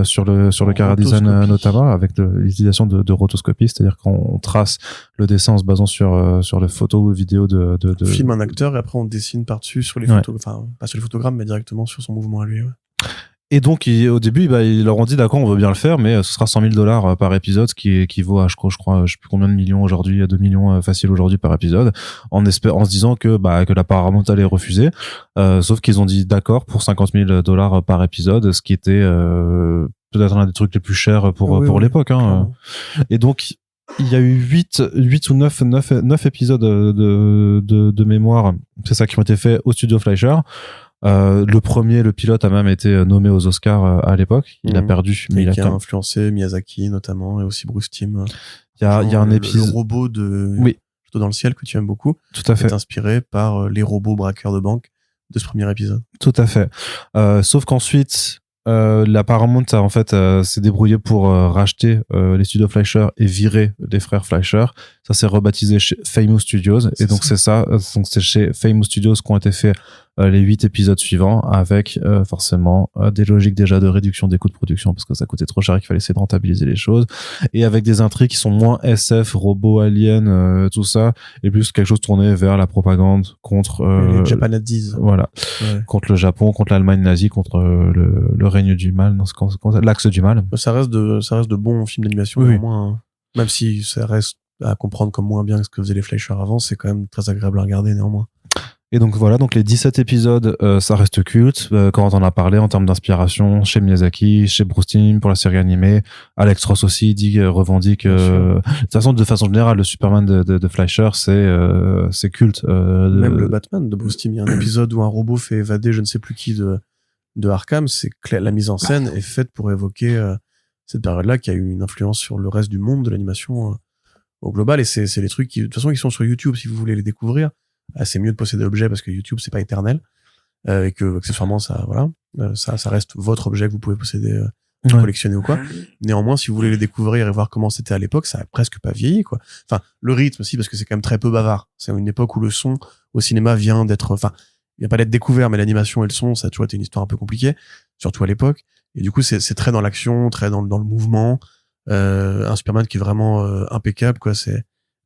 sur le chara design notamment avec l'utilisation de rotoscopie, c'est-à-dire qu'on trace le dessin en se basant sur les photos ou vidéos de on filme un acteur et après on dessine par-dessus sur les photos, enfin pas sur les photogrammes mais directement sur son mouvement à lui. Ouais. Et donc au début ils leur ont dit d'accord, on veut bien le faire, mais ce sera $100,000 par épisode, ce qui équivaut à je crois je sais plus combien de millions aujourd'hui, 2 millions facile aujourd'hui par épisode, en se disant que la Paramount allait refuser, sauf qu'ils ont dit d'accord pour $50,000 par épisode, ce qui était peut-être l'un des trucs les plus chers pour l'époque hein. Et donc il y a eu 8 ou 9 épisodes de mémoire, c'est ça, qui ont été faits au studio Fleischer. Le premier, le pilote, a même été nommé aux Oscars à l'époque. Il a perdu, mais il a influencé Miyazaki notamment et aussi Bruce Timm. Il y a un épisode. Le robot Plutôt dans le ciel que tu aimes beaucoup. Tout à fait. Est inspiré par les robots braqueurs de banque de ce premier épisode. Tout à fait. Sauf qu'ensuite, la Paramount s'est débrouillée pour racheter les studios Fleischer et virer les frères Fleischer. Ça s'est rebaptisé chez Famous Studios, et donc c'est ça. Donc c'est chez Famous Studios qu'ont été faits les 8 épisodes suivants avec forcément des logiques déjà de réduction des coûts de production parce que ça coûtait trop cher et qu'il fallait essayer de rentabiliser les choses, et avec des intrigues qui sont moins SF, robots, aliens, tout ça, et plus quelque chose tourné vers la propagande contre les Japanese. Voilà, contre le Japon, contre l'Allemagne nazie, contre le règne du mal, non, l'axe du mal. Ça reste de bons films d'animation, oui. moins, même si ça reste à comprendre comme moins bien que ce que faisaient les Fleischer avant, c'est quand même très agréable à regarder néanmoins. Et donc voilà, donc les 17 épisodes, ça reste culte. Quand on en a parlé en termes d'inspiration, chez Miyazaki, chez Bruce Timm pour la série animée, Alex Ross aussi revendique. De toute façon générale, le Superman de Fleischer, c'est culte. Même le Batman de Bruce Timm, il y a un épisode où un robot fait évader je ne sais plus qui de Arkham. C'est la mise en scène est faite pour évoquer cette période-là qui a eu une influence sur le reste du monde de l'animation au global. Et c'est les trucs qui, de toute façon, qui sont sur YouTube si vous voulez les découvrir. C'est mieux de posséder l'objet parce que YouTube c'est pas éternel et que accessoirement ça reste votre objet que vous pouvez posséder, collectionner ou quoi. Néanmoins, si vous voulez les découvrir et voir comment c'était à l'époque, ça a presque pas vieilli quoi. Enfin, le rythme aussi parce que c'est quand même très peu bavard. C'est une époque où le son au cinéma vient d'être, enfin, il vient pas d'être découvert, mais l'animation et le son, ça a toujours été une histoire un peu compliquée, surtout à l'époque. Et du coup, c'est très dans l'action, très dans le mouvement. Un Superman qui est vraiment impeccable quoi.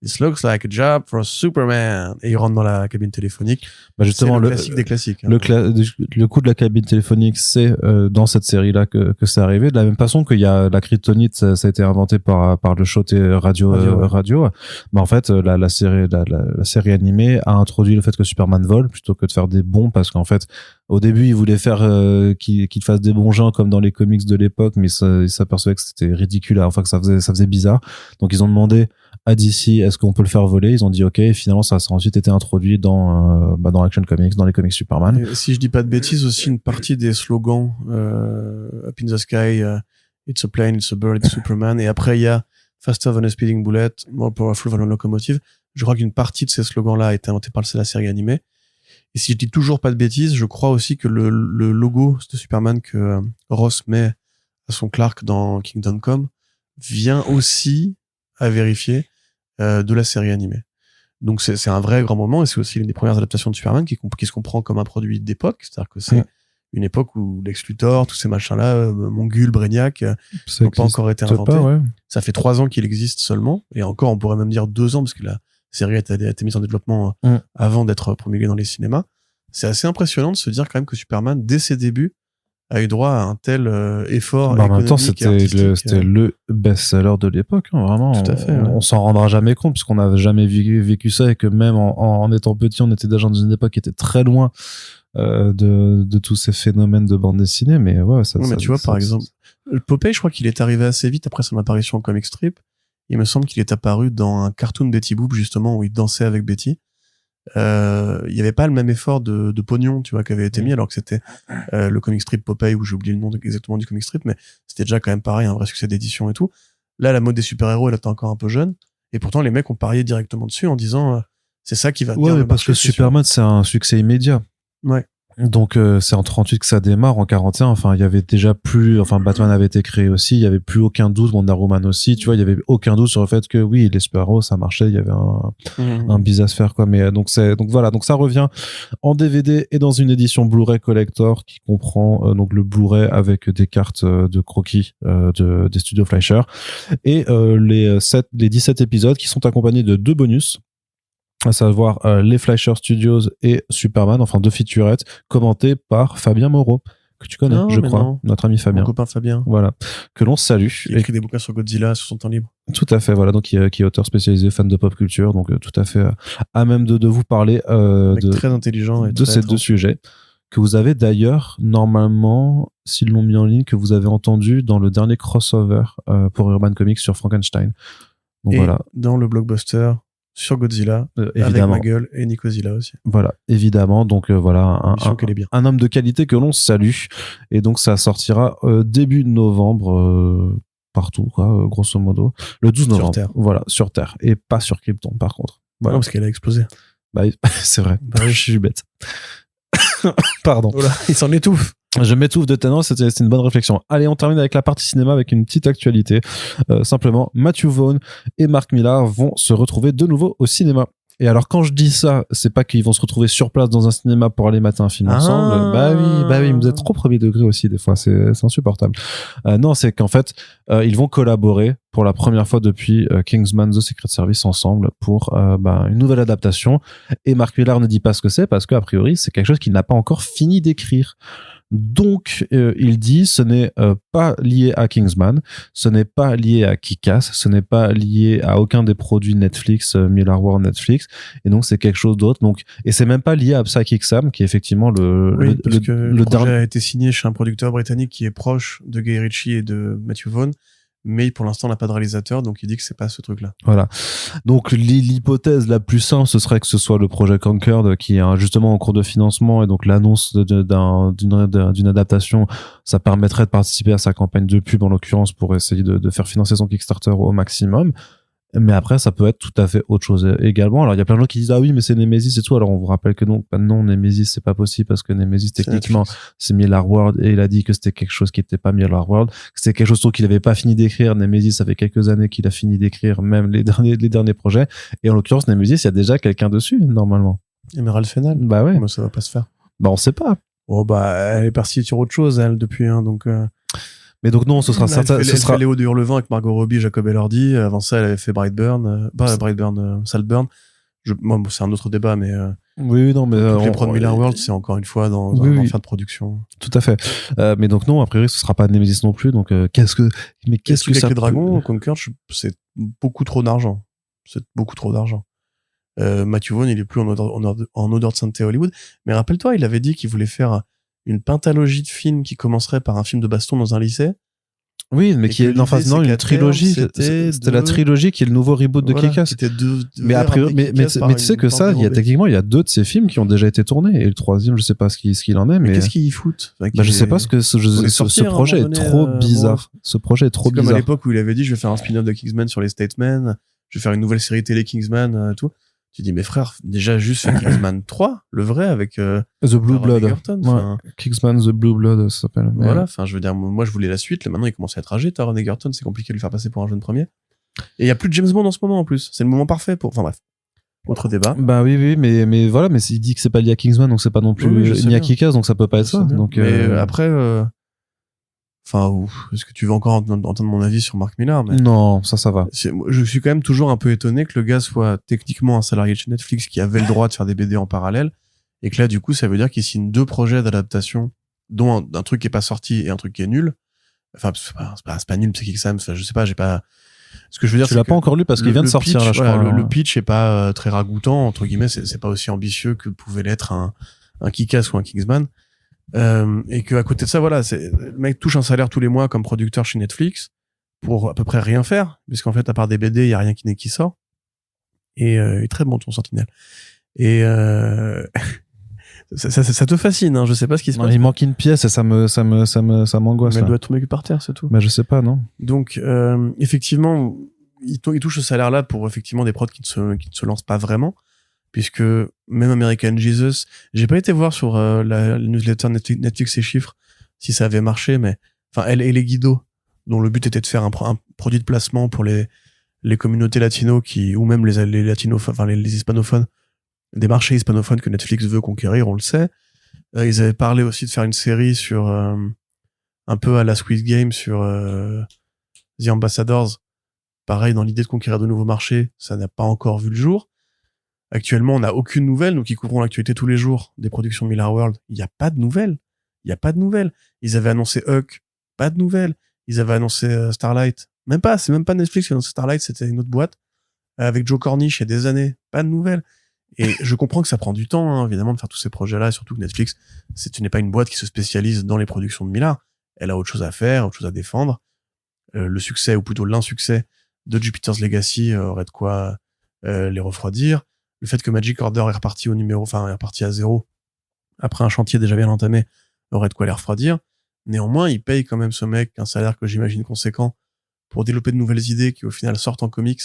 This looks like a job for Superman. Et il rentre dans la cabine téléphonique. Bah justement, c'est le classique des classiques. Le coup de la cabine téléphonique, c'est dans cette série-là que c'est arrivé. De la même façon qu'il y a la kryptonite, ça a été inventé par le show radio. Mais en fait, la série animée a introduit le fait que Superman vole plutôt que de faire des bons, parce qu'en fait, au début, ils voulaient faire qu'il fasse des bons gens comme dans les comics de l'époque, mais ils s'apercevaient que c'était ridicule, enfin que ça faisait bizarre. Donc ils ont demandé à DC, est-ce qu'on peut le faire voler? Ils ont dit OK, et finalement ça a ensuite été introduit dans Action Comics, dans les comics Superman. Et si je dis pas de bêtises, aussi une partie des slogans Up in the Sky, It's a plane, it's a bird, it's Superman, et après il y a Faster than a speeding bullet, More powerful than a locomotive. Je crois qu'une partie de ces slogans-là a été inventée par la série animée. Et si je dis toujours pas de bêtises, je crois aussi que le logo de Superman que Ross met à son Clark dans Kingdom Come vient aussi, à vérifier, de la série animée. Donc c'est un vrai grand moment, et c'est aussi l'une des premières adaptations de Superman qui se comprend comme un produit d'époque, c'est-à-dire que c'est une époque où Lex Luthor, tous ces machins-là, Mongul, Brainiac, n'ont pas encore été inventés. Ça fait 3 ans qu'il existe seulement, et encore on pourrait même dire 2 ans, parce que la série a été mise en développement avant d'être promulguée dans les cinémas. C'est assez impressionnant de se dire quand même que Superman, dès ses débuts, a eu droit à un tel effort économique. En même temps, c'était le best-seller de l'époque, hein, vraiment. Tout à fait. On s'en rendra jamais compte puisqu'on n'avait jamais vécu ça, et que même en étant petit, on était déjà dans une époque qui était très loin de tous ces phénomènes de bande dessinée. Mais ouais, mais tu vois, par exemple, Popeye, je crois qu'il est arrivé assez vite après son apparition en comic strip. Il me semble qu'il est apparu dans un cartoon Betty Boop, justement, où il dansait avec Betty. Il y avait pas le même effort de pognon, tu vois, qui avait été mis, alors que c'était le comic strip Popeye, où j'ai oublié le nom exactement du comic strip, mais c'était déjà quand même pareil, un vrai succès d'édition et tout. Là, la mode des super-héros, elle était encore un peu jeune, et pourtant les mecs ont parié directement dessus en disant c'est ça qui va tenir le marché. Parce que Superman, c'est un succès immédiat. Ouais. Donc c'est en 38 que ça démarre, en 41, enfin il y avait déjà plus, enfin Batman avait été créé aussi, il y avait plus aucun doute, Wonder Woman aussi, tu vois, il y avait aucun doute sur le fait que oui, les super-héros ça marchait, il y avait un business à faire quoi, mais donc voilà, donc ça revient en DVD et dans une édition Blu-ray collector qui comprend donc le Blu-ray avec des cartes de croquis des studios Fleischer, et les 17 épisodes qui sont accompagnés de 2 bonus, à savoir les Fleischer Studios et Superman, enfin 2 featurettes commentées par Fabien Moreau, que tu connais, je crois, notre ami Fabien. Mon copain Fabien. Voilà, que l'on salue. Il écrit des bouquins sur Godzilla sur son temps libre. Tout à fait, voilà, donc qui est auteur spécialisé, fan de pop culture, donc tout à fait à même de vous parler très intelligent et de ces 2 sujets, que vous avez d'ailleurs, normalement, s'ils l'ont mis en ligne, que vous avez entendu dans le dernier crossover pour Urban Comics sur Frankenstein. Donc, et voilà. Dans le blockbuster sur Godzilla, avec ma gueule, et Nicozilla aussi. Voilà, évidemment. Donc voilà, un homme de qualité que l'on salue. Et donc ça sortira début novembre partout, quoi, grosso modo. Le 12 novembre. Sur Terre. Voilà, sur Terre. Et pas sur Krypton, par contre. Voilà. Non, parce qu'elle a explosé. Bah, c'est vrai. Je suis bête. Pardon. Voilà, il s'en étouffe. Je m'étouffe de talent, c'était une bonne réflexion. Allez, on termine avec la partie cinéma avec une petite actualité. Simplement, Matthew Vaughn et Mark Millar vont se retrouver de nouveau au cinéma. Et alors quand je dis ça, c'est pas qu'ils vont se retrouver sur place dans un cinéma pour aller mater un film ensemble. Bah oui, vous êtes trop premier degré aussi des fois, c'est insupportable. Non, c'est qu'en fait, ils vont collaborer pour la première fois depuis Kingsman The Secret Service ensemble pour une nouvelle adaptation. Et Mark Millar ne dit pas ce que c'est parce qu'a priori, c'est quelque chose qu'il n'a pas encore fini d'écrire. Donc, il dit, ce n'est pas lié à Kingsman, ce n'est pas lié à Kick-Ass, ce n'est pas lié à aucun des produits Netflix, Miller World Netflix, et donc c'est quelque chose d'autre. Donc, et c'est même pas lié à Psychic Sam, qui est effectivement le projet a été signé chez un producteur britannique qui est proche de Guy Ritchie et de Matthew Vaughn, mais pour l'instant, on n'a pas de réalisateur, donc il dit que c'est pas ce truc-là. Voilà. Donc, l'hypothèse la plus simple, ce serait que ce soit le projet Conquered qui est justement en cours de financement, et donc l'annonce d'une adaptation, ça permettrait de participer à sa campagne de pub, en l'occurrence, pour essayer de faire financer son Kickstarter au maximum. Mais après, ça peut être tout à fait autre chose également. Alors, il y a plein de gens qui disent, ah oui, mais c'est Nemesis et tout. Alors, on vous rappelle que non, Nemesis, c'est pas possible parce que Nemesis, techniquement, c'est Miller World, et il a dit que c'était quelque chose qui était pas Miller World, que c'était quelque chose qu'il avait pas fini d'écrire. Nemesis, ça fait quelques années qu'il a fini d'écrire même les derniers projets. Et en l'occurrence, Nemesis, il y a déjà quelqu'un dessus, normalement. Emerald Fennell. Bah ouais. Mais ça va pas se faire. Bah, on sait pas. Oh, elle est partie sur autre chose, elle, depuis, donc, Mais donc non, ce sera elle fait Léo de Hurlevent avec Margot Robbie, Jacob Elordi. Avant ça, elle avait fait Brightburn, Saltburn. C'est un autre débat, mais oui, non, mais toutes les prods Miller World, c'est encore une fois dans un enfer de production. Tout à fait. Mais donc non, a priori, ce sera pas Nemesis non plus. Donc qu'est-ce que ça les Dragons, Conquer, c'est beaucoup trop d'argent. C'est beaucoup trop d'argent. Matthew Vaughn, il est plus en odeur de sainteté Hollywood. Mais rappelle-toi, il avait dit qu'il voulait faire une pentalogie de films qui commencerait par un film de baston dans un lycée. Oui, mais qui est une trilogie. C'était la trilogie qui est le nouveau reboot de Kick-Ass. Mais a priori, mais tu sais que ça, il y a 2 de ces films qui ont déjà été tournés, et le 3e, je sais pas ce qu'il en est, mais qu'est-ce qu'ils foutent? Je sais pas, ce projet est trop bizarre. Ce projet est trop bizarre. Comme à l'époque où il avait dit, je vais faire un spin-off de Kingsman sur les Statesmen, je vais faire une nouvelle série télé Kingsman, tout. Tu dis, mais frère, déjà juste faire Kingsman 3, le vrai, avec The Blue Blood. Kingsman The Blue Blood, ça s'appelle. Voilà, enfin, je veux dire, moi, je voulais la suite. Là, maintenant, il commence à être âgé, Taron Egerton, c'est compliqué de le faire passer pour un jeune premier. Et il y a plus de James Bond en ce moment, en plus. C'est le moment parfait pour... Enfin, bref. Autre débat. Bah oui, mais voilà, mais il dit que c'est pas lié à Kingsman, donc c'est pas non plus ni à Kick-Ass, donc ça peut pas être ça. Donc, après, enfin, est-ce que tu veux encore entendre mon avis sur Mark Millar? Non, ça va. Je suis quand même toujours un peu étonné que le gars soit techniquement un salarié de chez Netflix qui avait le droit de faire des BD en parallèle, et que là, du coup, ça veut dire qu'il signe 2 projets d'adaptation, dont un truc qui est pas sorti et un truc qui est nul. Enfin, c'est pas nul, Psychic Sam, je sais pas, j'ai pas... Ce que je veux dire, tu l'as pas encore lu parce qu'il vient de sortir, pitch, là, je crois. Le pitch est pas très ragoûtant, entre guillemets, c'est pas aussi ambitieux que pouvait l'être un Kick-Ass ou un Kingsman. Et que à côté de ça, voilà, le mec touche un salaire tous les mois comme producteur chez Netflix pour à peu près rien faire, puisqu'en fait, à part des BD, il y a rien qui sort. Et très bon ton Sentinelle. Et ça te fascine, hein, je sais pas ce qui se passe. Il manque une pièce et ça m'angoisse. Mais elle doit être tombée par terre, c'est tout. Mais je sais pas, non. Donc effectivement, il touche ce salaire-là pour effectivement des prods qui ne se lancent pas vraiment. Puisque même American Jesus, j'ai pas été voir sur la newsletter Netflix et chiffres si ça avait marché, mais enfin elle et les Guido, dont le but était de faire un produit de placement pour les communautés latino ou même les latinos, enfin les hispanophones, des marchés hispanophones que Netflix veut conquérir, on le sait. Ils avaient parlé aussi de faire une série sur un peu à la Squid Game sur The Ambassadors. Pareil, dans l'idée de conquérir de nouveaux marchés, ça n'a pas encore vu le jour. Actuellement, on n'a aucune nouvelle, nous qui couvrons l'actualité tous les jours des productions Miller World. Il n'y a pas de nouvelles. Ils avaient annoncé Huck, pas de nouvelles. Ils avaient annoncé Starlight. C'est même pas Netflix qui a annoncé Starlight, c'était une autre boîte. Avec Joe Cornish il y a des années, pas de nouvelles. Et je comprends que ça prend du temps, hein, évidemment, de faire tous ces projets-là, et surtout que Netflix, n'est pas une boîte qui se spécialise dans les productions de Miller. Elle a autre chose à faire, autre chose à défendre. Le succès, ou plutôt l'insuccès de Jupiter's Legacy aurait de quoi les refroidir. Le fait que Magic Order est reparti est reparti à 0 après un chantier déjà bien entamé aurait de quoi les refroidir. Néanmoins, il paye quand même ce mec un salaire que j'imagine conséquent pour développer de nouvelles idées qui au final sortent en comics.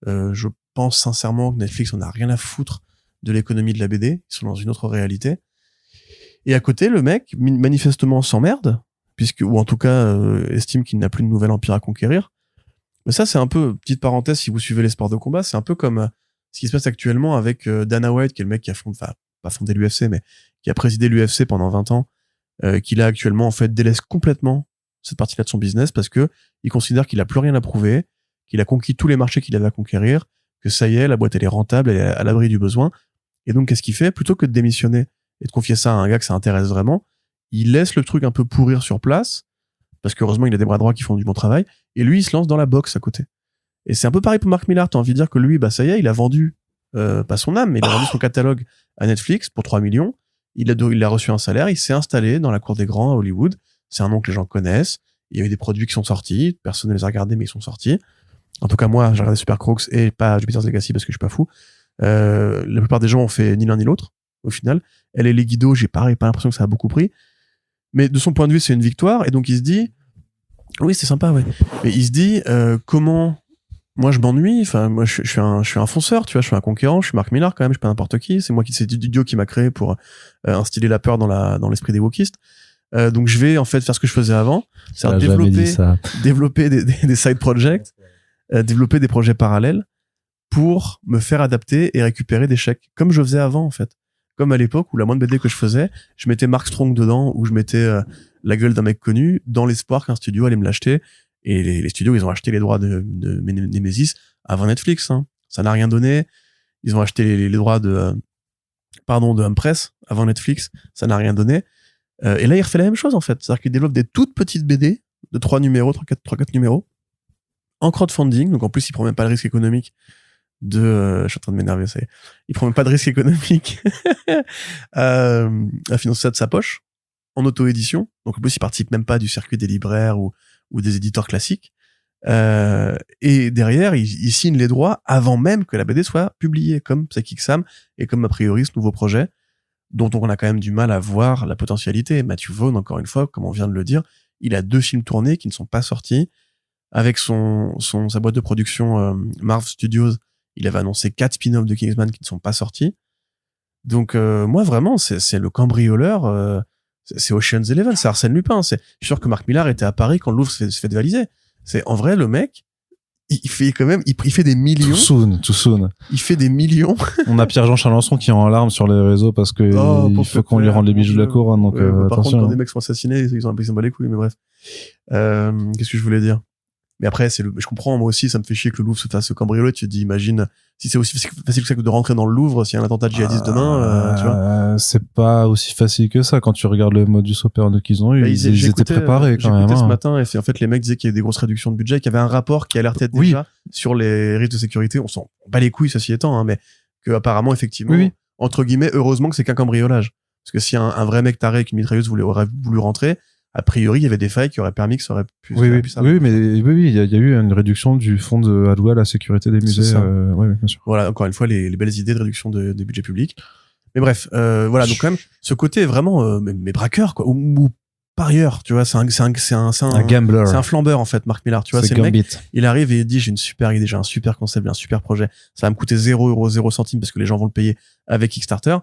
Je pense sincèrement que Netflix en a rien à foutre de l'économie de la BD. Ils sont dans une autre réalité. Et à côté, le mec manifestement s'emmerde, ou en tout cas estime qu'il n'a plus de nouvel empire à conquérir. Mais ça, c'est un peu, petite parenthèse, si vous suivez les sports de combat, c'est un peu comme ce qui se passe actuellement avec Dana White, qui est le mec qui a pas fondé l'UFC, mais qui a présidé l'UFC pendant 20 ans, qui là actuellement en fait délaisse complètement cette partie-là de son business parce que il considère qu'il a plus rien à prouver, qu'il a conquis tous les marchés qu'il avait à conquérir, que ça y est, la boîte elle est rentable, elle est à l'abri du besoin. Et donc qu'est-ce qu'il fait? Plutôt que de démissionner et de confier ça à un gars que ça intéresse vraiment, il laisse le truc un peu pourrir sur place, parce qu'heureusement il a des bras droits qui font du bon travail, et lui il se lance dans la boxe à côté. Et c'est un peu pareil pour Mark Millar, t'as envie de dire que lui, bah ça y est, il a vendu, pas son âme, mais il a vendu son catalogue à Netflix pour 3 millions, il a reçu un salaire, il s'est installé dans la cour des grands à Hollywood, c'est un nom que les gens connaissent, il y a eu des produits qui sont sortis, personne ne les a regardés mais ils sont sortis. En tout cas moi j'ai regardé Super Crooks et pas Jupiter's Legacy parce que je suis pas fou. La plupart des gens ont fait ni l'un ni l'autre au final. Elle et les Guido, j'ai pas l'impression que ça a beaucoup pris. Mais de son point de vue, c'est une victoire. Et donc, il se dit, oui, c'est sympa, ouais. Mais il se dit, comment, moi, je m'ennuie. Enfin, moi, je suis un fonceur, tu vois, je suis un conquérant, je suis Mark Millar quand même, je suis pas n'importe qui. C'est Didio qui m'a créé pour instiller la peur dans l'esprit des wokistes. Donc, je vais, en fait, faire ce que je faisais avant. C'est-à-dire développer des side projects, développer des projets parallèles pour me faire adapter et récupérer des chèques. Comme je faisais avant, en fait. Comme à l'époque où la moindre BD que je faisais, je mettais Mark Strong dedans, ou je mettais la gueule d'un mec connu, dans l'espoir qu'un studio allait me l'acheter. Et les studios, ils ont acheté les droits de Nemesis avant Netflix. Hein. Ça n'a rien donné. Ils ont acheté les droits de Humpress avant Netflix. Ça n'a rien donné. Et là, il refait la même chose, en fait. C'est-à-dire qu'il développe des toutes petites BD de 3 4 numéros, en crowdfunding. Donc, en plus, il prend même pas le risque économique je suis en train de m'énerver, ça y est. Il prend même pas de risque économique à financer ça de sa poche, en auto-édition. Donc, en plus, il participe même pas du circuit des libraires ou des éditeurs classiques. Et derrière, il signe les droits avant même que la BD soit publiée, comme Psychic Sam et comme, a priori, ce nouveau projet, dont on a quand même du mal à voir la potentialité. Matthew Vaughn, encore une fois, comme on vient de le dire, il a 2 films tournés qui ne sont pas sortis. Avec sa boîte de production Marv Studios, il avait annoncé 4 spin-offs de Kingsman qui ne sont pas sortis. Donc, moi, vraiment, c'est le cambrioleur, c'est Ocean's Eleven, c'est Arsène Lupin. Je suis sûr que Mark Millar était à Paris quand le Louvre se fait dévaliser. En vrai, le mec, il fait quand même, il fait des millions. Too soon. Il fait des millions. On a Pierre-Jean Chalençon qui est en larmes sur les réseaux parce que il faut qu'on lui rende les bijoux de la couronne. Donc, par attention. contre, quand des mecs sont assassinés, ils ont pas les couilles, mais bref. Qu'est-ce que je voulais dire? Mais après, je comprends, moi aussi, ça me fait chier que le Louvre se fasse cambrioler. Tu te dis, imagine, si c'est aussi facile que ça que de rentrer dans le Louvre, s'il y a un attentat djihadiste demain, tu vois. C'est pas aussi facile que ça. Quand tu regardes le modus operandi qu'ils ont eu, ils étaient préparés quand même. J'écoutais ce matin, et en fait, les mecs disaient qu'il y avait des grosses réductions de budget, qu'il y avait un rapport qui alertait déjà sur les risques de sécurité. On s'en bat les couilles, ceci étant, hein, mais que apparemment, effectivement, entre guillemets, heureusement que c'est qu'un cambriolage. Parce que si un vrai mec taré avec une mitrailleuse aurait voulu rentrer, a priori, il y avait des failles qui auraient permis que ça aurait pu. Oui, il y a eu une réduction du fonds alloué à la sécurité des musées. Oui, bien sûr. Voilà, encore une fois, les belles idées de réduction des budgets publics. Mais bref, voilà, donc quand même, ce côté est vraiment, mais braqueur, quoi, ou parieur, tu vois, c'est un gambler. C'est un flambeur, en fait, Mark Millar, tu vois, c'est le mec, il arrive et il dit, j'ai une super idée, j'ai un super concept, j'ai un super projet, ça va me coûter 0 centime parce que les gens vont le payer avec Kickstarter.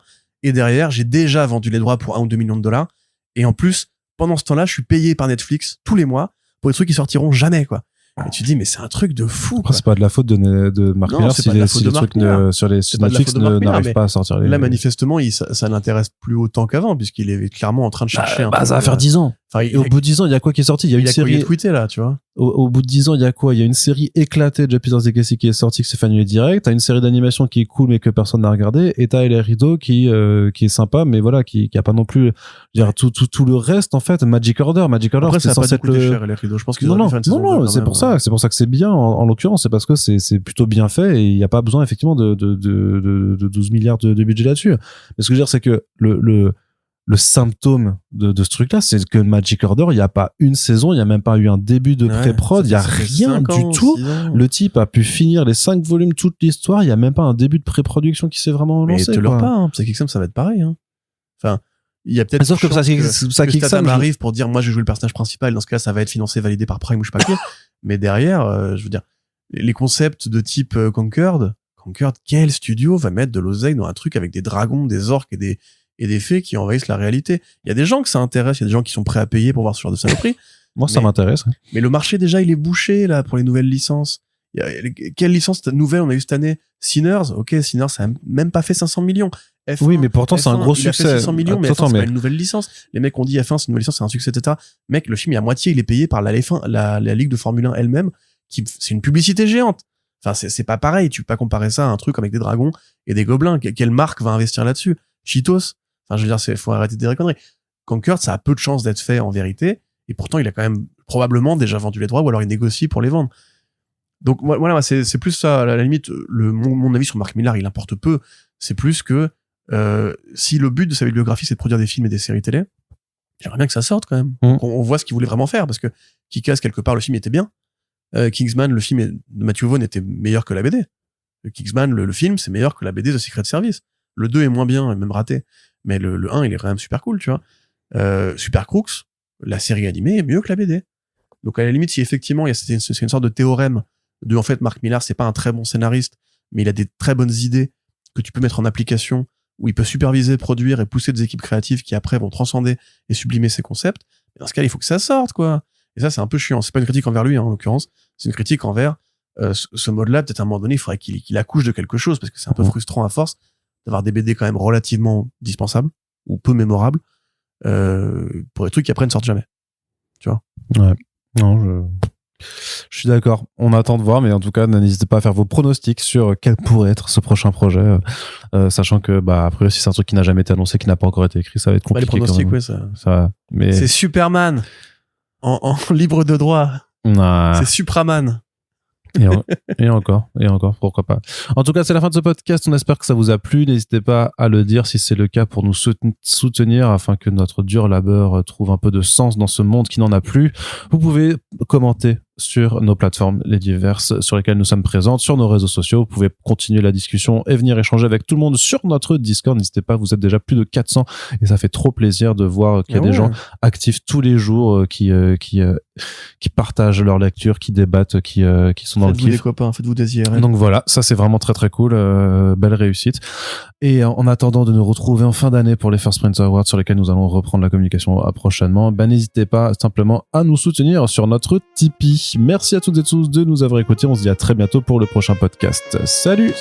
Et derrière, j'ai déjà vendu les droits pour 1 ou 2 millions de dollars. Et en plus, pendant ce temps-là, je suis payé par Netflix tous les mois pour des trucs qui sortiront jamais, quoi. Et tu te dis, mais c'est un truc de fou. Après, c'est pas de la faute de Mark Millar si les trucs sur Netflix n'arrivent pas à sortir les. Là, manifestement, ça l'intéresse plus autant qu'avant, puisqu'il est clairement en train de chercher un peu. Ça va faire 10 ans. Et au bout de 10 ans, il y a quoi qui est sorti? Il y a une série. Il a tweeté, là, tu vois. Au bout de 10 ans, il y a quoi? Il y a une série éclatée de Jupiter's Legacy qui est sortie, que c'est annulé direct. T'as une série d'animation qui est cool, mais que personne n'a regardé. Et t'as Les Rideaux qui est sympa, mais voilà, qui a pas non plus, tout le reste, en fait. Magic Order, après, c'est censé être cher, Les Rideaux. Je pense qu'ils non, c'est pour ça que c'est bien, en l'occurrence. C'est parce que c'est plutôt bien fait et il y a pas besoin, effectivement, de 12 milliards de budget là-dessus. Mais ce que je veux dire, c'est que le symptôme de ce truc-là, c'est que Magic Order, il n'y a pas une saison, il n'y a même pas eu un début de pré-prod, il n'y a rien du tout. Le type a pu finir les 5 volumes, toute l'histoire, il n'y a même pas un début de pré-production qui s'est vraiment lancé. Mais te leurre pas, hein. Psychic Sam, ça va être pareil, hein. Enfin, il y a peut-être sauf que Psychic Sam arrive pour dire, moi, je joue le personnage principal, dans ce cas, ça va être financé, validé par Prime ou je sais pas qui. Mais derrière, je veux dire, les concepts de type Conquered, quel studio va mettre de l'oseille dans un truc avec des dragons, des orques et des fées qui envahissent la réalité? Il y a des gens que ça intéresse, il y a des gens qui sont prêts à payer pour voir ce genre de saloperie. Moi, ça m'intéresse. Mais le marché, déjà, il est bouché, là, pour les nouvelles licences. Quelle licence nouvelle on a eu cette année? Sinners, ok, Sinners, ça a même pas fait 500 millions. F1, oui, mais pourtant, c'est un gros il a succès. fait 600 millions, mais Attends, F1, c'est pas une nouvelle licence. Les mecs ont dit F1, c'est une nouvelle licence, c'est un succès, etc. Mec, le film, il y a moitié, il est payé par la Ligue de Formule 1 elle-même, c'est une publicité géante. Enfin, c'est pas pareil. Tu peux pas comparer ça à un truc avec des dragons et des gobelins. Quelle marque va investir là-dessus? Cheetos? Enfin, je veux dire, faut arrêter de dire des conneries. Conquer, ça a peu de chances d'être fait en vérité. Et pourtant, il a quand même probablement déjà vendu les droits ou alors il négocie pour les vendre. Donc, voilà, c'est plus ça. À la limite, mon avis sur Mark Millar, il importe peu. C'est plus que, si le but de sa bibliographie, c'est de produire des films et des séries télé, j'aimerais bien que ça sorte quand même. On voit ce qu'il voulait vraiment faire parce que Kick-Ass, quelque part, le film était bien. Kingsman, le film de Matthew Vaughn était meilleur que la BD. Kingsman, le film, c'est meilleur que la BD de Secret Service. Le 2 est moins bien, même raté. Mais le 1, il est quand même super cool, tu vois. Super Crooks, la série animée est mieux que la BD. Donc à la limite, si effectivement c'est une sorte de théorème de en fait Mark Millar, c'est pas un très bon scénariste, mais il a des très bonnes idées que tu peux mettre en application, où il peut superviser, produire et pousser des équipes créatives qui après vont transcender et sublimer ses concepts. Et dans ce cas, il faut que ça sorte, quoi. Et ça, c'est un peu chiant. C'est pas une critique envers lui, hein, en l'occurrence. C'est une critique envers ce mode-là. Peut-être à un moment donné, il faudrait qu'il accouche de quelque chose, parce que c'est un peu frustrant à force d'avoir des BD quand même relativement dispensables ou peu mémorables pour des trucs qui après ne sortent jamais. Tu vois? Ouais. Non, je suis d'accord. On attend de voir, mais en tout cas, n'hésitez pas à faire vos pronostics sur quel pourrait être ce prochain projet, sachant que, après, si c'est un truc qui n'a jamais été annoncé, qui n'a pas encore été écrit, ça va être compliqué. Les pronostics, quand même. ouais, ça. Mais c'est Superman en libre de droit. C'est Supraman. Et encore, pourquoi pas. En tout cas, c'est la fin de ce podcast. On espère que ça vous a plu. N'hésitez pas à le dire si c'est le cas pour nous soutenir afin que notre dur labeur trouve un peu de sens dans ce monde qui n'en a plus. Vous pouvez commenter sur nos plateformes, les diverses sur lesquelles nous sommes présents, sur nos réseaux sociaux. Vous pouvez continuer la discussion et venir échanger avec tout le monde sur notre Discord. N'hésitez pas, vous êtes déjà plus de 400 et ça fait trop plaisir de voir qu'il y a des gens actifs tous les jours qui partagent leur lecture, qui débattent, qui sont dans le kiff. Faites-vous des copains, faites-vous des IRL. Donc voilà, ça c'est vraiment très très cool, belle réussite. Et en attendant de nous retrouver en fin d'année pour les First Prince Awards sur lesquels nous allons reprendre la communication prochainement, n'hésitez pas simplement à nous soutenir sur notre Tipeee. Merci à toutes et tous de nous avoir écoutés. On se dit à très bientôt pour le prochain podcast. Salut!